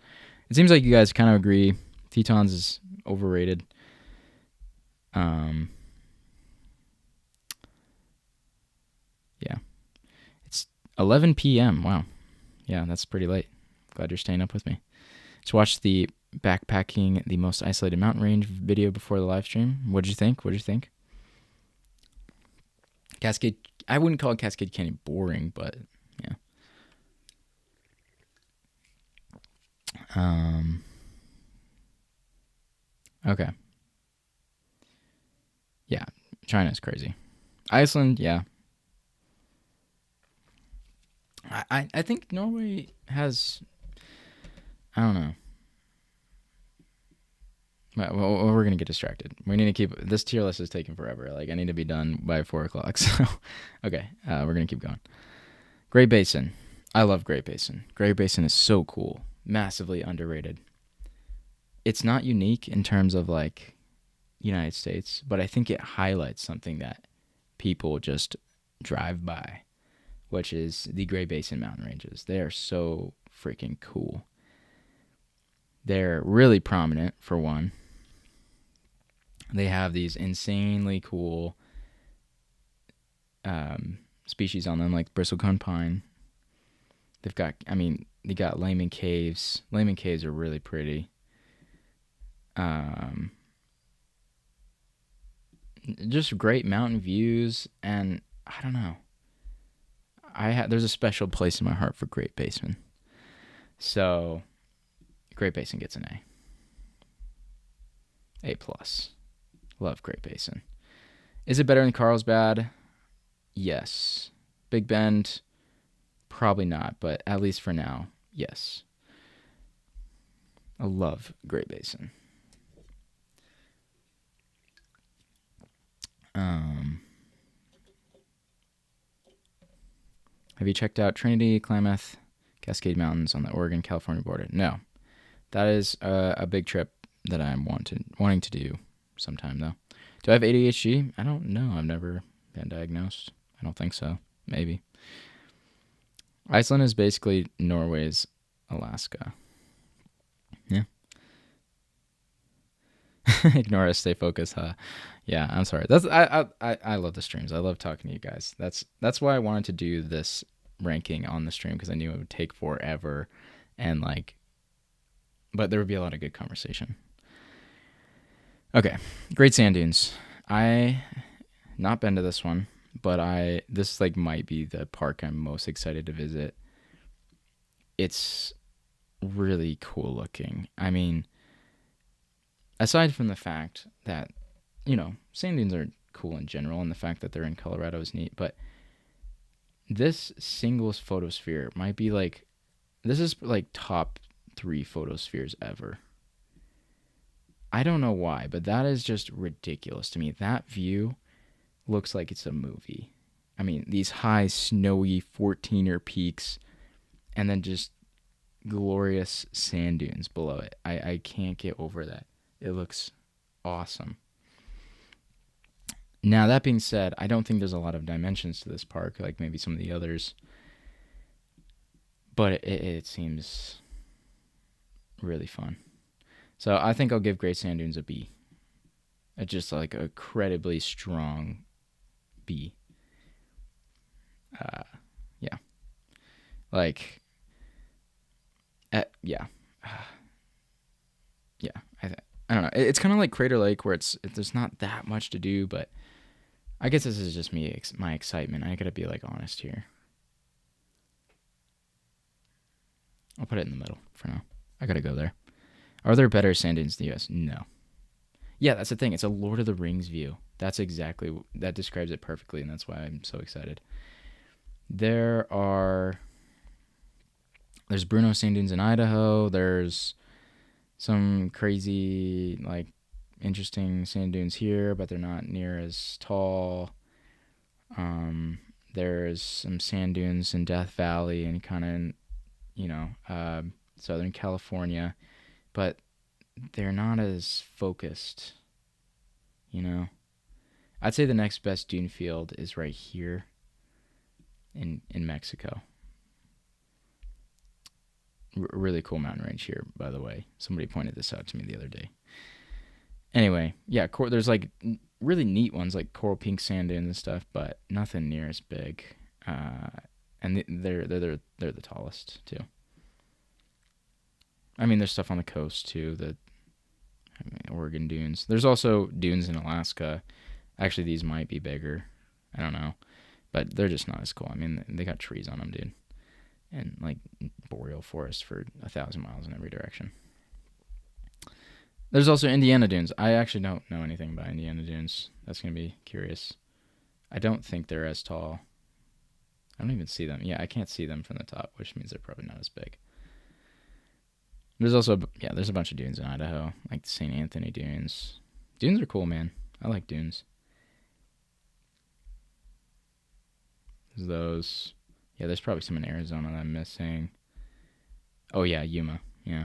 It seems like you guys kind of agree Tetons is overrated. Yeah. It's 11 p.m. Wow. Yeah, that's pretty late. Glad you're staying up with me. Let's watch the backpacking the most isolated mountain range video before the live stream. What'd you think? Cascade, I wouldn't call Cascade Canyon boring, but yeah. Okay. Yeah, China's crazy. Iceland, yeah. I think Norway has, I don't know. Well, we're gonna get distracted. We need to keep this tier list is taking forever. Like I need to be done by 4:00. So, okay, we're gonna keep going. Great Basin, I love Great Basin. Great Basin is so cool, massively underrated. It's not unique in terms of like United States, but I think it highlights something that people just drive by, which is the Great Basin mountain ranges. They are so freaking cool. They're really prominent, for one. They have these insanely cool species on them, like bristlecone pine. They got Lehman Caves. Lehman Caves are really pretty. Just great mountain views, and I don't know. There's a special place in my heart for Great Basin. So, Great Basin gets an A+. Love Great Basin. Is it better than Carlsbad? Yes. Big Bend? Probably not, but at least for now, yes. I love Great Basin. Have you checked out Trinity, Klamath, Cascade Mountains on the Oregon-California border? No. That is a big trip that I'm wanting to do sometime, though. Do I have ADHD? I don't know. I've never been diagnosed. I don't think so. Maybe. Iceland is basically Norway's Alaska. Yeah. Ignore us, stay focused, huh? Yeah, I'm sorry. I love the streams. I love talking to you guys. That's why I wanted to do this ranking on the stream, because I knew it would take forever, and but there would be a lot of good conversation. Okay, Great Sand Dunes. I not been to this one, but this might be the park I'm most excited to visit. It's really cool looking. I mean, aside from the fact that, sand dunes are cool in general, and the fact that they're in Colorado is neat, but this singles photosphere might be like, this is like top 3 photospheres ever. I don't know why, but that is just ridiculous to me. That view looks like it's a movie. I mean, these high, snowy 14er peaks, and then just glorious sand dunes below it. I can't get over that. It looks awesome. Now, that being said, I don't think there's a lot of dimensions to this park, like maybe some of the others. But it seems really fun. So I think I'll give Great Sand Dunes a B. It's just like a incredibly strong B. Yeah. Like, yeah. Yeah. I don't know. It's kind of like Crater Lake where there's not that much to do, but I guess this is just me, my excitement. I gotta be like honest here. I'll put it in the middle for now. I gotta go there. Are there better sand dunes in the U.S.? No. Yeah, that's the thing. It's a Lord of the Rings view. That describes it perfectly, and that's why I'm so excited. There's Bruno Sand Dunes in Idaho. There's some crazy, like, interesting sand dunes here, but they're not near as tall. There's some sand dunes in Death Valley and kind of, Southern California, but they're not as focused, I'd say the next best dune field is right here in Mexico. Really cool mountain range here, by the way. Somebody pointed this out to me the other day. Anyway, yeah, there's like really neat ones like coral pink sand dunes and stuff, but nothing near as big. And they're the tallest too. I mean, there's stuff on the coast too. Oregon dunes. There's also dunes in Alaska. Actually, these might be bigger. I don't know, but they're just not as cool. I mean, they got trees on them, dude, and like boreal forest for 1,000 miles in every direction. There's also Indiana dunes. I actually don't know anything about Indiana dunes. That's gonna be curious. I don't think they're as tall. I don't even see them. Yeah, I can't see them from the top, which means they're probably not as big. There's also, there's a bunch of dunes in Idaho, like the St. Anthony dunes. Dunes are cool, man. I like dunes. There's those. Yeah, there's probably some in Arizona that I'm missing. Oh, yeah, Yuma. Yeah.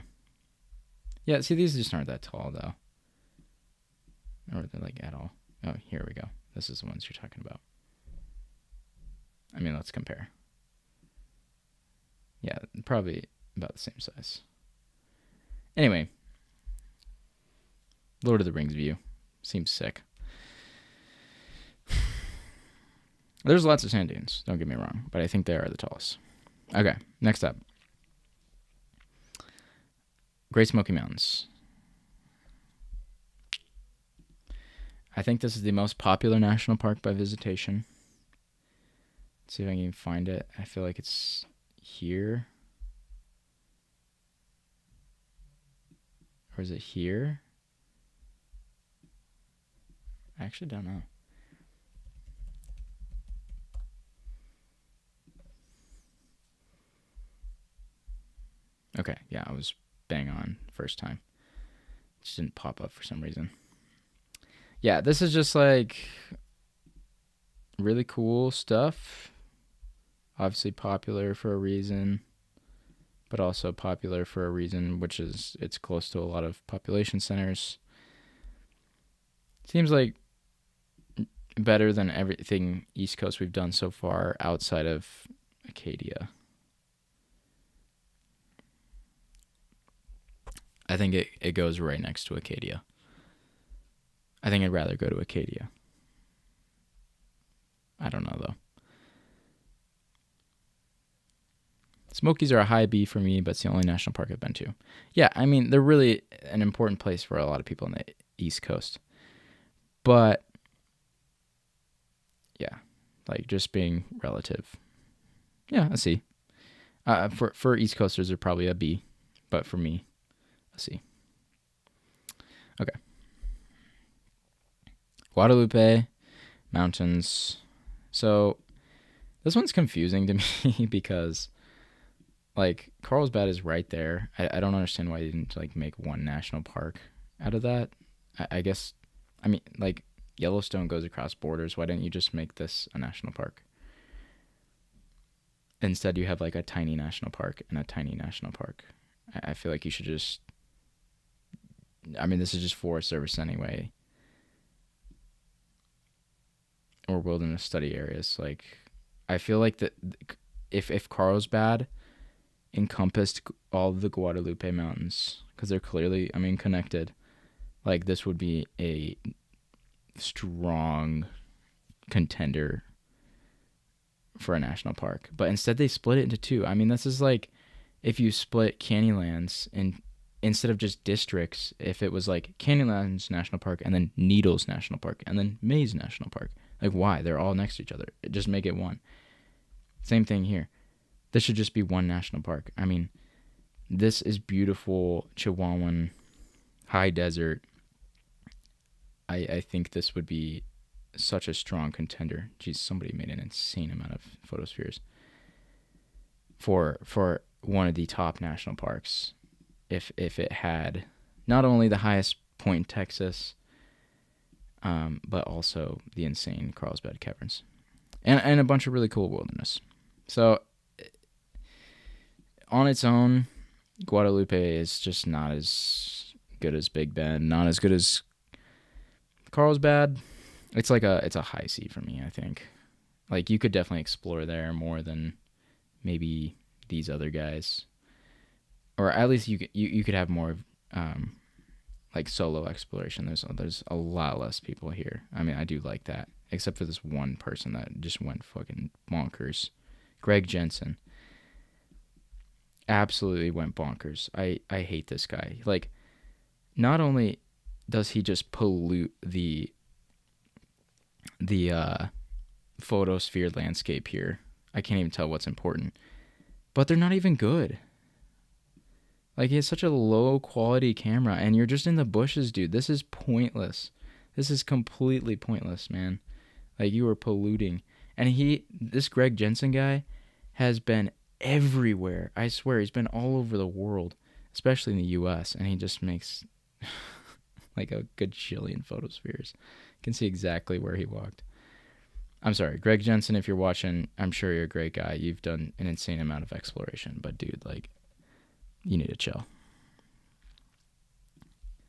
Yeah, see, these just aren't that tall, though. Or they're like at all. Oh, here we go. This is the ones you're talking about. I mean, let's compare. Yeah, probably about the same size. Anyway, Lord of the Rings view. Seems sick. There's lots of sand dunes, don't get me wrong, but I think they are the tallest. Okay, next up. Great Smoky Mountains. I think this is the most popular national park by visitation. Let's see if I can find it. I feel like it's here. Or is it here? I actually don't know. Okay, yeah, I was bang on first time. It just didn't pop up for some reason. Yeah, this is just like really cool stuff. Obviously popular for a reason, but also popular for a reason, which is it's close to a lot of population centers. Seems like better than everything East Coast we've done so far outside of Acadia. I think it goes right next to Acadia. I think I'd rather go to Acadia. I don't know, though. Smokies are a high B for me, but it's the only national park I've been to. Yeah, I mean, they're really an important place for a lot of people on the East Coast. But, yeah, like just being relative. Yeah, a C. For East Coasters, they're probably a B, but for me, a C. Okay. Guadalupe Mountains. So This one's confusing to me because like Carlsbad is right there. I don't understand why you didn't like make one national park out of that. I guess I mean like Yellowstone goes across borders. Why didn't you just make this a national park? Instead, you have like a tiny national park and a tiny national park. I feel like you should just. I mean, this is just Forest Service anyway, or wilderness study areas. Like, I feel like that if Carlsbad encompassed all of the Guadalupe Mountains, because they're clearly, I mean, connected. Like, this would be a strong contender for a national park. But instead, they split it into two. I mean, this is like if you split Canyonlands and instead of just districts, if it was like Canyonlands National Park and then Needles National Park and then Maze National Park. Like, why? They're all next to each other. Just make it one. Same thing here. This should just be one national park. I mean, this is beautiful Chihuahuan high desert. I think this would be such a strong contender. Geez, somebody made an insane amount of photospheres for one of the top national parks. If it had not only the highest point in Texas, but also the insane Carlsbad Caverns, and a bunch of really cool wilderness. So on its own, Guadalupe is just not as good as Big Bend, not as good as Carlsbad. It's a high C for me, I think. Like, you could definitely explore there more than maybe these other guys, or at least you could have more like solo exploration. There's a lot less people here. I mean, I do like that, except for this one person that just went fucking bonkers. Greg Jensen absolutely went bonkers. I hate this guy. Like, not only does he just pollute the photosphere landscape here, I can't even tell what's important, but they're not even good. Like, he has such a low quality camera and you're just in the bushes, dude. This is pointless. This is completely pointless, man. Like, you are polluting. And this Greg Jensen guy has been everywhere. I swear, he's been all over the world, especially in the US, and he just makes like a good jillion photospheres. You can see exactly where he walked. I'm sorry, Greg Jensen, if you're watching, I'm sure you're a great guy. You've done an insane amount of exploration, but dude, like, you need to chill.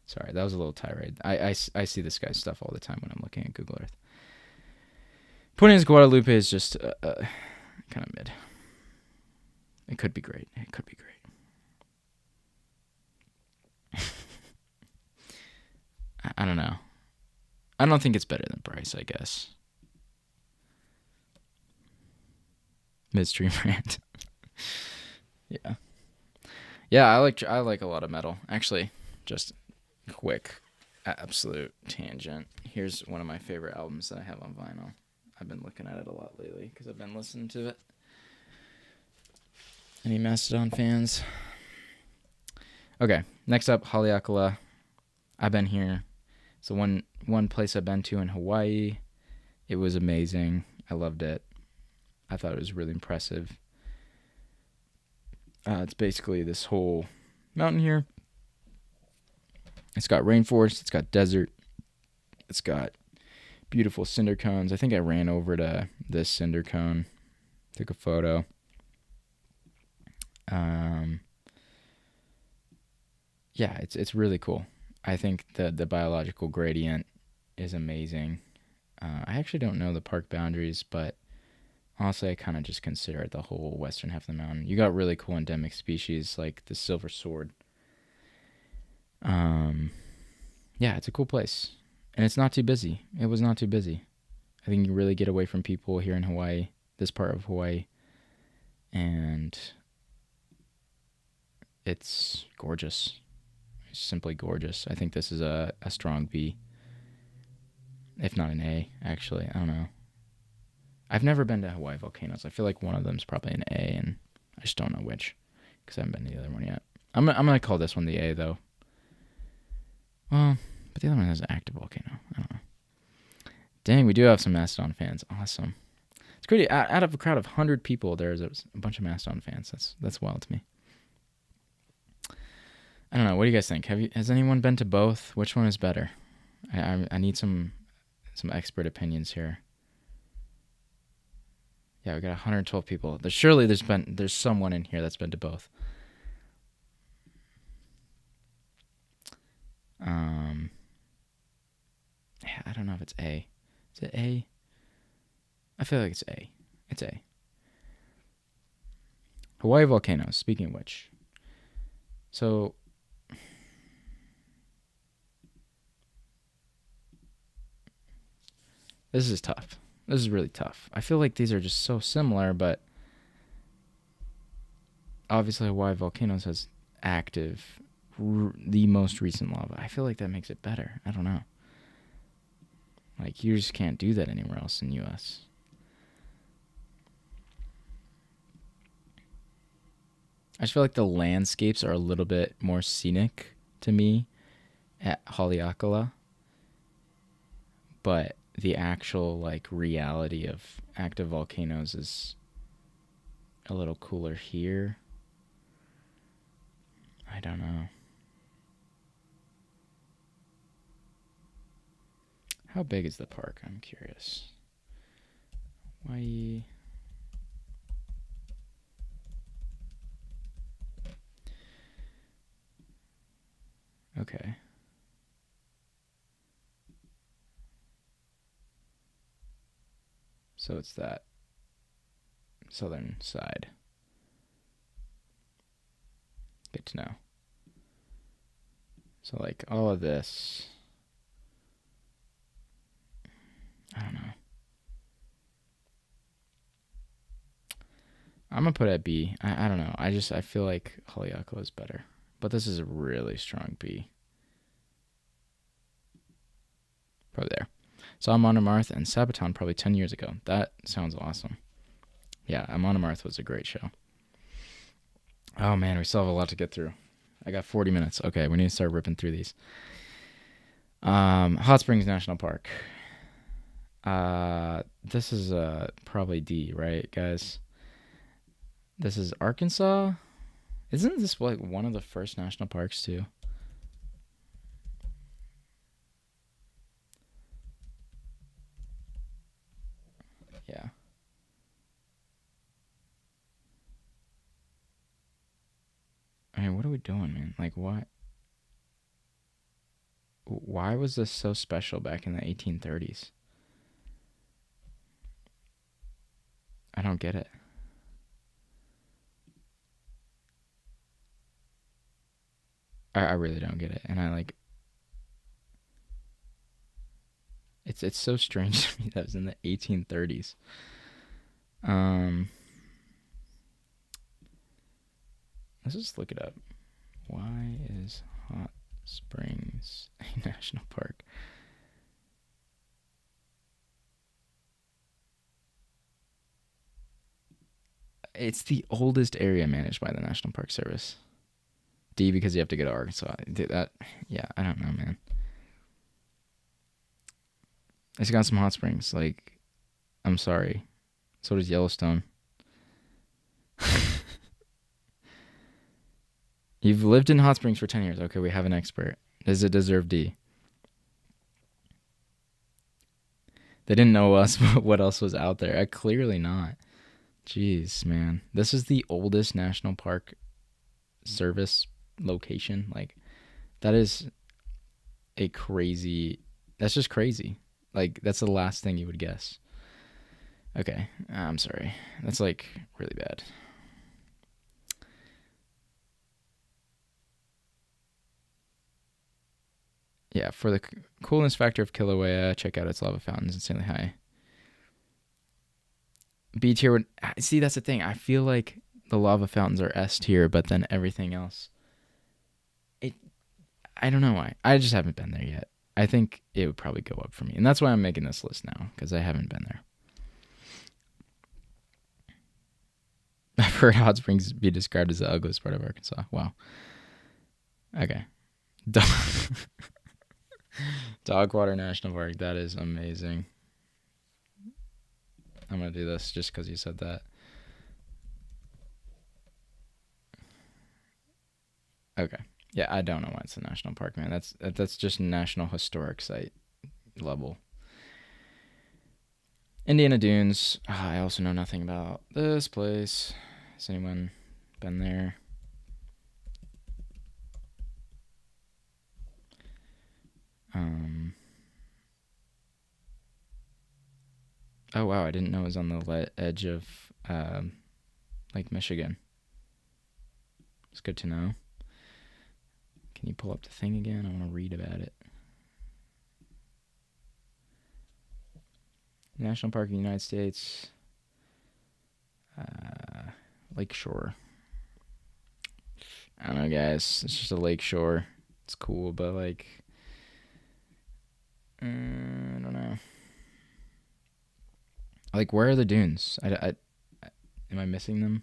Sorry, that was a little tirade. I see this guy's stuff all the time when I'm looking at Google Earth. Point is, Guadalupe is just kind of mid. It could be great. It could be great. I don't know. I don't think it's better than Bryce, I guess. Midstream rant. Yeah. Yeah, I like a lot of metal. Actually, just quick absolute tangent. Here's one of my favorite albums that I have on vinyl. I've been looking at it a lot lately because I've been listening to it. Any Mastodon fans? Okay, next up, Haleakala. I've been here. So one place I've been to in Hawaii. It was amazing. I loved it. I thought it was really impressive. It's basically this whole mountain here. It's got rainforest. It's got desert. It's got beautiful cinder cones. I think I ran over to this cinder cone. Took a photo. Yeah, it's really cool. I think the biological gradient is amazing. I actually don't know the park boundaries, but honestly, I kind of just consider it the whole western half of the mountain. You got really cool endemic species like the silver sword. Yeah, it's a cool place. And it's not too busy. It was not too busy. I think you really get away from people here in Hawaii, this part of Hawaii. And it's gorgeous. It's simply gorgeous. I think this is a strong B. If not an A, actually. I don't know. I've never been to Hawaii volcanoes. I feel like one of them's probably an A, and I just don't know which, because I haven't been to the other one yet. I'm gonna call this one the A, though. Well, but the other one has an active volcano. I don't know. Dang, we do have some Mastodon fans. Awesome. It's crazy. Out of a crowd of 100 people, there's a bunch of Mastodon fans. That's wild to me. I don't know. What do you guys think? Has anyone been to both? Which one is better? I need some expert opinions here. Yeah, we got 112 people. Surely there's someone in here that's been to both. Yeah, I don't know if it's A. Is it A? I feel like it's A. It's A. Hawaii volcanoes. Speaking of which, so this is tough. This is really tough. I feel like these are just so similar, but obviously Hawaii volcanoes has active, the most recent lava. I feel like that makes it better. I don't know. Like, you just can't do that anywhere else in the U.S. I just feel like the landscapes are a little bit more scenic to me at Haleakala, but the actual like reality of active volcanoes is a little cooler here. I don't know. How big is the park? I'm curious. Hawaii. Okay. So it's that southern side. Good to know. So like all of this, I don't know. I'm gonna put it at B. I don't know. I feel like Haleakala is better, but this is a really strong B. Probably there. Saw Amon Amarth and Sabaton probably 10 years ago. That sounds awesome. Yeah, Amon Amarth was a great show. Oh man, we still have a lot to get through. I got 40 minutes. Okay, we need to start ripping through these. Hot Springs National Park. This is probably D, right, guys? This is Arkansas. Isn't this like one of the first national parks too? Yeah. I mean, what are we doing, man? Like, what? Why was this so special back in the 1830s? I don't get it. I really don't get it. And I like it's so strange to me that was in the 1830s. Let's just look it up. Why is Hot Springs a national park? It's the oldest area managed by the National Park Service. D, because you have to go to Arkansas. Yeah, I don't know, man. It's got some hot springs. Like, I'm sorry. So does Yellowstone. You've lived in hot springs for 10 years. Okay, we have an expert. Does it deserve D? They didn't know us, what else was out there. Clearly not. Jeez, man. This is the oldest National Park Service location. Like, that is that's just crazy. Like, that's the last thing you would guess. Okay, I'm sorry. That's like really bad. Yeah, for the coolness factor of Kilauea, check out its lava fountains insanely high. B tier would see. That's the thing. I feel like the lava fountains are S tier, but then everything else. I don't know why. I just haven't been there yet. I think it would probably go up for me, and that's why I'm making this list now because I haven't been there. I've heard hot springs be described as the ugliest part of Arkansas. Wow. Okay. Dogwater National Park. That is amazing. I'm gonna do this just because you said that. Okay. Yeah, I don't know why it's a national park, man. That's just National Historic Site level. Indiana Dunes. I also know nothing about this place. Has anyone been there? Um. Oh wow, I didn't know it was on the edge of Lake Michigan. It's good to know. Can you pull up the thing again? I want to read about it. National Park in the United States. Lakeshore. I don't know, guys. It's just a lakeshore. It's cool, but like, I don't know. Like, where are the dunes? Am I missing them?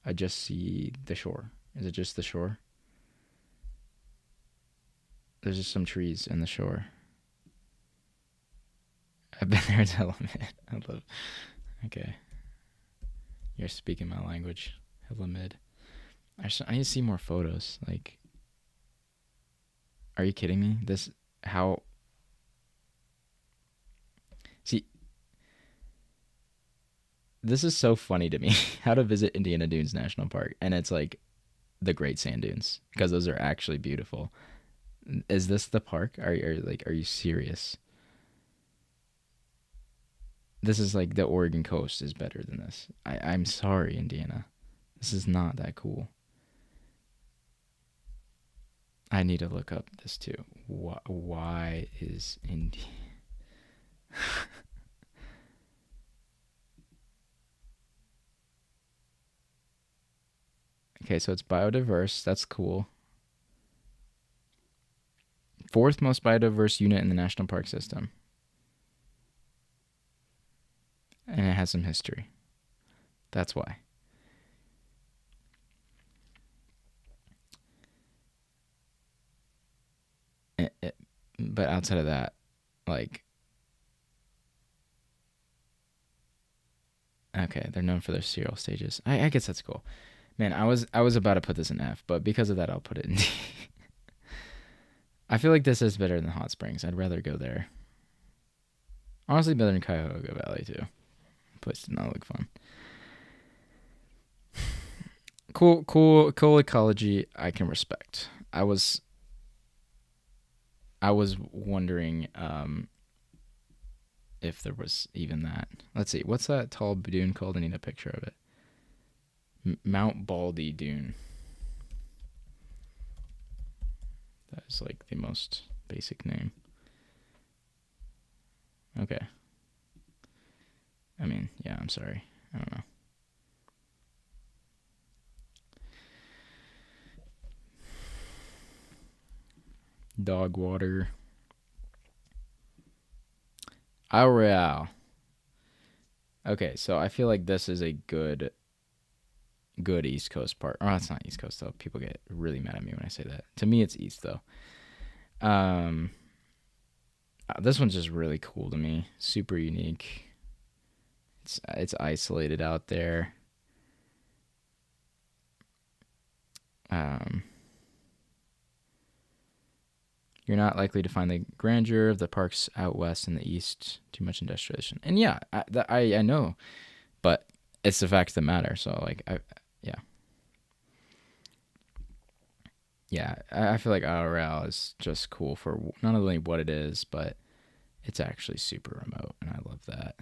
I just see the shore. Is it just the shore? There's just some trees in the shore. I've been there to Element. I love. Okay, you're speaking my language. Element. I need to see more photos. Like, are you kidding me? How? See, this is so funny to me. How to visit Indiana Dunes National Park, and it's like the Great Sand Dunes because those are actually beautiful. Is this the park? Are you serious? This is like the Oregon coast is better than this. I'm sorry, Indiana. This is not that cool. I need to look up this too. Why is Indiana? Okay, so it's biodiverse. That's cool. Fourth most biodiverse unit in the national park system. And it has some history. That's why. But outside of that, like, okay, they're known for their cereal stages. I guess that's cool. Man, I was about to put this in F, but because of that, I'll put it in D. I feel like this is better than Hot Springs. I'd rather go there. Honestly, better than Cuyahoga Valley too. Place did not look fun. Cool ecology. I can respect. I was wondering if there was even that. Let's see. What's that tall dune called? I need a picture of it. Mount Baldy Dune. That is like the most basic name. Okay. I mean, yeah, I'm sorry. I don't know. Dog water. Au Real. Okay, so I feel like this is a good East Coast part. Oh, it's not East Coast though. People get really mad at me when I say that. To me, it's East though. This one's just really cool to me. Super unique. It's isolated out there. You're not likely to find the grandeur of the parks out west and the east. Too much industrialization. And yeah, I know, but it's the facts that matter. So like I feel like IRL is just cool for not only what it is, but it's actually super remote, and I love that.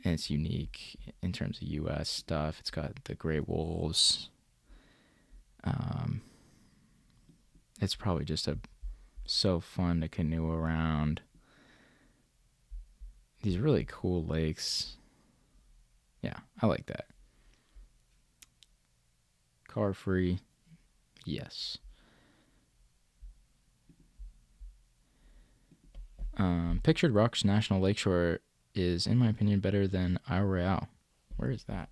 And it's unique in terms of U.S. stuff. It's got the gray wolves. It's probably just so fun to canoe around. These really cool lakes. Yeah, I like that. Car free. Yes. Pictured Rocks National Lakeshore is, in my opinion, better than Isle Royale. Where is that?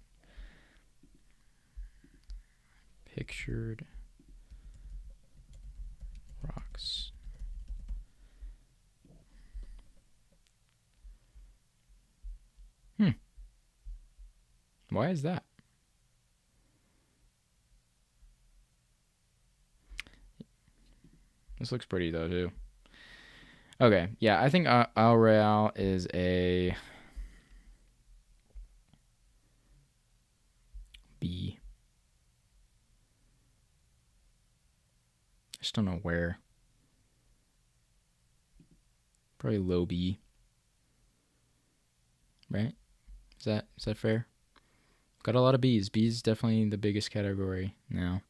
Pictured Rocks. Why is that? This looks pretty though too. Okay, yeah, I think Al Real is a B. I just don't know where. Probably low B. Right? Is that fair? Got a lot of B's. B's is definitely the biggest category now.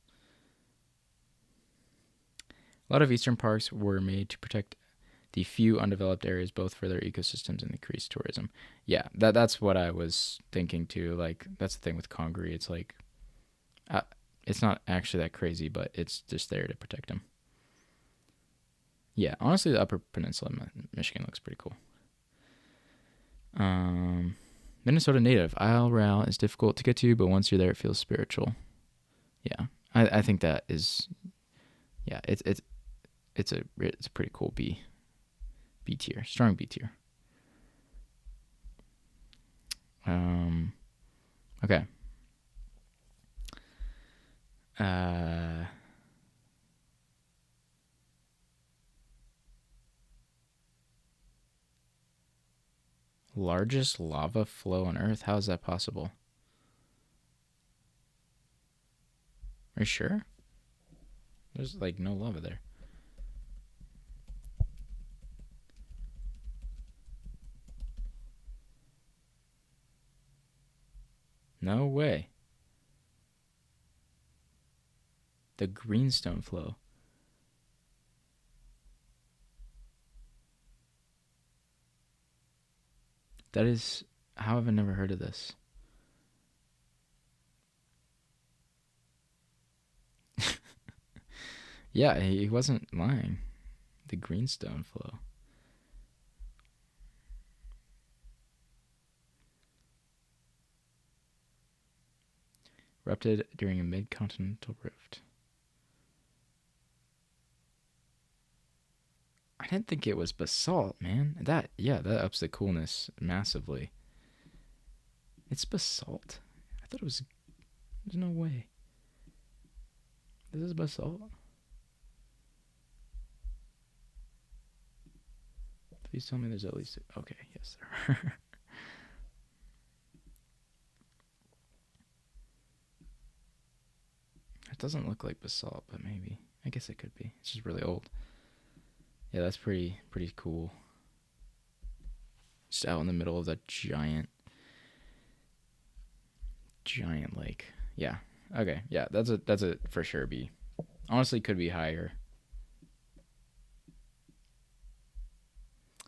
A lot of eastern parks were made to protect the few undeveloped areas, both for their ecosystems and increased tourism. Yeah, that's what I was thinking too. Like, that's the thing with Congaree. It's like, uh, it's not actually that crazy, but it's just there to protect them. Yeah, honestly, the Upper Peninsula of Michigan looks pretty cool. Minnesota native. Isle Royale is difficult to get to, but once you're there, it feels spiritual. Yeah, I think that is. Yeah, it's a pretty cool B tier, strong B tier. Okay. Largest lava flow on Earth? How is that possible? Are you sure? There's like no lava there. No way. The Greenstone flow. That is. How have I never heard of this? Yeah, he wasn't lying. The Greenstone flow. Erupted during a mid-continental rift. I didn't think it was basalt, man. That ups the coolness massively. It's basalt. I thought it was. There's no way. This is basalt. Please tell me there's at least. Okay, yes, there are. It doesn't look like basalt, but maybe. I guess it could be. It's just really old. Yeah, that's pretty cool. Just out in the middle of that giant lake. Yeah. Okay. Yeah, that's a for sure B. Honestly, could be higher.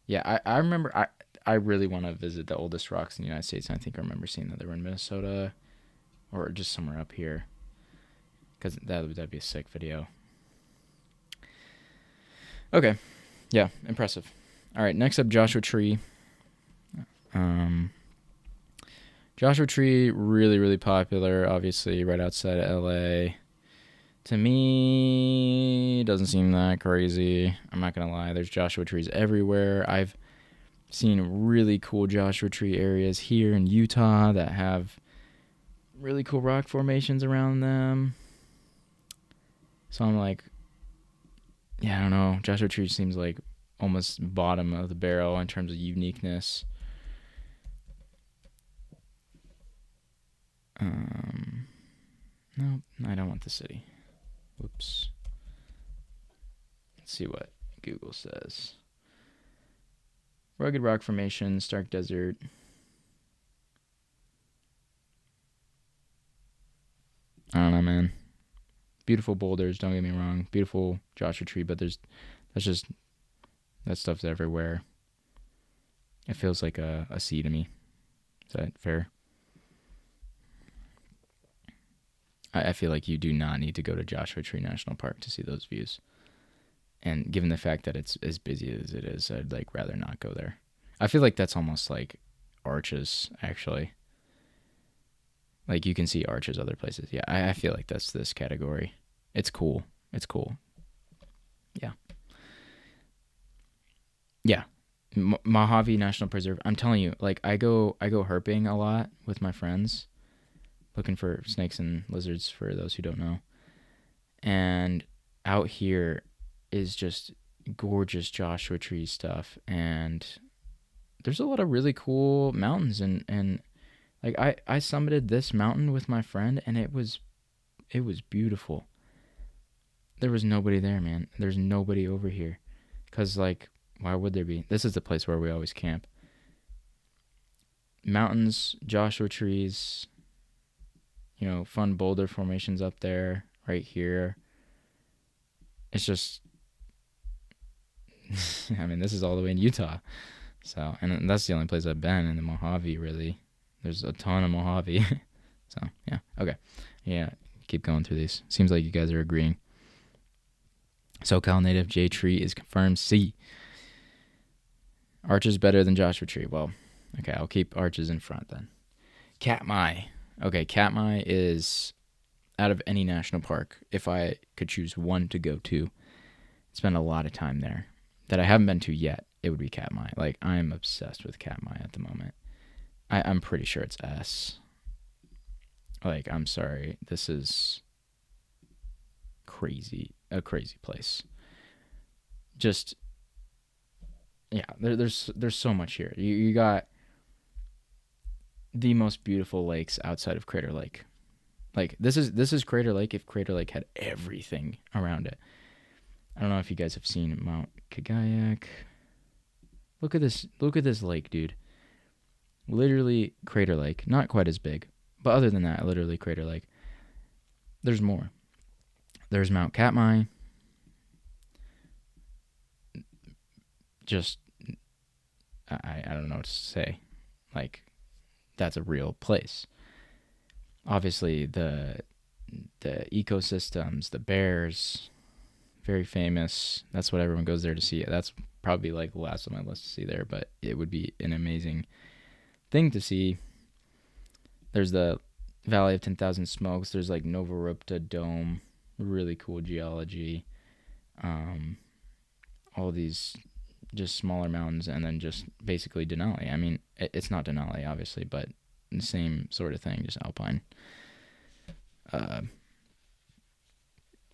Yeah, I remember I really want to visit the oldest rocks in the United States. And I think I remember seeing that they were in Minnesota or just somewhere up here. Because that'd be a sick video. Okay. Yeah, impressive. All right, next up, Joshua Tree. Joshua Tree, really, really popular, obviously, right outside of LA. To me, doesn't seem that crazy. I'm not going to lie. There's Joshua trees everywhere. I've seen really cool Joshua Tree areas here in Utah that have really cool rock formations around them. So I'm like, yeah, I don't know. Joshua Tree seems like almost bottom of the barrel in terms of uniqueness. No, I don't want the city. Whoops. Let's see what Google says. Rugged rock formation, stark desert. I don't know, man. Beautiful boulders, don't get me wrong. Beautiful Joshua Tree, but that stuff's everywhere. It feels like a C to me. Is that fair? I feel like you do not need to go to Joshua Tree National Park to see those views. And given the fact that it's as busy as it is, I'd like rather not go there. I feel like that's almost like Arches, actually. Like you can see Arches other places. Yeah, I feel like that's this category. It's cool. It's cool. Yeah. Yeah. Mojave National Preserve. I'm telling you, like I go herping a lot with my friends, looking for snakes and lizards for those who don't know. And out here is just gorgeous Joshua Tree stuff, and there's a lot of really cool mountains, and like I summited this mountain with my friend, and it was beautiful. There was nobody there, man. There's nobody over here, cause like why would there be? This is the place where we always camp. Mountains, Joshua trees, fun boulder formations up there, right here. It's just, I mean, this is all the way in Utah. So, and that's the only place I've been in the Mojave, really. There's a ton of Mojave. So, yeah. Okay. Yeah. Keep going through these. Seems like you guys are agreeing. SoCal native J Tree is confirmed C. Arches better than Joshua Tree. Well, okay. I'll keep Arches in front then. Katmai. Okay. Katmai is, out of any national park, if I could choose one to go to, spend a lot of time there that I haven't been to yet, it would be Katmai. Like, I'm obsessed with Katmai at the moment. I'm pretty sure it's S. Like, I'm sorry. This is crazy. A crazy place. Just, yeah, there's so much here. You got the most beautiful lakes outside of Crater Lake. Like, this is Crater Lake if Crater Lake had everything around it. I don't know if you guys have seen Mount Kagayak. Look at this lake, dude. Literally Crater Lake. Not quite as big, but other than that, literally Crater Lake. There's more. There's Mount Katmai. Just, I don't know what to say. Like, that's a real place. Obviously, the ecosystems, the bears, very famous. That's what everyone goes there to see. That's probably like the last on my list to see there, but it would be an amazing thing to see. There's the Valley of 10,000 Smokes. There's like Novarupta Dome, really cool geology. All these just smaller mountains, and then just basically Denali. I mean, it's not Denali, obviously, but the same sort of thing, just alpine.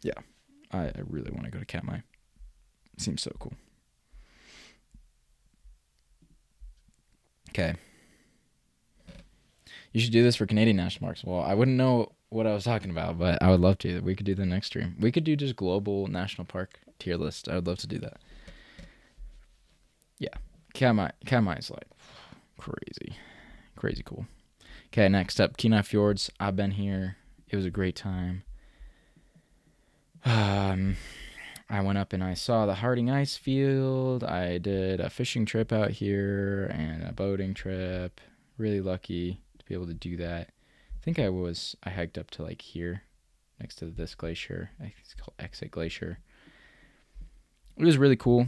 Yeah, I really want to go to Katmai. Seems so cool. Okay. You should do this for Canadian national parks. Well, I wouldn't know what I was talking about, but I would love to. We could do the next stream. We could do just global national park tier list. I would love to do that. Yeah. Katmai is like crazy cool. Okay, next up, Kenai Fjords. I've been here. It was a great time. I went up and I saw the Harding Ice Field. I did a fishing trip out here and a boating trip. Really lucky to be able to do that. I think I hiked up to like here next to this glacier. I think it's called Exit Glacier. It was really cool.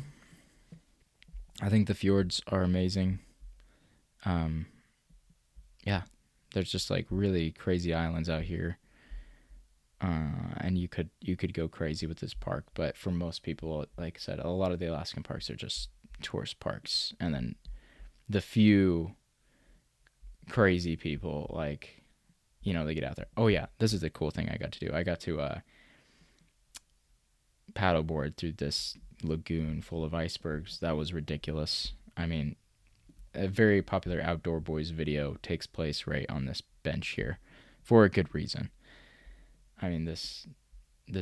I think the fjords are amazing. Yeah, there's just like really crazy islands out here. And you could go crazy with this park, but for most people, like I said, a lot of the Alaskan parks are just tourist parks, and then the few crazy people, like, they get out there. Oh yeah, this is the cool thing I got to do. I got to paddleboard through this lagoon full of icebergs. That was ridiculous. I mean, a very popular Outdoor Boys video takes place right on this bench here, for a good reason. I mean, this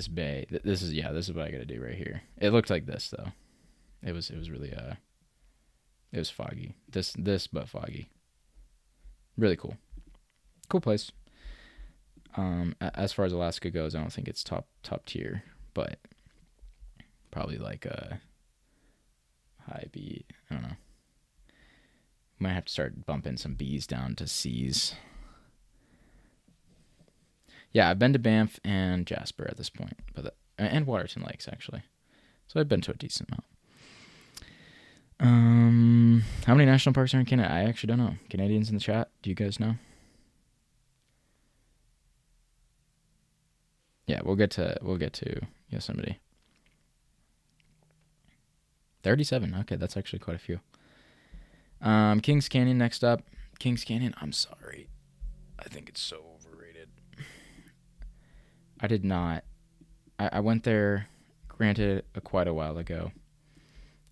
bay. This is what I got to do right here. It looked like this though. It was really it was foggy. This but foggy. Really cool. Cool place. As far as Alaska goes, I don't think it's top tier, but probably like a high B. I don't know. Might have to start bumping some B's down to C's. Yeah, I've been to Banff and Jasper at this point, and Waterton Lakes actually. So I've been to a decent amount. How many national parks are in Canada? I actually don't know. Canadians in the chat, do you guys know? Yeah, we'll get to Yosemite. 37. Okay, that's actually quite a few. Kings Canyon next up. Kings Canyon, I'm sorry. I think it's so overrated. I did not. I went there, granted, quite a while ago.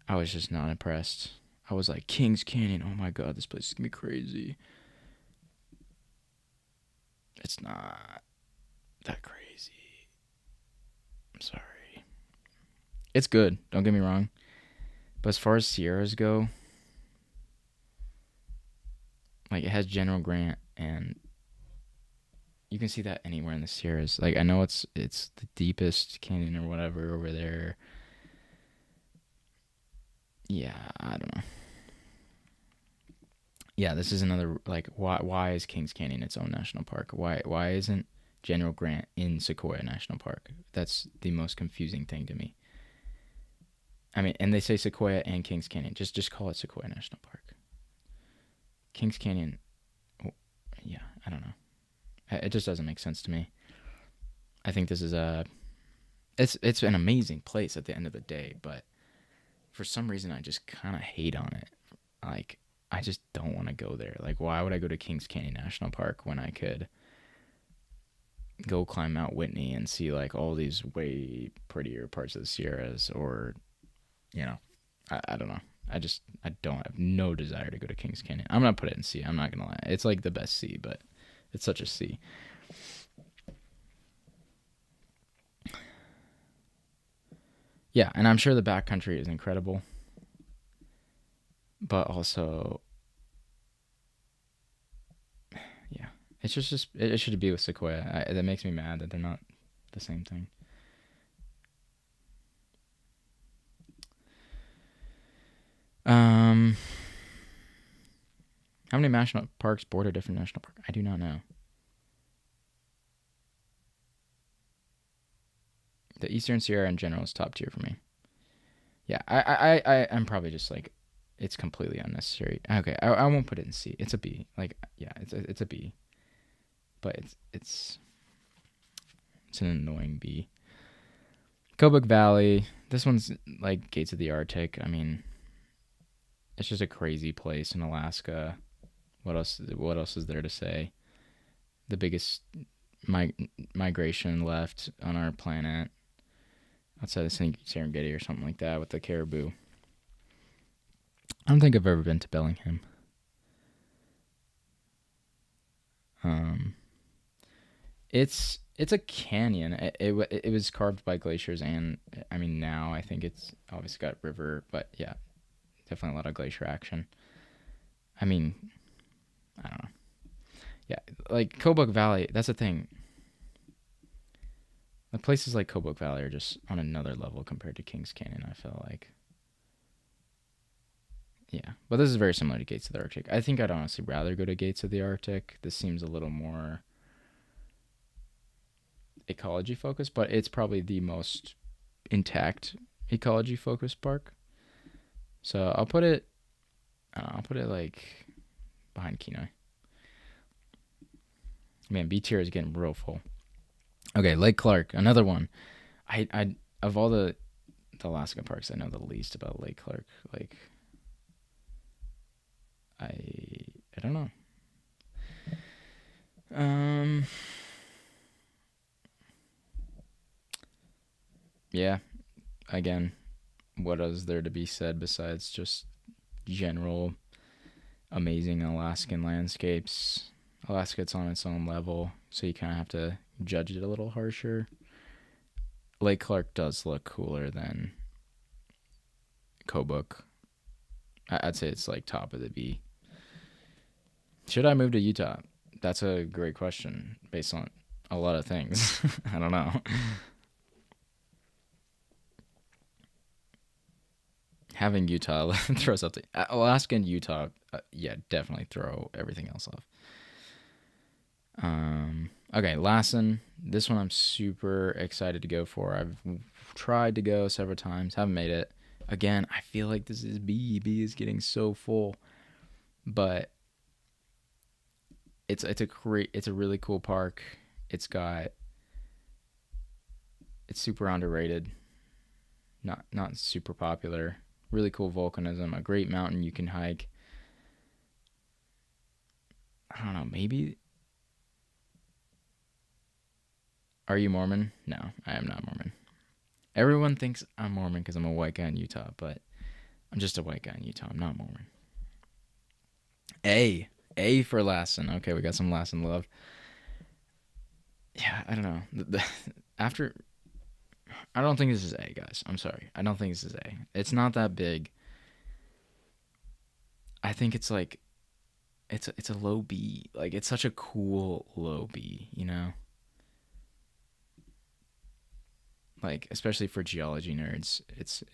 I was just not impressed. I was like, Kings Canyon, oh my god, this place is gonna be crazy. It's not that crazy. I'm sorry. It's good, don't get me wrong. But as far as Sierras go, like it has General Grant, and you can see that anywhere in the Sierras. Like I know it's the deepest canyon or whatever over there. Yeah, I don't know. Yeah, this is another like why is Kings Canyon its own national park? Why isn't General Grant in Sequoia National Park? That's the most confusing thing to me. I mean, and they say Sequoia and Kings Canyon. Just call it Sequoia National Park. Kings Canyon. Yeah, I don't know. It just doesn't make sense to me. I think this is a it's an amazing place at the end of the day, but for some reason I just kind of hate on it. Like I just don't want to go there. Like why would I go to Kings Canyon National Park when I could go climb Mount Whitney and see like all these way prettier parts of the Sierras, or you know, I don't know. I don't have no desire to go to Kings Canyon. I'm gonna put it in C. I'm not gonna lie. It's like the best C, but it's such a C. Yeah, and I'm sure the backcountry is incredible, but also, yeah, it should be with Sequoia. That makes me mad that they're not the same thing. Um, how many national parks border different national parks? I do not know. The Eastern Sierra in general is top tier for me. Yeah, I'm probably just like, it's completely unnecessary. Okay, I won't put it in C. It's a B. Like, yeah, it's a B, but it's an annoying B. Kobuk Valley. This one's like Gates of the Arctic. I mean, it's just a crazy place in Alaska. What else? What else is there to say? The biggest migration left on our planet outside of Serengeti or something like that with the caribou. I don't think I've ever been to Bellingham. Um, it's a canyon. It was carved by glaciers, and I mean now I think it's obviously got river, but yeah, definitely a lot of glacier action. I mean, I don't know. Yeah, like Kobuk Valley. That's the thing. The places like Kobuk Valley are just on another level compared to Kings Canyon. I feel like. Yeah, but this is very similar to Gates of the Arctic. I think I'd honestly rather go to Gates of the Arctic. This seems a little more ecology focused, but it's probably the most intact ecology focused park. So I'll put it. I'll put it like behind Kenai. Man, B tier is getting real full. Okay, Lake Clark, another one. I of all the Alaska parks, I know the least about Lake Clark. Like, I I don't know. Um, yeah. Again, what is there to be said besides just general amazing Alaskan landscapes? Alaska's on its own level, so you kind of have to judge it a little harsher. Lake Clark does look cooler than Kobuk. I'd say it's like top of the B. Should I move to Utah? That's a great question based on a lot of things. I don't know. Having Utah throws up the Alaska and Utah. Yeah, definitely throw everything else off. Okay, Lassen. This one I'm super excited to go for. I've tried to go several times, haven't made it. Again, I feel like this is B. B is getting so full, but it's a really cool park. It's super underrated, not super popular. Really cool volcanism, a great mountain you can hike. I don't know, maybe Are you Mormon? No, I am not Mormon. Everyone thinks I'm Mormon because I'm a white guy in Utah, but I'm just a white guy in Utah. I'm not Mormon. A for Lassen. Okay, we got some Lassen love. Yeah, I don't know. After, I don't think this is A, guys. I'm sorry. I don't think this is A. It's not that big. I think it's like it's a low B. Like it's such a cool low B, you know? Like especially for geology nerds, it's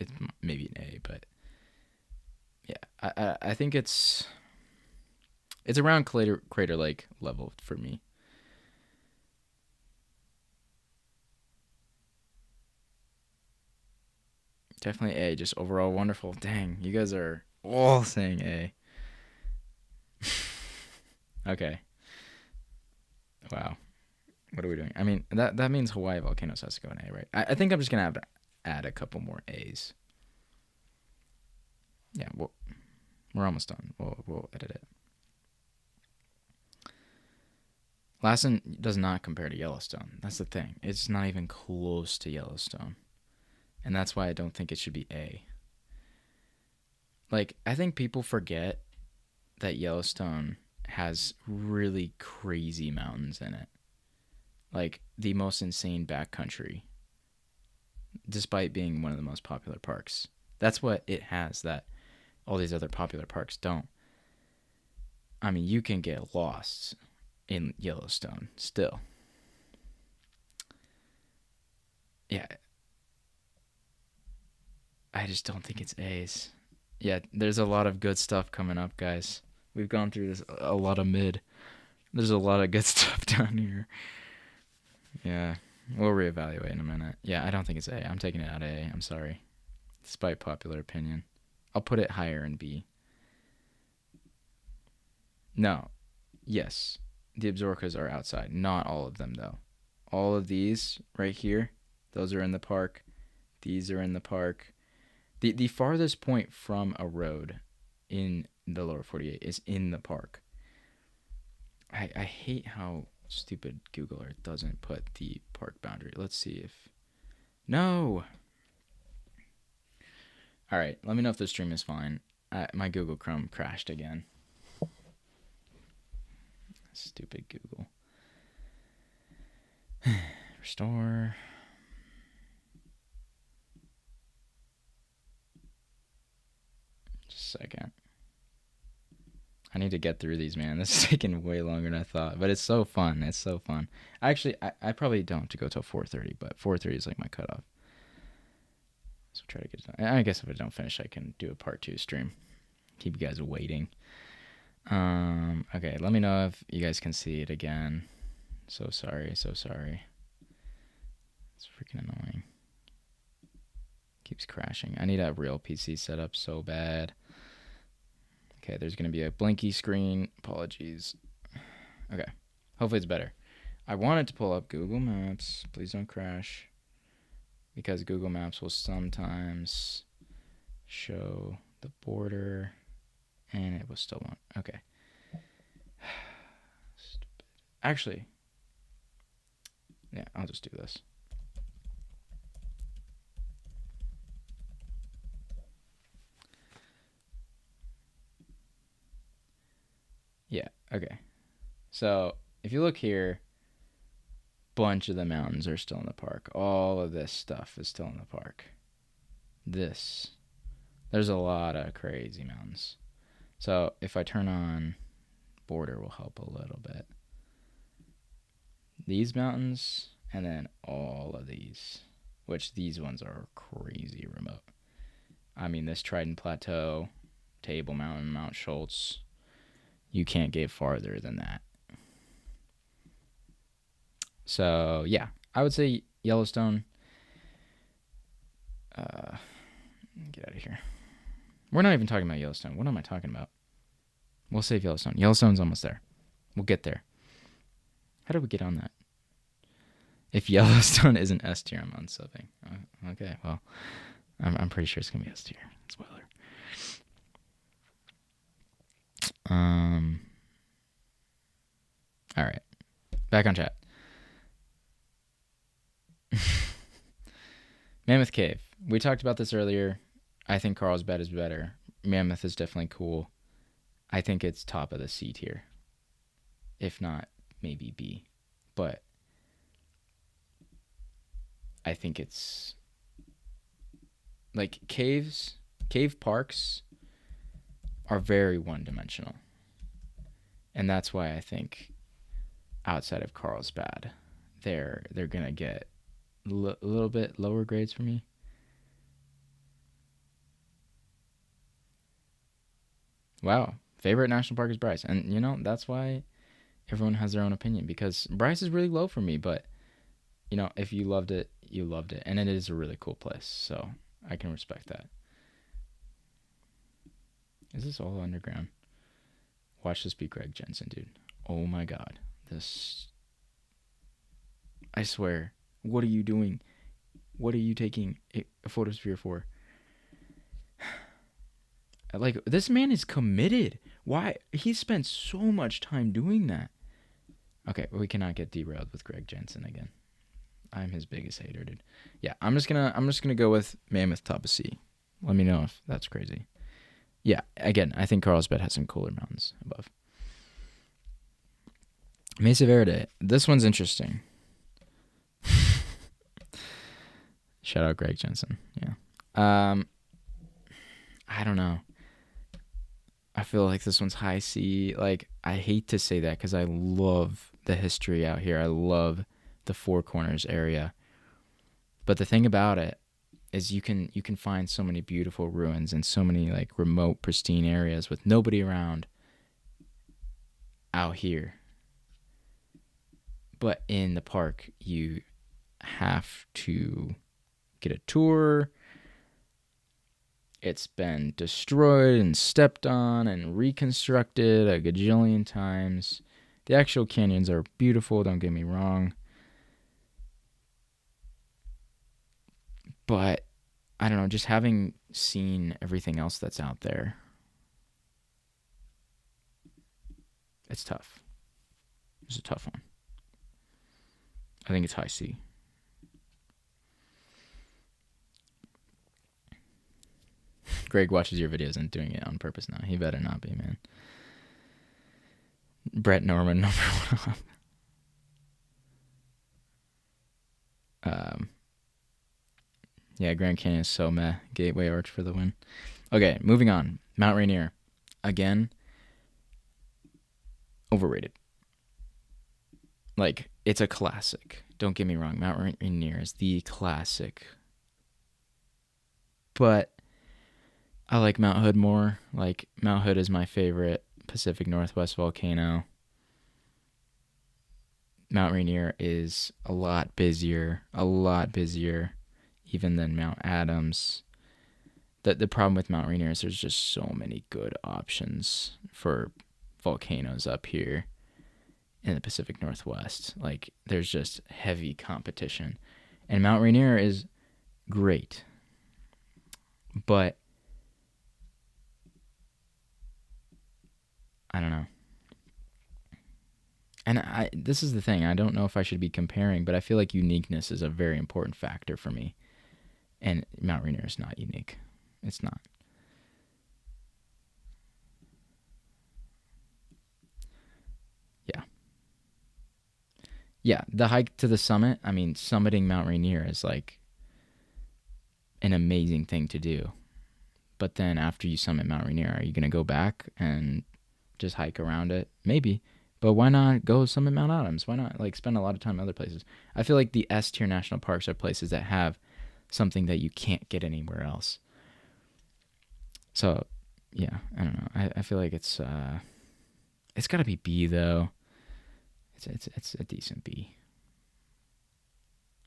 maybe an A, but yeah, I think it's around Crater Lake level for me. Definitely A. Just overall wonderful. Dang, you guys are all saying A. Okay. Wow. What are we doing? I mean, that means Hawaii volcanoes has to go in A, right? I think I'm just gonna have to add a couple more A's. Yeah, we're almost done. We'll edit it. Lassen does not compare to Yellowstone. That's the thing. It's not even close to Yellowstone, and that's why I don't think it should be A. Like, I think people forget that Yellowstone has really crazy mountains in it, like the most insane backcountry, despite being one of the most popular parks. That's what it has that all these other popular parks don't. I mean, you can get lost in Yellowstone still. Yeah, I just don't think it's A's. Yeah, there's a lot of good stuff coming up, guys. We've gone through this a lot of mid. There's a lot of good stuff down here. Yeah, we'll reevaluate in a minute. Yeah, I don't think it's A. I'm taking it out of A. I'm sorry. Despite popular opinion. I'll put it higher in B. No. Yes. The Absarokas are outside. Not all of them, though. All of these right here, those are in the park. These are in the park. The farthest point from a road in the lower 48 is in the park. I hate how stupid Google Earth doesn't put the park boundary. Let's see if... No! Alright, let me know if the stream is fine. My Google Chrome crashed again. Stupid Google. Restore. Just a second. I need to get through these, man. This is taking way longer than I thought, but it's so fun. It's so fun. Actually, I probably don't have to go till 4:30, but 4:30 is like my cutoff. So try to get it done. I guess if I don't finish, I can do a part 2 stream. Keep you guys waiting. Okay, let me know if you guys can see it again. So sorry, so sorry. It's freaking annoying. Keeps crashing. I need a real PC setup so bad. Okay, there's going to be a blinky screen. Apologies. Okay, hopefully it's better. I wanted to pull up Google Maps. Please don't crash. Because Google Maps will sometimes show the border. And it will still won't. Okay. Stupid. Actually, yeah, I'll just do this. Yeah, okay. So, if you look here, bunch of the mountains are still in the park. All of this stuff is still in the park. There's a lot of crazy mountains. So, if I turn on border will help a little bit. These mountains, and then all of these, which these ones are crazy remote. I mean, this Trident Plateau, Table Mountain, Mount Schultz, you can't get farther than that. So, yeah, I would say Yellowstone. Get out of here. We're not even talking about Yellowstone. What am I talking about? We'll save Yellowstone. Yellowstone's almost there. We'll get there. How did we get on that? If Yellowstone isn't S tier, I'm unsubbing. Okay, well, I'm pretty sure it's gonna be S tier. Spoiler. All right, back on chat. Mammoth Cave. We talked about this earlier. I think Carlsbad is better. Mammoth is definitely cool. I think it's top of the C tier. If not, maybe B. But I think it's like cave parks are very one dimensional. And that's why I think outside of Carlsbad, they're gonna get a little bit lower grades for me. Wow, favorite national park is Bryce, and that's why everyone has their own opinion because Bryce is really low for me. But if you loved it, you loved it, and it is a really cool place, so I can respect that. Is this all underground? Watch this be Greg Jensen, dude. Oh my god, this. I swear. What are you doing? What are you taking a photosphere for? Like, this man is committed. Why? He spent so much time doing that. Okay, we cannot get derailed with Greg Jensen again. I'm his biggest hater, dude. Yeah, I'm just gonna go with Mammoth top of C. Let me know if that's crazy. Yeah, again, I think Carlsbad has some cooler mountains above. Mesa Verde. This one's interesting. Shout out Greg Jensen. Yeah. I don't know. I feel like this one's high C. Like, I hate to say that because I love the history out here. I love the Four Corners area. But the thing about it is you can find so many beautiful ruins and so many like remote, pristine areas with nobody around out here. But in the park, you have to get a tour. It's been destroyed and stepped on and reconstructed a gajillion times. The actual canyons are beautiful, don't get me wrong. But, I don't know, just having seen everything else that's out there, it's tough. It's a tough one. I think it's high C. Greg watches your videos and doing it on purpose now. He better not be, man. Brett Norman, number one. Yeah, Grand Canyon is so meh. Gateway Arch for the win. Okay, moving on. Mount Rainier. Again, overrated. Like, it's a classic. Don't get me wrong. Mount Rainier is the classic. But I like Mount Hood more. Like, Mount Hood is my favorite Pacific Northwest volcano. Mount Rainier is a lot busier even than Mount Adams. The problem with Mount Rainier is there's just so many good options for volcanoes up here in the Pacific Northwest. Like, there's just heavy competition. And Mount Rainier is great. But I don't know. And this is the thing. I don't know if I should be comparing, but I feel like uniqueness is a very important factor for me. And Mount Rainier is not unique. It's not. Yeah. Yeah, the hike to the summit, I mean, summiting Mount Rainier is like an amazing thing to do. But then after you summit Mount Rainier, are you going to go back and just hike around it? Maybe. But why not go summit Mount Adams? Why not like spend a lot of time in other places? I feel like the S tier national parks are places that have something that you can't get anywhere else. So, yeah, I don't know. I feel like it's got to be B though. It's a decent B.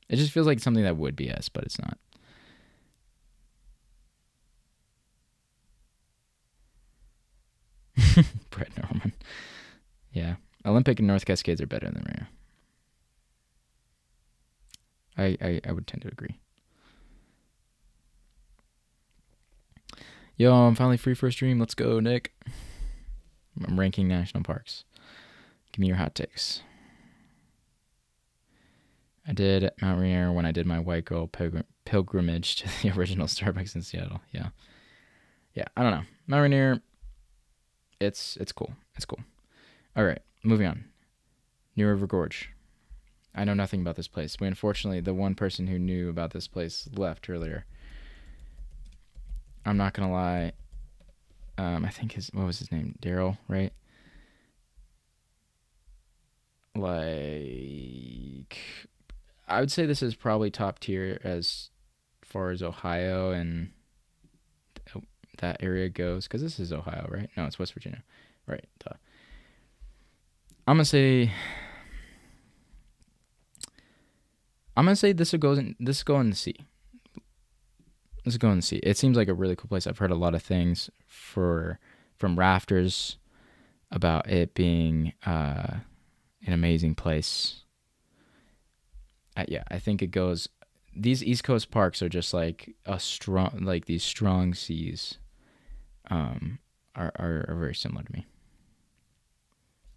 It just feels like something that would be S, but it's not. Brett Norman. Yeah. Olympic and North Cascades are better than Rainier. I would tend to agree. Yo, I'm finally free for a stream. Let's go, Nick. I'm ranking national parks. Give me your hot takes. I did Mount Rainier when I did my white girl pilgrimage to the original Starbucks in Seattle. Yeah. Yeah, I don't know. Mount Rainier, it's cool. It's cool. All right, moving on. New River Gorge. I know nothing about this place. Unfortunately, the one person who knew about this place left earlier. I'm not gonna lie. I think what was his name? Daryl, right? Like, I would say this is probably top tier as far as Ohio and that area goes, because this is Ohio, right? No, it's West Virginia, right? Duh. I'm gonna say this will go in the sea. Let's go and see. It seems like a really cool place. I've heard a lot of things from rafters about it being an amazing place. Yeah, I think it goes. These East Coast parks are just like these strong seas. Are very similar to me.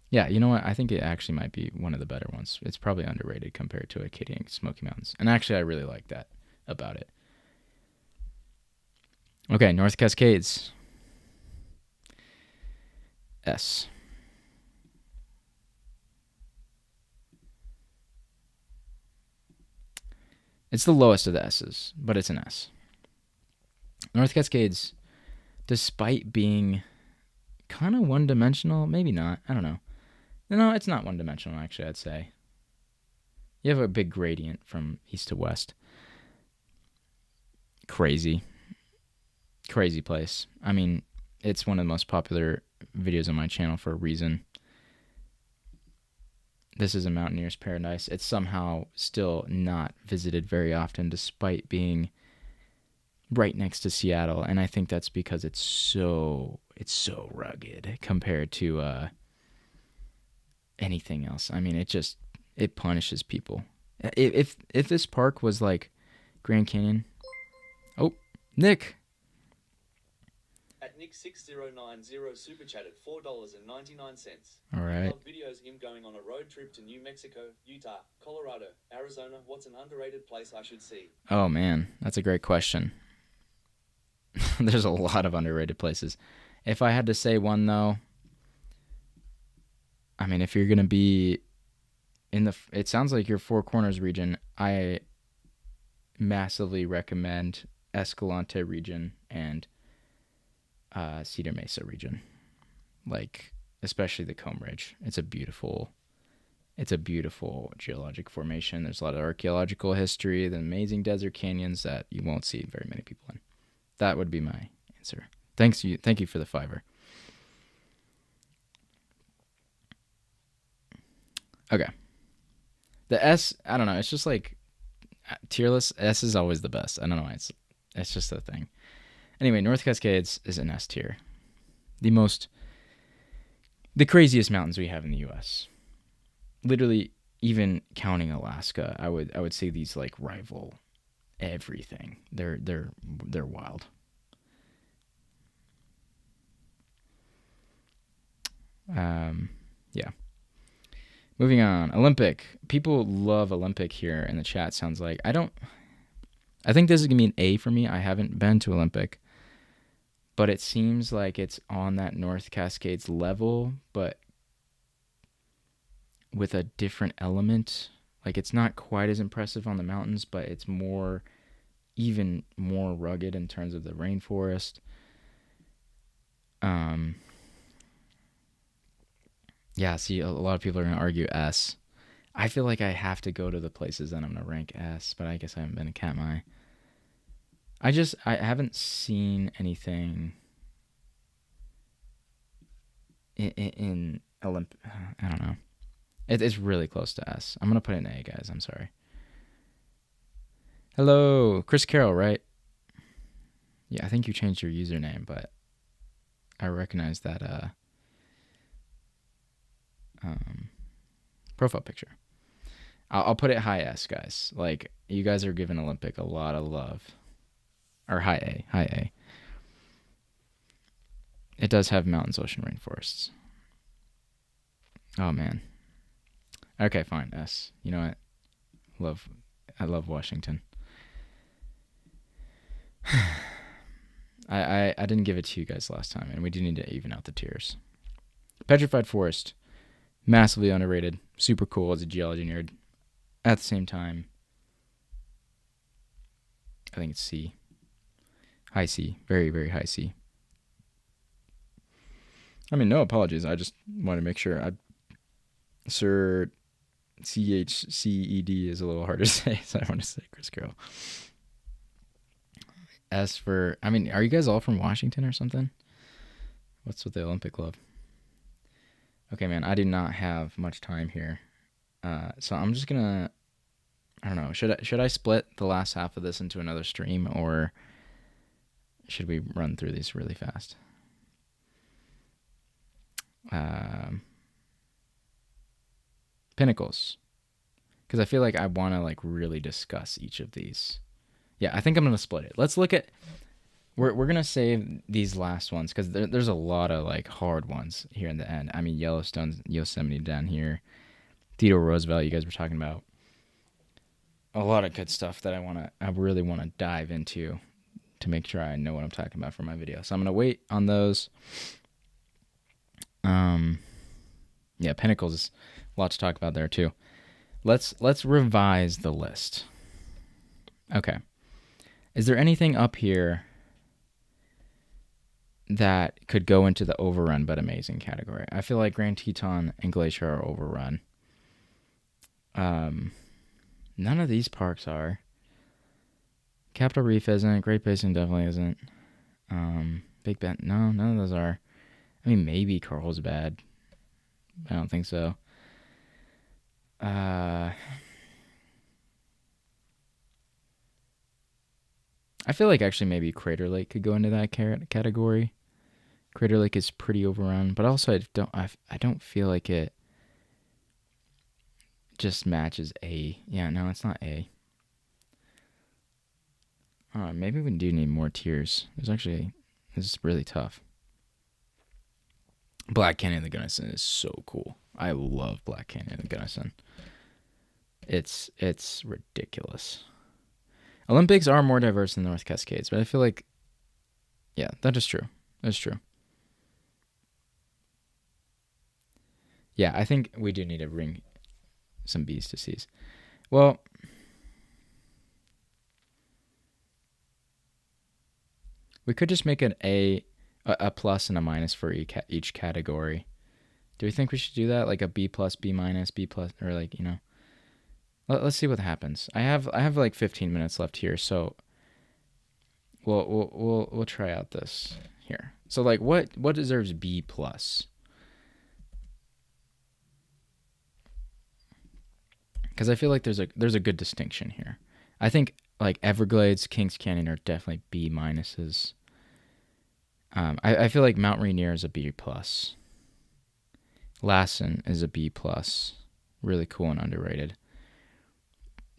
Yeah, you know what? I think it actually might be one of the better ones. It's probably underrated compared to Acadia and Smoky Mountains, and actually, I really like that about it. Okay, North Cascades. S. It's the lowest of the S's, but it's an S. North Cascades, despite being kind of one-dimensional, maybe not, I don't know. No, it's not one-dimensional, actually, I'd say. You have a big gradient from east to west. Crazy place. I mean, it's one of the most popular videos on my channel for a reason. This is a mountaineer's paradise. It's somehow still not visited very often, despite being right next to Seattle, and I think that's because it's so rugged compared to anything else. I mean, it punishes people. If this park was like Grand Canyon. Oh, Nick. At Nick6090 super chatted $4.99. All right. Love videos of him going on a road trip to New Mexico, Utah, Colorado, Arizona. What's an underrated place I should see? Oh man, that's a great question. There's a lot of underrated places. If I had to say one though, I mean, if you're gonna be it sounds like your Four Corners region, I massively recommend Escalante region and Cedar Mesa region, like especially the Comb Ridge. It's a beautiful geologic formation. There's a lot of archaeological history, the amazing desert canyons that you won't see very many people in. That would be my answer. Thank you for the $5. Okay. The S, I don't know. It's just like tier list. S is always the best. I don't know. It's just a thing. Anyway, North Cascades is an S tier. The craziest mountains we have in the U.S. Literally, even counting Alaska, I would say these like rival everything. They're wild. Yeah. Moving on. Olympic. People love Olympic here in the chat, sounds like. I think this is going to be an A for me. I haven't been to Olympic, but it seems like it's on that North Cascades level, but with a different element. Like, it's not quite as impressive on the mountains, but it's even more rugged in terms of the rainforest. Yeah, see, a lot of people are going to argue S. I feel like I have to go to the places that I'm going to rank S, but I guess I haven't been to Katmai. I haven't seen anything in Olympic. I don't know. It's really close to S. I'm going to put it in A, guys. I'm sorry. Hello, Chris Carroll, right? Yeah, I think you changed your username, but I recognize that profile picture. I'll put it high S, guys. Like, you guys are giving Olympic a lot of love. Or high A. It does have mountains, ocean, rainforests. Oh, man. Okay, fine, S. You know what? Love, I love Washington. I didn't give it to you guys last time, and we do need to even out the tiers. Petrified Forest, massively underrated. Super cool as a geology nerd. At the same time, I think it's C. High C. Very, very high C. I mean, no apologies. I just want to make sure. Sir CHCED is a little hard to say, so I want to say Chris Carroll. As for, I mean, are you guys all from Washington or something? What's with the Olympic love? Okay, man, I do not have much time here. So I'm just gonna, I don't know, should I split the last half of this into another stream, or should we run through these really fast? Pinnacles, because I feel like I want to like really discuss each of these. Yeah, I think I'm gonna split it. Let's look at. We're gonna save these last ones because there's a lot of like hard ones here in the end. I mean, Yellowstone's Yosemite down here, Theodore Roosevelt. You guys were talking about a lot of good stuff that I really wanna dive into to make sure I know what I'm talking about for my video. So I'm gonna wait on those. Yeah, Pinnacles is a lot to talk about there too. Let's revise the list. Okay. Is there anything up here that could go into the overrun but amazing category? I feel like Grand Teton and Glacier are overrun. None of these parks are. Capitol Reef isn't. Great Basin definitely isn't. Big Bend, no, none of those are. I mean, maybe Carlsbad. I don't think so. I feel like actually maybe Crater Lake could go into that category. Crater Lake is pretty overrun, but also I don't feel like it just matches A. Yeah, no, it's not A. Maybe we do need more tiers. This is really tough. Black Canyon the Gunnison is so cool. I love Black Canyon the Gunnison. It's ridiculous. Olympics are more diverse than North Cascades, but I feel like, yeah, that is true. That's true. Yeah, I think we do need to bring some B's to C's. Well, we could just make an a plus and a minus for each category. Do we think we should do that? Like a B plus, B minus, B plus, or like, you know. Let's see what happens. I have like 15 minutes left here, so we'll try out this here. So like what deserves B plus? Because I feel like there's a good distinction here. I think like Everglades, Kings Canyon are definitely B minuses. I feel like Mount Rainier is a B plus. Lassen is a B plus. Really cool and underrated.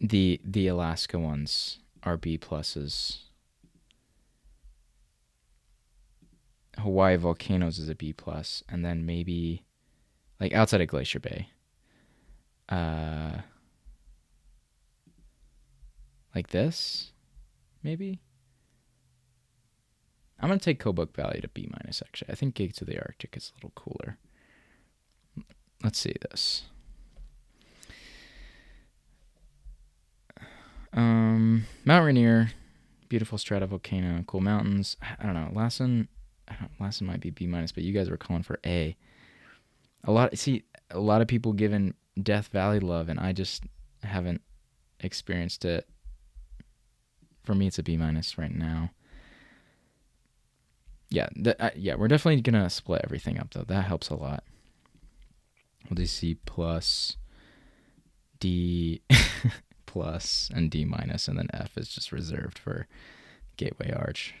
The Alaska ones are B pluses. Hawaii Volcanoes is a B plus, and then maybe like outside of Glacier Bay. Like this, maybe. I'm gonna take Kobuk Valley to B minus. Actually, I think Gates of the Arctic is a little cooler. Let's see this. Mount Rainier, beautiful stratovolcano, cool mountains. I don't know. Lassen might be B minus, but you guys were calling for A. A lot of people giving Death Valley love, and I just haven't experienced it. For me, it's a B minus right now. Yeah, we're definitely gonna split everything up though. That helps a lot. We'll do C plus, D plus, and D minus, and then F is just reserved for Gateway Arch.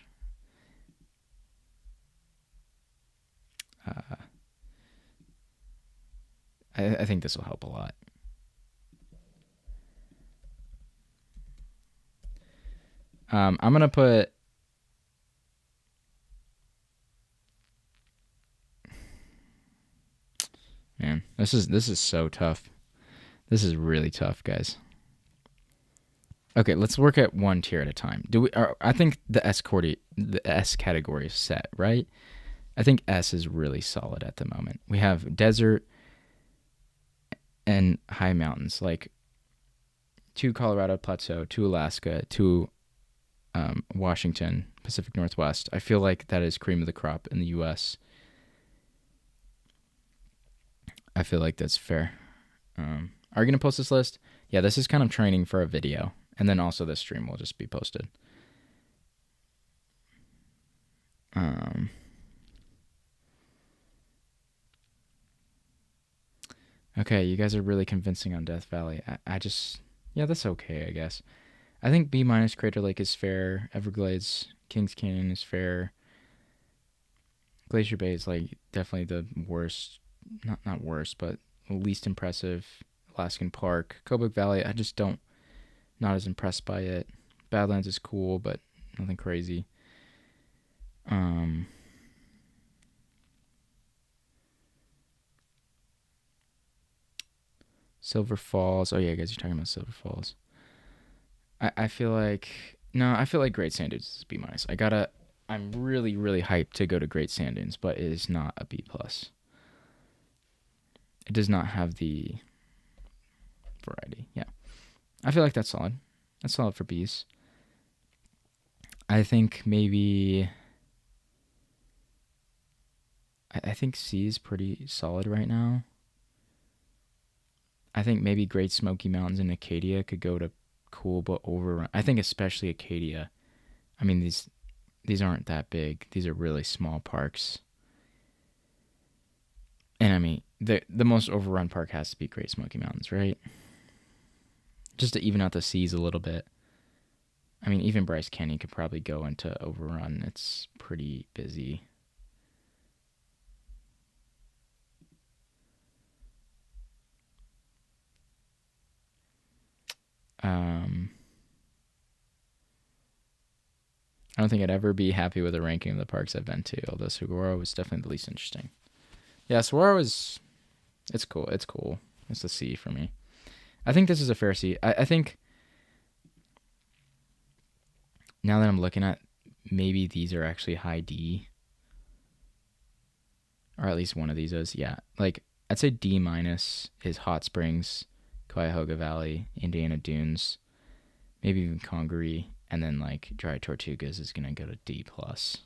I think this will help a lot. I'm gonna put. Man, this is so tough. This is really tough, guys. Okay, let's work at one tier at a time. Do we? I think the S category is set, right? I think S is really solid at the moment. We have desert and high mountains, like to Colorado Plateau, to Alaska, to Washington, Pacific Northwest. I feel like that is cream of the crop in the U.S. I feel like that's fair. Are you going to post this list? Yeah, this is kind of training for a video. And then also this stream will just be posted. Okay, you guys are really convincing on Death Valley. I just, yeah, that's okay, I guess. I think B minus Crater Lake is fair. Everglades, Kings Canyon is fair. Glacier Bay is like definitely the worst, not worst, but least impressive. Alaskan Park, Kobuk Valley, I just don't, not as impressed by it. Badlands is cool, but nothing crazy. Silver Falls. Oh yeah, guys, you're talking about Silver Falls. I feel like no, I feel like Great Sand Dunes is B minus. I'm really really hyped to go to Great Sand Dunes, but it is not a B plus. It does not have the variety. Yeah, I feel like that's solid. That's solid for B's. I think maybe. I think C is pretty solid right now. I think maybe Great Smoky Mountains and Acadia could go to cool but overrun. I think especially Acadia. I mean these aren't that big. These are really small parks. And I mean the most overrun park has to be Great Smoky Mountains, right? Just to even out the C's a little bit. I mean even Bryce Canyon could probably go into overrun. It's pretty busy. I don't think I'd ever be happy with a ranking of the parks I've been to, although Saguaro was definitely the least interesting. Yeah, Saguaro is it's cool. It's cool. It's a C for me. I think this is a fair C. I think now that I'm looking at maybe these are actually high D. Or at least one of these is. Yeah. Like I'd say D minus is Hot Springs, Cuyahoga Valley, Indiana Dunes, maybe even Congaree, and then like Dry Tortugas is gonna go to D plus.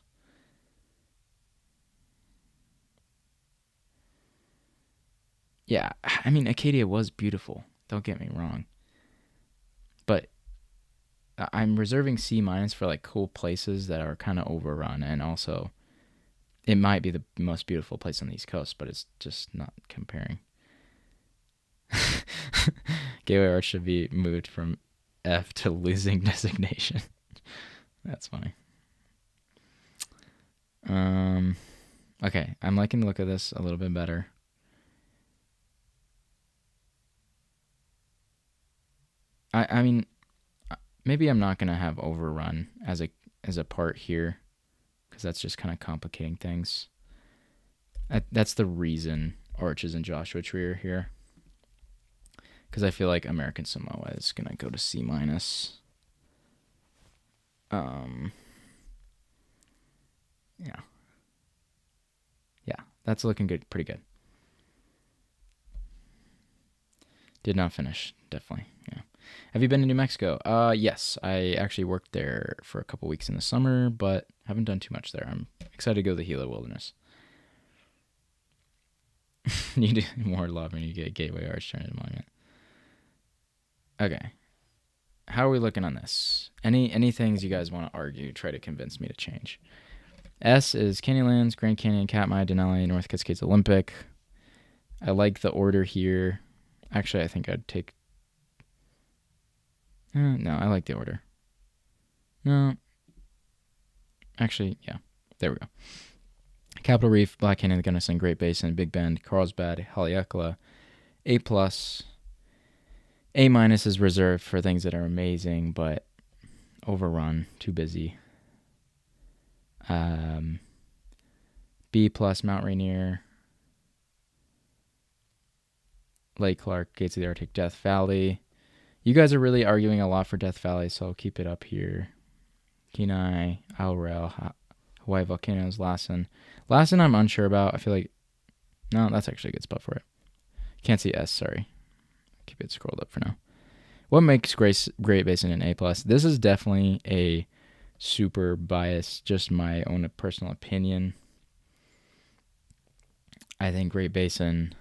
Yeah, I mean Acadia was beautiful. Don't get me wrong, but I'm reserving C minus for like cool places that are kind of overrun, and also it might be the most beautiful place on the East Coast, but it's just not comparing. Gateway Arch should be moved from F to losing designation. That's funny. Okay, I'm liking the look of this a little bit better. I mean, maybe I'm not gonna have overrun as a part here, because that's just kind of complicating things. That's the reason Arches and Joshua Tree are here, because I feel like American Samoa is gonna go to C minus. Yeah, that's looking good, pretty good. Did not finish, definitely. Yeah. Have you been to New Mexico? Yes, I actually worked there for a couple weeks in the summer, but haven't done too much there. I'm excited to go to the Gila Wilderness. Need more love when you get Gateway Arch turned into monument. Okay. How are we looking on this? Any things you guys want to argue, try to convince me to change? S is Canyonlands, Grand Canyon, Katmai, Denali, North Cascades Olympic. I like the order here. Actually, I think I'd take... no, I like the order. No. Actually, yeah. There we go. Capitol Reef, Black Canyon, the Gunnison, Great Basin, Big Bend, Carlsbad, Haleakala, A+. A- is reserved for things that are amazing, but overrun, too busy. B+, Mount Rainier, Lake Clark, Gates of the Arctic, Death Valley. You guys are really arguing a lot for Death Valley, so I'll keep it up here. Kenai, Isle Rail, Hawaii Volcanoes, Lassen. Lassen I'm unsure about. I feel like... No, that's actually a good spot for it. Can't see S, sorry. Keep it scrolled up for now. What makes Great Basin an A+? This is definitely a super biased, just my own personal opinion. I think Great Basin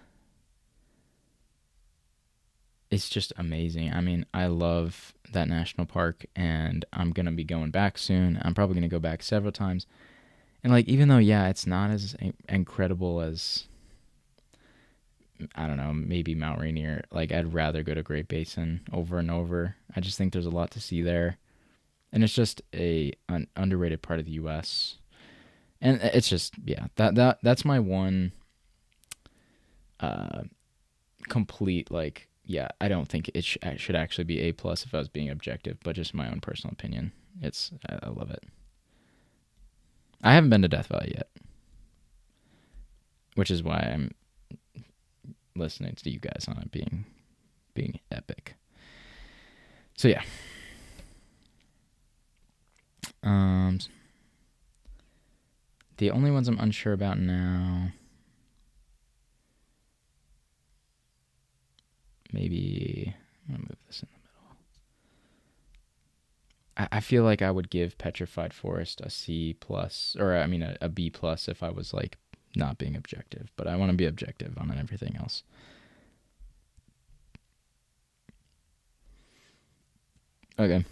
is just amazing. I mean, I love that national park, and I'm going to be going back soon. I'm probably going to go back several times. And, like, even though, yeah, it's not as incredible as, I don't know, maybe Mount Rainier, like, I'd rather go to Great Basin over and over. I just think there's a lot to see there. And it's just an underrated part of the U.S. And it's just, yeah, that's my one complete, like, yeah, I don't think it should actually be A+ if I was being objective, but just my own personal opinion. I love it. I haven't been to Death Valley yet, which is why I'm listening to you guys on it being epic. So yeah. The only ones I'm unsure about now, maybe I'm gonna move this in the middle. I feel like I would give Petrified Forest a C+, or I mean a B+ if I was like not being objective, but I want to be objective on everything else. Okay.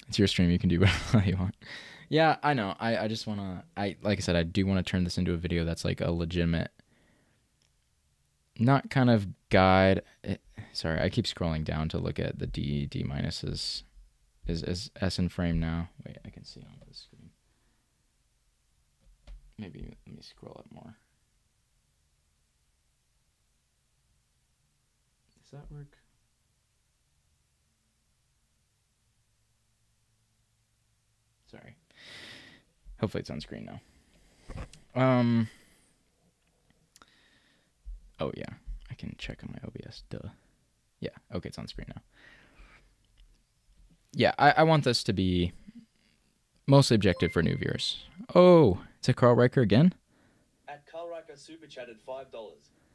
It's your stream. You can do whatever you want. Yeah, I know. I just want to... like I said, I do want to turn this into a video that's like a legitimate... Not kind of guide... sorry, I keep scrolling down to look at the D minuses. Is S in frame now? Wait, I can see on the screen. Maybe let me scroll up more. Does that work? Sorry. Hopefully it's on screen now. Oh yeah, I can check on my OBS. Duh. Yeah, okay, it's on screen now. Yeah, I want this to be mostly objective for new viewers. Oh, it's a Carl Riker again? At Carl Riker super chatted $5.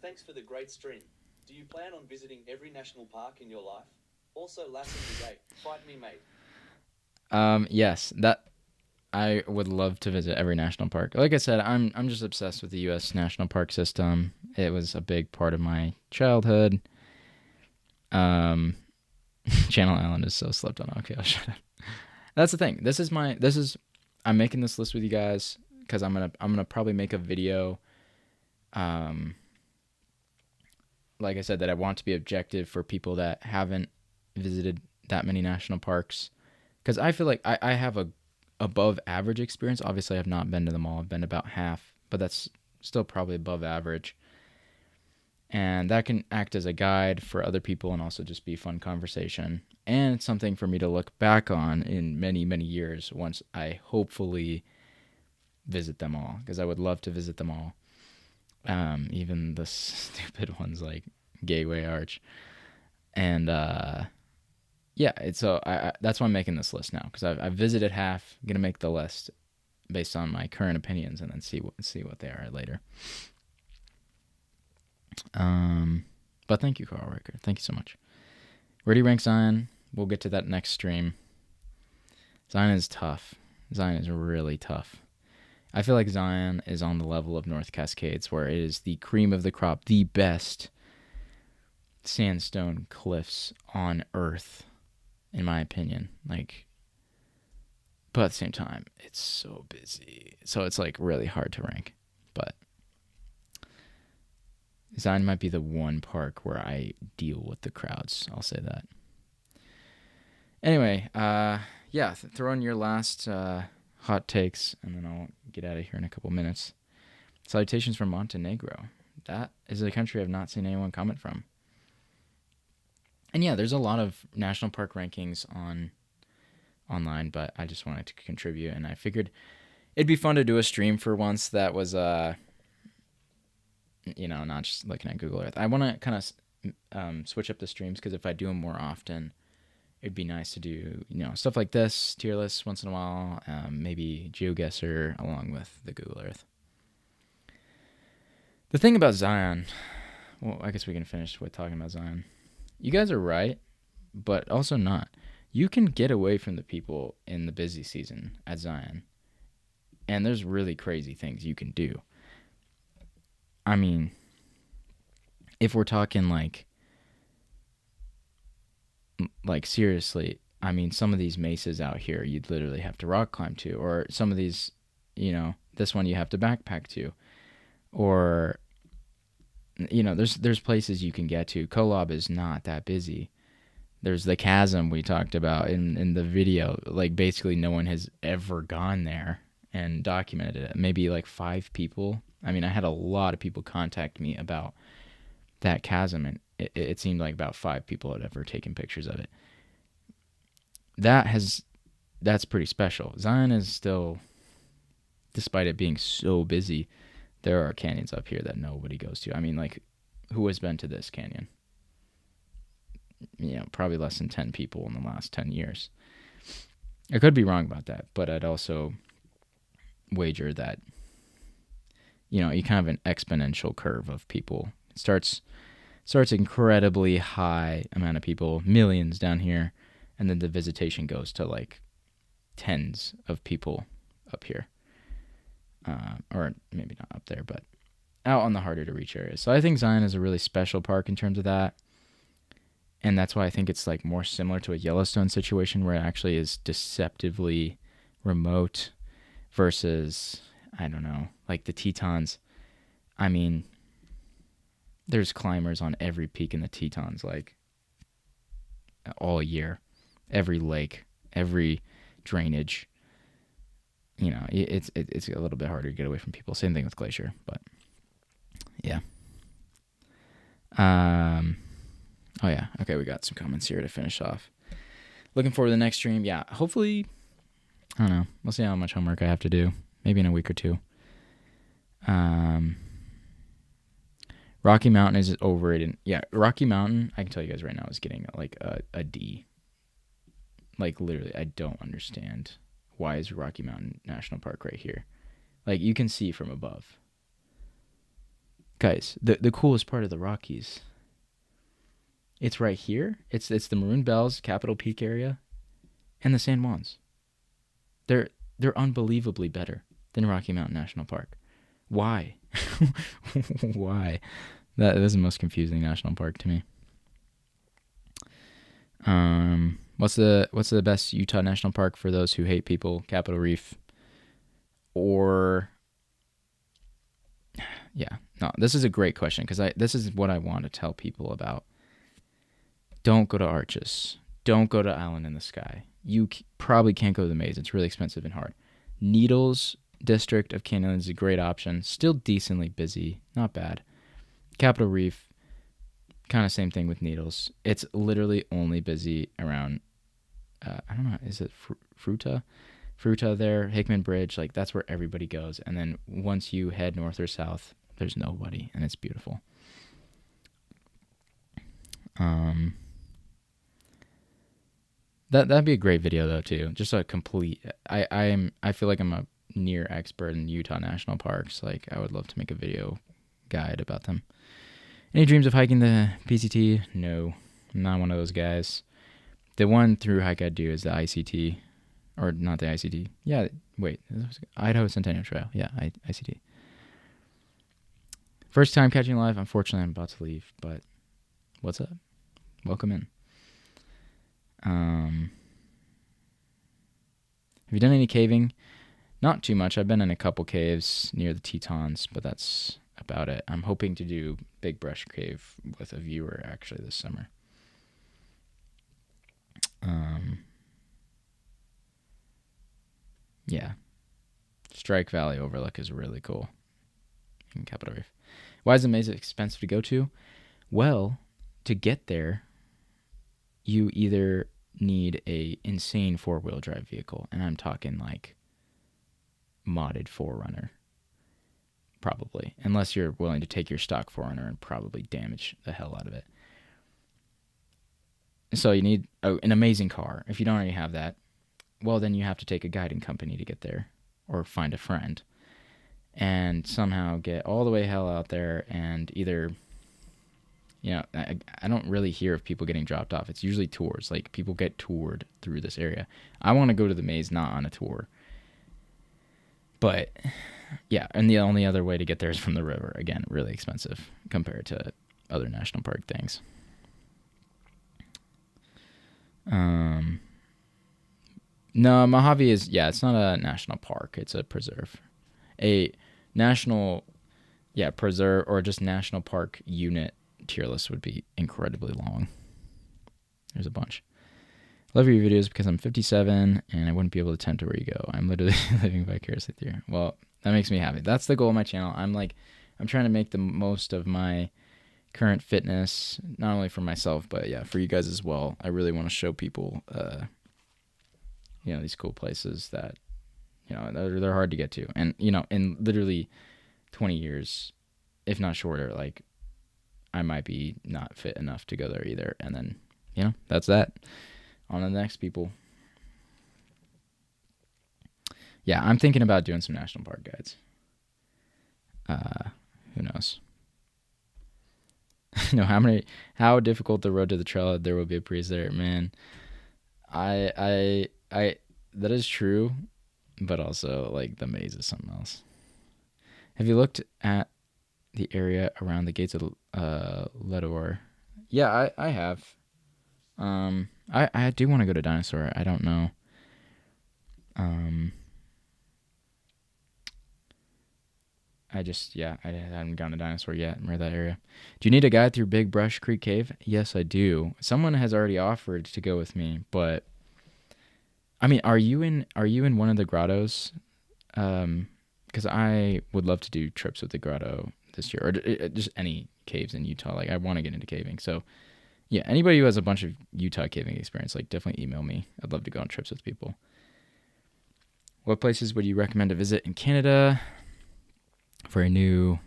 Thanks for the great stream. Do you plan on visiting every national park in your life? Also, Lassen is great. Fight me, mate. Yes, that I would love to visit every national park. Like I said, I'm just obsessed with the U.S. national park system. It was a big part of my childhood. Channel Island is so slept on. Okay, I'll shut up. That's the thing. I'm making this list with you guys because I'm gonna probably make a video. Like I said, that I want to be objective for people that haven't visited that many national parks, because I feel like I have a above average experience. Obviously, I've not been to them all. I've been about half, but that's still probably above average. And that can act as a guide for other people and also just be fun conversation. And it's something for me to look back on in many, many years once I hopefully visit them all, because I would love to visit them all. Even the stupid ones like Gateway Arch. And yeah, so that's why I'm making this list now, because I've visited half. I'm going to make the list based on my current opinions and then see what they are later. But thank you, Carl Riker. Thank you so much. Where do you rank Zion? We'll get to that next stream. Zion is tough. Zion is really tough. I feel like Zion is on the level of North Cascades, where it is the cream of the crop, the best sandstone cliffs on Earth, in my opinion. Like, but at the same time, it's so busy, so it's like really hard to rank. But Zion might be the one park where I deal with the crowds. I'll say that. Anyway, yeah, throw in your last hot takes, and then I'll get out of here in a couple minutes. Salutations from Montenegro. That is a country I've not seen anyone comment from. And yeah, there's a lot of national park rankings online, but I just wanted to contribute, and I figured it'd be fun to do a stream for once that was not just looking at Google Earth. I want to kind of switch up the streams, because if I do them more often, it'd be nice to do, stuff like this, tier lists once in a while, maybe GeoGuessr along with the Google Earth. The thing about Zion, well, I guess we can finish with talking about Zion. You guys are right, but also not. You can get away from the people in the busy season at Zion, and there's really crazy things you can do. I mean, if we're talking like seriously, I mean, some of these mesas out here, you'd literally have to rock climb to, or some of these, this one you have to backpack to, or, there's places you can get to. Kolob is not that busy. There's the chasm we talked about in the video. Like, basically no one has ever gone there and documented it. Maybe like 5 people. I mean, I had a lot of people contact me about that chasm, and it seemed like about 5 people had ever taken pictures of it. That's pretty special. Zion is still, despite it being so busy, there are canyons up here that nobody goes to. I mean, like, who has been to this canyon? Probably less than 10 people in the last 10 years. I could be wrong about that, but I'd also wager that, you kind of an exponential curve of people. It starts incredibly high amount of people, millions down here, and then the visitation goes to like tens of people up here. Or maybe not up there, but out on the harder to reach areas. So I think Zion is a really special park in terms of that. And that's why I think it's like more similar to a Yellowstone situation, where it actually is deceptively remote versus, I don't know, like the Tetons. I mean, there's climbers on every peak in the Tetons, like all year, every lake, every drainage. It's a little bit harder to get away from people. Same thing with Glacier, but yeah. Oh yeah. Okay, we got some comments here to finish off. Looking forward to the next stream. Yeah, hopefully, I don't know. We'll see how much homework I have to do. Maybe in a week or two. Rocky Mountain is overrated. Yeah, Rocky Mountain, I can tell you guys right now, is getting like a D. Like, literally, I don't understand. Why is Rocky Mountain National Park right here? Like, you can see from above. Guys, the coolest part of the Rockies, it's right here. It's the Maroon Bells, Capitol Peak area, and the San Juans. They're unbelievably better than Rocky Mountain National Park. Why? Why? That is the most confusing national park to me. What's the best Utah national park for those who hate people? Capitol Reef, or yeah, no. This is a great question, because this is what I want to tell people about. Don't go to Arches. Don't go to Island in the Sky. You probably can't go to the Maze. It's really expensive and hard. Needles District of Canyonlands is a great option. Still decently busy. Not bad. Capitol Reef, kind of same thing with Needles. It's literally only busy around, I don't know, is it Fruta? Fruta there, Hickman Bridge, like that's where everybody goes. And then once you head north or south, there's nobody, and it's beautiful. That'd be a great video though too. Just a complete. I feel like I'm a near expert in Utah national parks. Like, I would love to make a video guide about them. Any dreams of hiking the PCT? No, I'm not one of those guys. The one through hike I'd do is the ICT, or not the ICT. Yeah, wait, Idaho Centennial Trail. Yeah, ICT. First time catching live. Unfortunately, I'm about to leave, but what's up? Welcome in. Have you done any caving? Not too much. I've been in a couple caves near the Tetons, but that's about it. I'm hoping to do Big Brush Cave with a viewer actually this summer. Yeah. Strike Valley Overlook is really cool in Capitol Reef. Why is the maze expensive to go to? Well, to get there, you either need a insane 4-wheel drive vehicle, and I'm talking like modded 4Runner, probably, unless you're willing to take your stock 4Runner and probably damage the hell out of it. So you need an amazing car. If you don't already have that, well, then you have to take a guiding company to get there or find a friend and somehow get all the way hell out there and either, I don't really hear of people getting dropped off. It's usually tours. Like people get toured through this area. I want to go to the maze, not on a tour. But yeah, and the only other way to get there is from the river. Again, really expensive compared to other national park things. No, Mojave is, yeah, it's not a national park. It's a preserve. A national, yeah, preserve or just national park unit tier list would be incredibly long. There's a bunch. Love your videos because I'm 57 and I wouldn't be able to tend to where you go. I'm literally living vicariously through you. Well, that makes me happy. That's the goal of my channel. I'm trying to make the most of my current fitness, not only for myself, but yeah, for you guys as well. I really want to show people, these cool places that, they're hard to get to. And, in literally 20 years, if not shorter, like I might be not fit enough to go there either. And then, that's that. On to the next people. Yeah, I'm thinking about doing some national park guides. Who knows? How difficult the road to the trail, there will be a priest there, man. I that is true, but also like the maze is something else. Have you looked at the area around the gates of Ledor? Yeah, I have. I do want to go to Dinosaur. I don't know. I haven't gone to Dinosaur yet near that area. Do you need a guide through Big Brush Creek Cave? Yes, I do. Someone has already offered to go with me, but I mean, are you in one of the grottos? Because I would love to do trips with the grotto this year, or just any caves in Utah. Like I want to get into caving. So yeah, anybody who has a bunch of Utah caving experience, like definitely email me. I'd love to go on trips with people. What places would you recommend to visit in Canada? For a new, I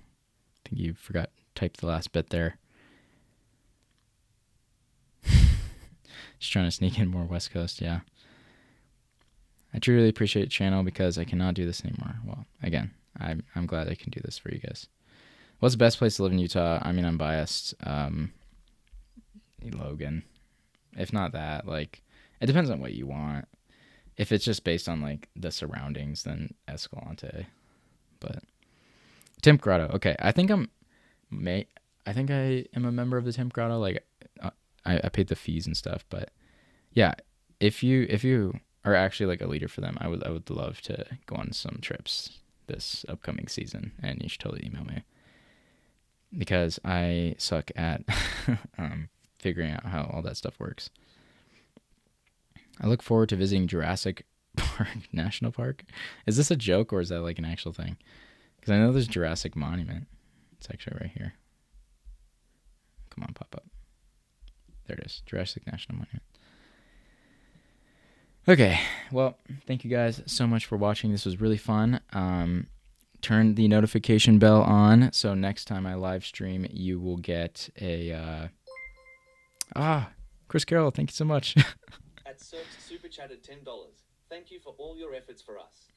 think you forgot type the last bit there. Just trying to sneak in more West Coast, yeah. I truly appreciate the channel because I cannot do this anymore. Well, again, I'm glad I can do this for you guys. What's the best place to live in Utah? I mean, I'm biased. Logan. If not that, like, it depends on what you want. If it's just based on, like, the surroundings, then Escalante. But Temp Grotto. Okay, I think I am a member of the Temp Grotto. Like, I paid the fees and stuff, but yeah, if you are actually like a leader for them, I would love to go on some trips this upcoming season, and you should totally email me because I suck at figuring out how all that stuff works. I look forward to visiting Jurassic Park National Park. Is this a joke or is that like an actual thing? Because I know there's Jurassic Monument. It's actually right here. Come on, pop up. There it is. Jurassic National Monument. Okay. Well, thank you guys so much for watching. This was really fun. Turn the notification bell on so next time I live stream, you will get a... Chris Carroll, thank you so much. At Cirque's super chatted $10. Thank you for all your efforts for us.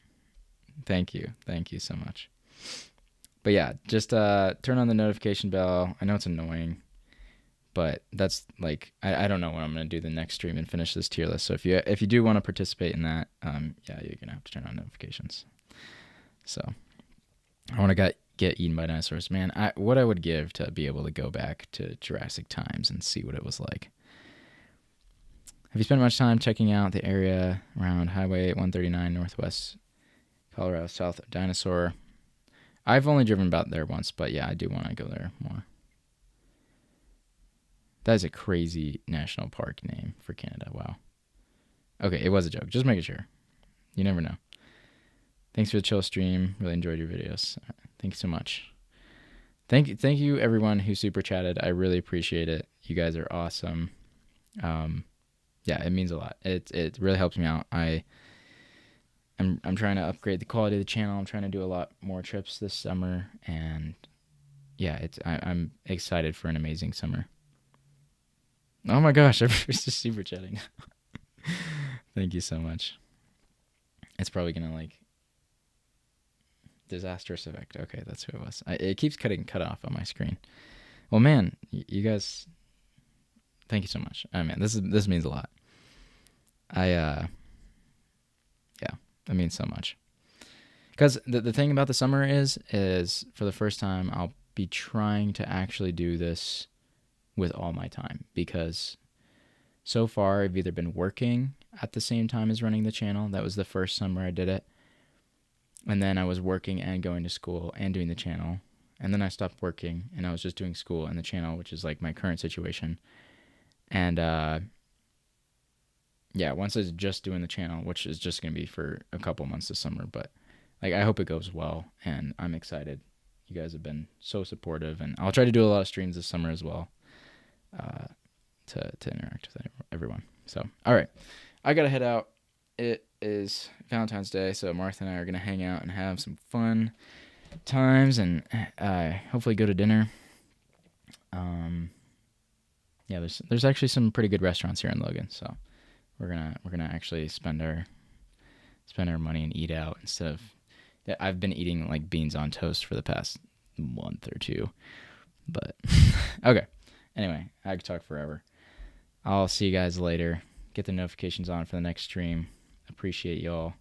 Thank you. Thank you so much. But yeah, just turn on the notification bell. I know it's annoying, but that's like I don't know when I'm gonna do the next stream and finish this tier list. So if you do want to participate in that, yeah, you're gonna have to turn on notifications. So I want to get eaten by dinosaurs, man. What I would give to be able to go back to Jurassic times and see what it was like. Have you spent much time checking out the area around Highway 139 Northwest Colorado, south of Dinosaur? I've only driven about there once, but yeah, I do want to go there more. That is a crazy national park name for Canada. Wow. Okay, it was a joke. Just making sure. You never know. Thanks for the chill stream. Really enjoyed your videos. Thank you so much. Thank you everyone who super chatted. I really appreciate it. You guys are awesome. Yeah, it means a lot. It really helps me out. I'm trying to upgrade the quality of the channel. I'm trying to do a lot more trips this summer, and yeah, I'm excited for an amazing summer. Oh my gosh, everybody's just super chatting. Thank you so much. It's probably gonna like disastrous effect. Okay, that's who it was. It keeps cut off on my screen. Well, man, you guys, thank you so much. Oh man, this means a lot. I yeah, that means so much. Because the thing about the summer is for the first time I'll be trying to actually do this with all my time, because so far I've either been working at the same time as running the channel. That was the first summer I did it. And then I was working and going to school and doing the channel. And then I stopped working and I was just doing school and the channel, which is like my current situation. And yeah, once I was just doing the channel, which is just going to be for a couple months this summer, but like I hope it goes well and I'm excited. You guys have been so supportive, and I'll try to do a lot of streams this summer as well, uh, to interact with everyone. So, all right, I gotta head out. It is Valentine's Day, so Martha and I are gonna hang out and have some fun times, and hopefully go to dinner. Yeah, there's actually some pretty good restaurants here in Logan, so we're gonna actually spend our money and eat out instead of. I've been eating like beans on toast for the past month or two, but okay. Anyway, I could talk forever. I'll see you guys later. Get the notifications on for the next stream. Appreciate y'all.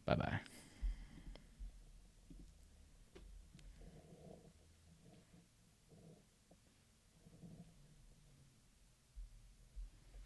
Bye bye.